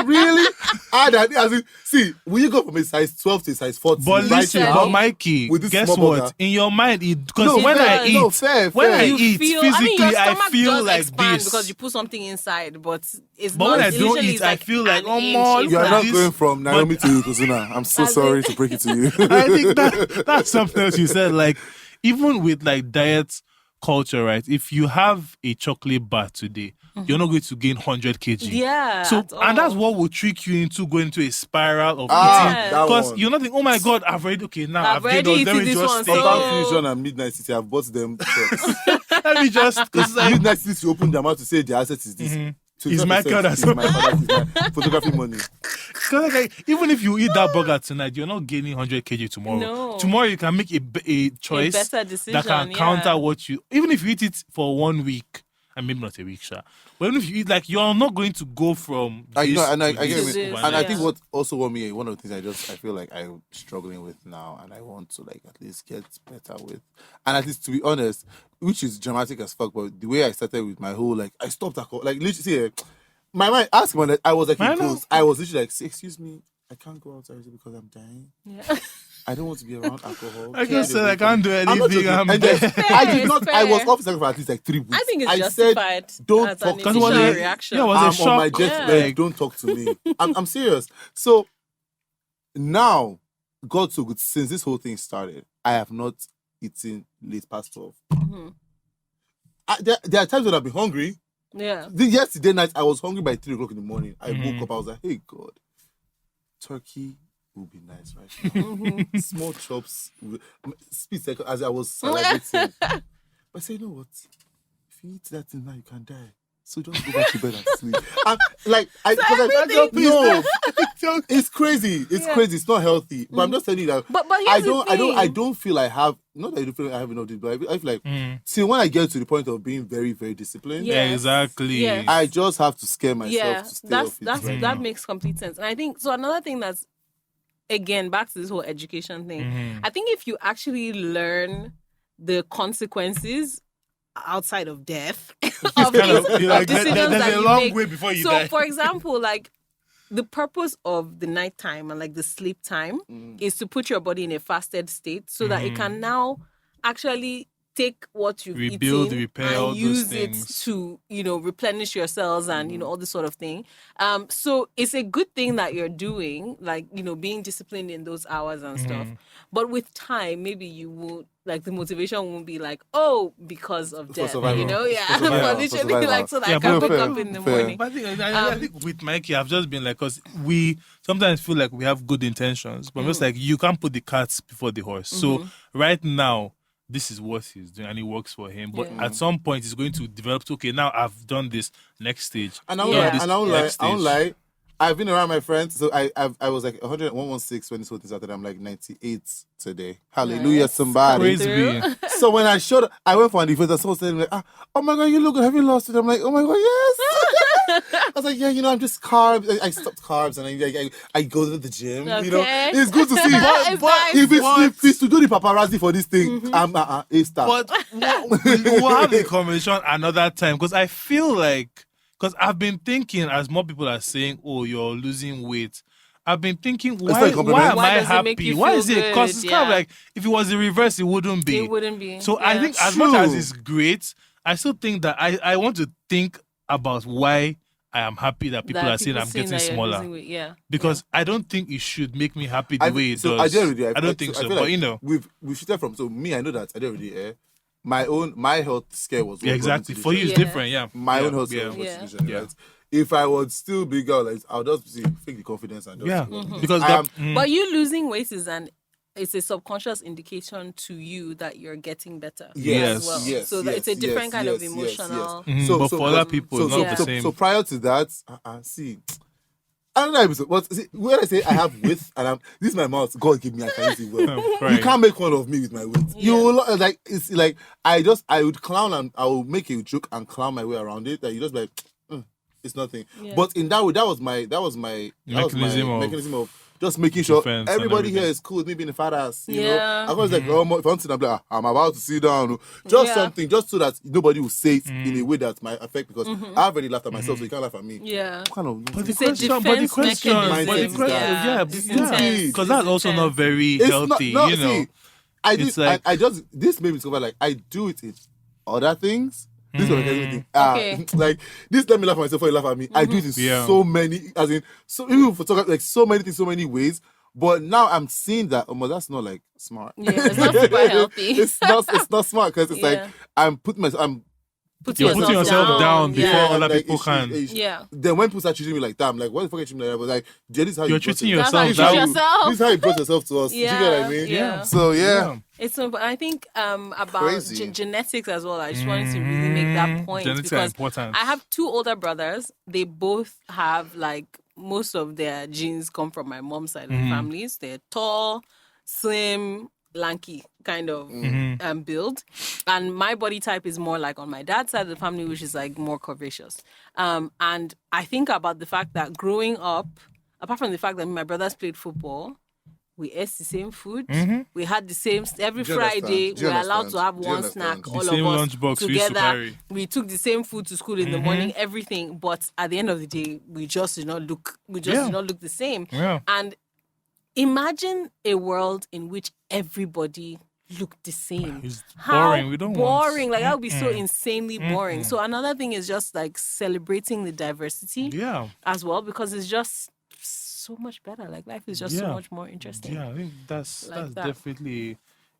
really add that? As in, see, will you go from a size 12 to a size 14
But
right
listen,
now?
but Mikey,
with this
guess
small
what?
burger?
In your mind, because
No,
when
fair,
I eat,
no, fair,
when
fair.
I
You
eat
feel,
physically,
your
I
stomach
feel
does
like
expand
this.
because you put something inside, but it's
But
not.
when I don't
usually
eat,
it's
I
like
feel like,
an
oh,
inch
more,
in
You are
like
not
this.
going from Naomi
But-
to Yokozuna. I'm so
As
sorry
in-
to break it to you.
I think that's something else you said. Like, even with like diet culture, right? If you have a chocolate bar today, you're not going to gain 100 kg.
Yeah.
So,
at
and that's
all.
what will trick you into going into a spiral of
Ah,
eating.
that
Because
one.
you're not thinking, oh my God, I've already, okay, now
I've
I've gained
already
all, let me
eaten this
just
one,
stay
so-
Uptown
here.
Fusion and Midnight City, I've bought them shirts.
Let me just, because like,
Midnight City to open their mouth to say the asset is this.
Is Michael
25%
that's
is my father's, is my photography money.
Cause like, even if you eat that burger tonight, you're not gaining 100 kg tomorrow.
No.
Tomorrow you can make a choice
better decision,
that can
yeah.
counter what you. Even if you eat it for 1 week, and maybe not a week, sure. But even if you eat, like, you're not going to go from
I
this
know, and I
to
get
this
it.
this,
And I think
yeah.
what also want me, one of the things I feel like I'm struggling with now, and I want to like at least get better with, and at least to be honest, which is dramatic as fuck, but the way I started with my whole like I stopped alcohol, like literally, see, my mind asked me, I was like,
I know.
close. I was literally like, excuse me, I can't go outside because I'm dying.
Yeah.
I don't want to be around alcohol.
I
Keep
just
it
said
away
I
from
can't
me.
do
I'm not
anything.
joking.
I'm
And
dead.
yes, I did
It's
not.
fair.
I was off second for at least like 3 weeks.
I think it's
I
justified.
said, don't
as
talk
an
to
Because
me.
it was
initial
a-
reaction.
yeah, it was a
I'm on
shock.
my jet
Yeah.
lag. Don't talk to me. I'm serious. So now, God so good. Since this whole thing started, I have not eaten late past 12.
Mhm.
There are times when I've been hungry.
Yeah.
Yesterday night, I was hungry by 3 o'clock in the morning. I
Mhm.
woke up. I was like, hey, God, turkey will be nice right now.
Mhm.
Small chops. Speed second as I was salivating. But I say, you know what? If you eat that thing now, you can die. So just go back to bed and sleep. And like, no, it's crazy. It's
Yeah.
crazy. It's not healthy. But I'm just telling you that
But
I
here's the thing.
don't feel I have. Not that I don't feel like I have enough. But I feel like see when I get to the point of being very, very disciplined,
Yeah.
Yeah, exactly.
Yes.
I just have to scare myself
Yeah,
to stay
that's
off it.
that's
right
that
now.
makes complete sense. And I think so. Another thing that's again back to this whole education thing.
Mhm.
I think if you actually learn the consequences outside of death of,
Kind of,
these-
you're
of
like,
decisions
there's
that
a
you
long
make.
way before you
So,
die.
for example, like the purpose of the nighttime and like the sleep time is to put your body in a fasted state so that it can now actually take what you've
Rebuild,
eaten
repair, all
and
those
use it
things.
to, replenish your cells and, all this sort of thing. So it's a good thing that you're doing, like, being disciplined in those hours and stuff. But with time, maybe you won't, like, the motivation won't be like, oh, because of death,
survival.
Yeah.
For survival,
But
for
literally,
survival.
like, so that
Yeah,
I can
but
wake
fair,
up in the
fair.
morning.
But I think with Mikey, I've just been like, because we sometimes feel like we have good intentions, but I'm just like, you can't put the cart before the horse. So right now, this is what he's doing and it works for him. But
Yeah.
at some point, he's going to develop, okay, now I've done this next stage.
And I won't
Yeah.
lie.
This
And I won't lie.
next
I won't
stage.
lie. I've been around my friends, so I was like 116 when this whole thing started. I'm like 98 today. Hallelujah,
Nice.
somebody.
Praise
Through.
be.
So when I showed up, I went for an event and someone said, like, oh my God, you look good. Have you lost it? I'm like, oh my God, yes. I was like, yeah, I'm just carbs. I stopped carbs and I go to the gym.
Okay.
It's good to see.
It's nice.
If it's to do the paparazzi for this thing, I'm a star.
But we'll have the conversation another time because I feel like, because I've been thinking, as more people are saying, oh, you're losing weight. I've been thinking,
not a
why
compliment.
am
Why
I
does it make
happy?
you
Why
feel
is it? Because
good?
it's kind of
Yeah.
like, if it was the reverse, it wouldn't be.
It wouldn't be.
So I
Yeah.
think as much as
True.
it's great, I still think that I want to think about why I am happy that people are saying I'm
seeing
getting
that you're
smaller.
losing weight, yeah.
Because I don't think it should make me happy the way it
so
does.
I did already.
I don't think so.
feel
But
like we've shifted from. So me, I know that I did already. My health scare was
yeah,
what brought me
exactly.
to
For
this
you, it's
journey.
Yeah.
different. Yeah.
My
yeah.
own health
Yeah.
scare was
Yeah.
this journey,
Yeah.
right? If I was still bigger, like I'll just fake the confidence and just
Yeah.
go.
Because
I
that,
am-
But you losing weight it's a subconscious indication to you that you're getting better.
Yes.
As well.
Yes,
So that it's a
yes,
different kind of
yes,
emotional.
Mhm, but for other people, it's not
the
so,
same.
So prior to that, see, I don't know episode, but see, when I say I have width and this is my mouth, God give me, I can use it well.
Right.
You can't make fun of me with my width.
Yeah.
You will, like, it's like I would clown and I will make a joke and clown my way around it. That you just be like, it's nothing.
Yeah.
But in that way, that was my mechanism of just making sure
defense and
everybody here
everything.
is cool with me being a fat ass. You know,
Yeah.
I was like, oh, if I'm sitting, I'm like, I'm about to sit down. Just
Yeah.
something, just so that nobody will say it in a way that might affect, because I've already laughed at myself, so you can't laugh at me.
Yeah.
What kind of
But the
It's a
question,
defense
mechanism.
yeah,
It's
intense.
because that's
It's
also not
intense.
very
It's
healthy,
not,
you know.
see, I
It's
did.
like-
I just this made me discover like I do it in other things. This one thing.
Okay.
Like this, let me laugh at myself before you laugh at me. I do it in
Yeah.
so many, as in, so even photography, like so many things, so many ways. But now I'm seeing that, that's not like smart.
Yeah, it's not super healthy.
It's not smart, because it's like
Yeah.
I'm putting myself.
You're putting yourself down before
Yeah.
other
like,
people can.
Yeah.
Then when people start treating me like that, I'm like, what the fuck are you treating me like that? But like, this is how
You're
you brought
treating
it.
That's how you
yourself
treat
down.
yourself.
This is how you brought yourself to us. Do you get what I mean?
Yeah.
So yeah.
It's so, but I think about
Crazy.
genetics as well. I just wanted to really make that point
Genetics are
because
important.
I have two older brothers. They both have like most of their genes come from my mom's side of the families. They're tall, slim, lanky kind of build, and my body type is more like on my dad's side of the family, which is like more curvaceous. And I think about the fact that growing up, apart from the fact that my brothers played football, we ate the same food. We had the same every
Do you understand?
Friday.
Do you
We were allowed to
understand?
have
Do you
one
understand?
snack.
The
All
same
of us
lunchbox we used to
together.
carry.
We took the same food to school in the morning. Everything, but at the end of the day, we just did not look. We just
Yeah.
did not look the same.
Yeah.
And imagine a world in which everybody looked the same.
It's
How
boring. We don't
boring.
want.
Like that would be so insanely boring. So another thing is just like celebrating the diversity
Yeah.
as well, because it's just so much better. Like life is just so
Yeah.
much more interesting.
Yeah, I think that's
Like that.
definitely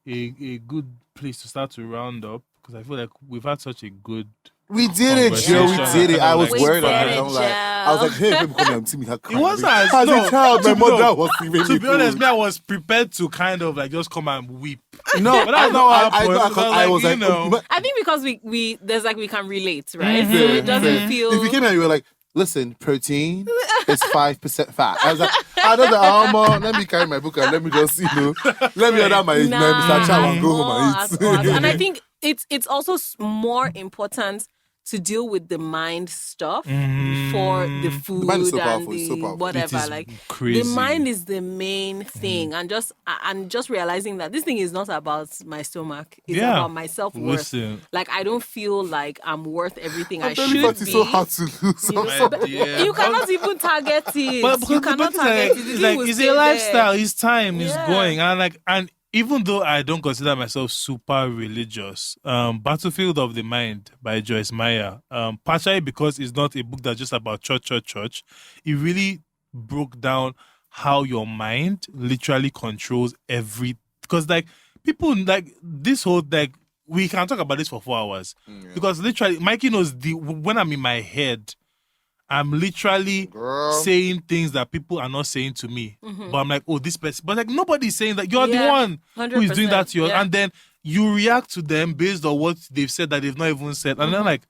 a good place to start to round up, because I feel like we've had such a good.
We did it, Joe. We
Conversation.
did it. I was
We
worried.
did
I
it,
don't like.
Joe.
I was like, hey, people come here and see me.
It was as
a
no,
child. My
to-
mother
no,
was really
To be honest,
cool.
me, I was prepared to kind of like just come and weep.
No,
But that's not what happened.
I was like,
you know.
I think because we there's like we can relate, right? So
Fair,
it doesn't
fair.
feel.
If you came here, you were like, listen, protein is 5% fat. I was like, let me carry my book and let me just, let me order my Mr. Chow and go home and eat.
And I think it's also more important to deal with the mind stuff before the food
mind is so
and
powerful, it's so
the
powerful.
whatever.
It is
Like
crazy.
the mind is the main thing, and just realizing that this thing is not about my stomach. It's
Yeah.
about my self-worth.
Listen.
Like I don't feel like I'm worth everything I
I'm telling
should
you, fat
be.
is so hard to lose.
You know,
I'm
but
Yeah.
you cannot even target it.
But
You cannot target it. The
it's
thing
like
will
it's
stay
a
there.
lifestyle. It's time. It's
Yeah.
going. And even though I don't consider myself super religious, Battlefield of the Mind by Joyce Meyer, partially because it's not a book that's just about church. It really broke down how your mind literally controls every. Because like people like this whole like we can talk about this for 4 hours because literally Mikey knows when I'm in my head. I'm literally
Girl.
saying things that people are not saying to me. But I'm like, oh, this person. But like nobody's saying that. You're the
Yeah,
one who is doing that to you.
yeah.
And then you react to them based on what they've said that they've not even said. And then like,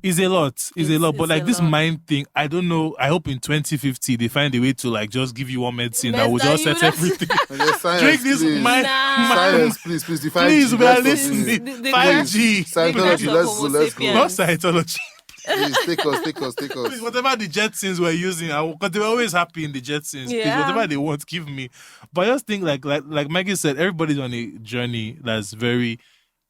it's a lot. It's a lot. But
it's
like
a
this
lot.
mind thing, I don't know. I hope in 2050 they find a way to like just give you one medicine that will
Medicine,
just
you
set
know.
everything.
Yes, science,
Drink this
please.
mind.
Science, please, define
Please, we are
let's continue.
listening.
The
5G.
Scientology,
of
let's
Homo
go.
sapiens.
Not Scientology.
Please, take us.
Please, whatever the Jetsons were using, because they were always happy in the Jetsons. Please,
Yeah.
whatever they want, give me. But I just think, like Maggie said, everybody's on a journey that's very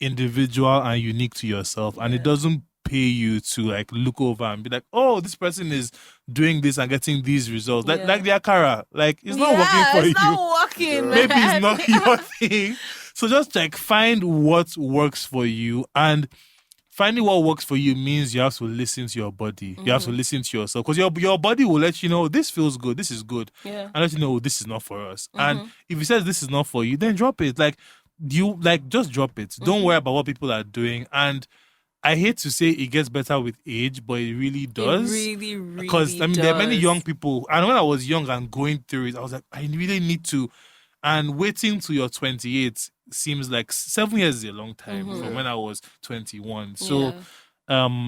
individual and unique to yourself, and it doesn't pay you to like look over and be like, oh, this person is doing this and getting these results.
Yeah.
Like the Akara, like it's not
Yeah,
working for
it's
you.
not working,
Maybe
man.
it's not your thing. So just like find what works for you, and finding what works for you means you have to listen to your body. You have to listen to yourself, because your body will let you know this feels good, this is good,
Yeah.
and let you know this is not for us. And if it says this is not for you, then drop it. Like just drop it. Don't worry about what people are doing. And I hate to say it gets better with age, but it really does.
It really
Because I mean, there are many
does.
young people, and when I was young and going through it, I was like, I really need to. And waiting till you're 28 seems like 7 years is a long time from when I was 21. So,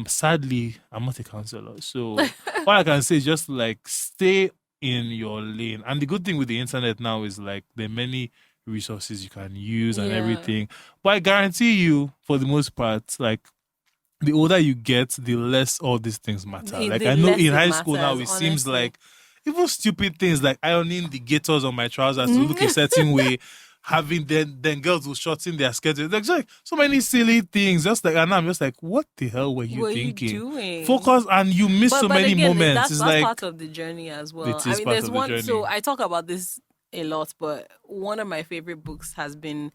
sadly, I'm not a counselor. So, all I can say is just like stay in your lane. And the good thing with the internet now is like there are many resources you can use and everything. But I guarantee you, for the most part, like the older you get, the less all these things matter. Like I know in high school now, it seems like even stupid things like ironing the gaiters on my trousers to look a certain way. Having then girls will shorten their skirts. There's like so many silly things. Just like, and I'm just like, what the hell were you thinking?
You doing?
Focus, and you miss so many moments.
That's
like
part of the journey as well.
It is part
there's
of the
one.
journey.
So I talk about this a lot, but one of my favorite books has been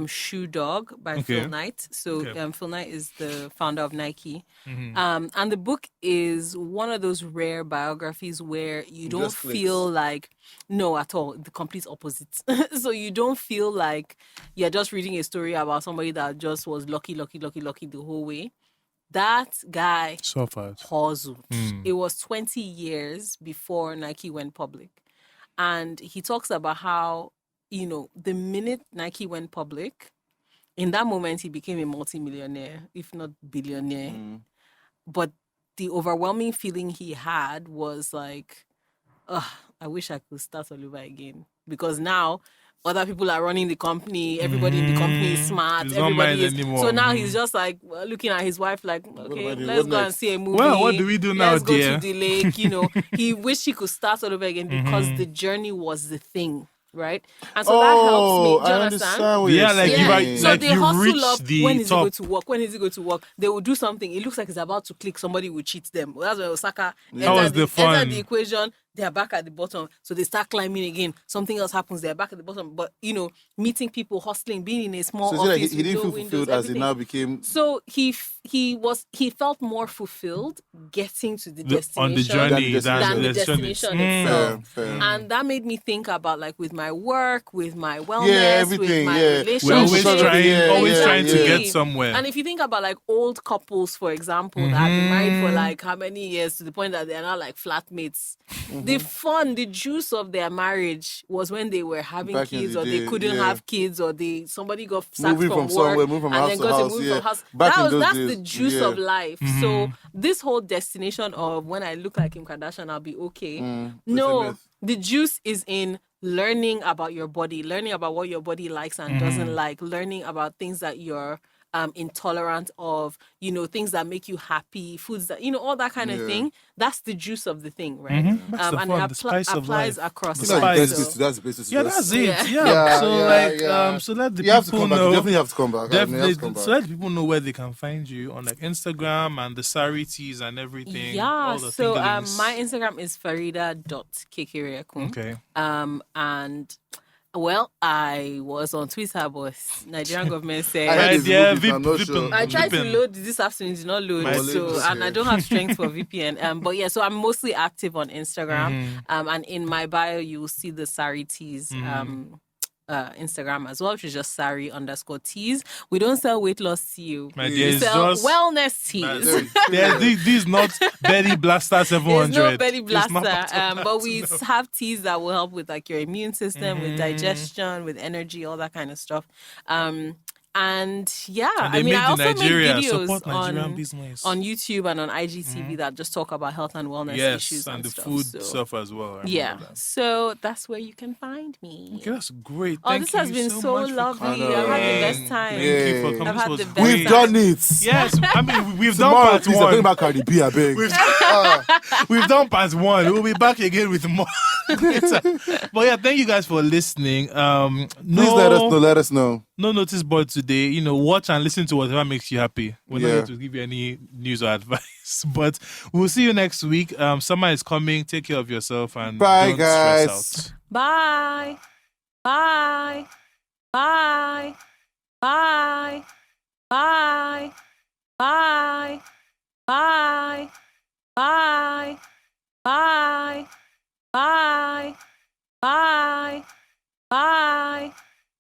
Shoe Dog by Phil Knight. So Phil Knight is the founder of Nike. And the book is one of those rare biographies where you don't feel like, no, at all, the complete opposite. So you don't feel like you're just reading a story about somebody that just was lucky the whole way. That guy hustled. It was 20 years before Nike went public. And he talks about how, the minute Nike went public, in that moment, he became a multimillionaire, if not billionaire. But the overwhelming feeling he had was like, I wish I could start all over again. Because now, other people are running the company. Everybody in the company is smart. Everybody is. Anymore. So now he's just like looking at his wife like, okay, let's go and see a movie.
Well, what do we do now,
Let's go
dear?
to the lake. He wished he could start all over again because the journey was the thing. Right? And so that helps me. Do you understand?
What you're saying.
So they hustle up. When is
top.
he going to work? When is he going to work? They will do something. It looks like it's about to click. Somebody will cheat them. That's when Osaka
enter
the equation. They are back at the bottom. So they start climbing again. Something else happens. They are back at the bottom. But, meeting people, hustling, being in a small office.
Like he didn't feel fulfilled as he now became...
So he felt more fulfilled getting to the destination.
On the journey
than the destination itself.
Fair.
And that made me think about like with my work, with my wellness, with my relationship.
We're always trying to get somewhere.
And if you think about like old couples, for example, that have been married for like how many years to the point that they're now like flatmates. The fun, the juice of their marriage was when they were having kids or they couldn't have kids or somebody got sacked
moving
from
somewhere,
work
moving from
and
house
then
to
got
house.
to move from house. That's the juice of life. So this whole destination of when I look like Kim Kardashian, I'll be okay. No, the juice is in learning about your body, learning about what your body likes and doesn't like, learning about things that you're intolerant of, things that make you happy, foods that, all that kind of thing. That's the juice of the thing, right?
And
it applies across
that's the basis.
Yeah, that's it. So let the people know.
You definitely have to come back.
So let people know where they can find you on like Instagram and the Sari Teas and everything.
Yeah. So my Instagram is faridah.kekereekun.
Okay.
And well, I was on Twitter, but Nigerian government said I tried to load this afternoon, did not load, and I don't have strength for VPN. But yeah, so I'm mostly active on Instagram. And in my bio, you will see the Sari Teas Instagram as well, which is just Sari_Teas. We don't sell weight loss tea. We sell wellness teas.
These not belly blaster 700.
It's no belly blaster. But we have teas that will help with like your immune system, with digestion, with energy, all that kind of stuff. And yeah, I also make videos on YouTube and on IGTV that just talk about health and wellness issues and
the
stuff.
Food stuff as well.
So that's where you can find me.
Okay, that's great.
This has been so lovely. I've had the best time.
Thank you for coming.
I've had the best
We've done it.
Yes, I mean we've done part one.
Bring back Cardi B, I beg.
We've done part one. We'll be back again with more. But yeah, thank you guys for listening.
Please let us know.
No notice board today. Watch and listen to whatever makes you happy. We're not here to give you any news or advice. But we'll see you next week. Summer is coming. Take care of yourself and
bye,
don't
guys.
Stress out.
Bye. Bye. Bye. Bye. Bye. Bye. Bye. Bye. Bye. Bye. Bye. Bye.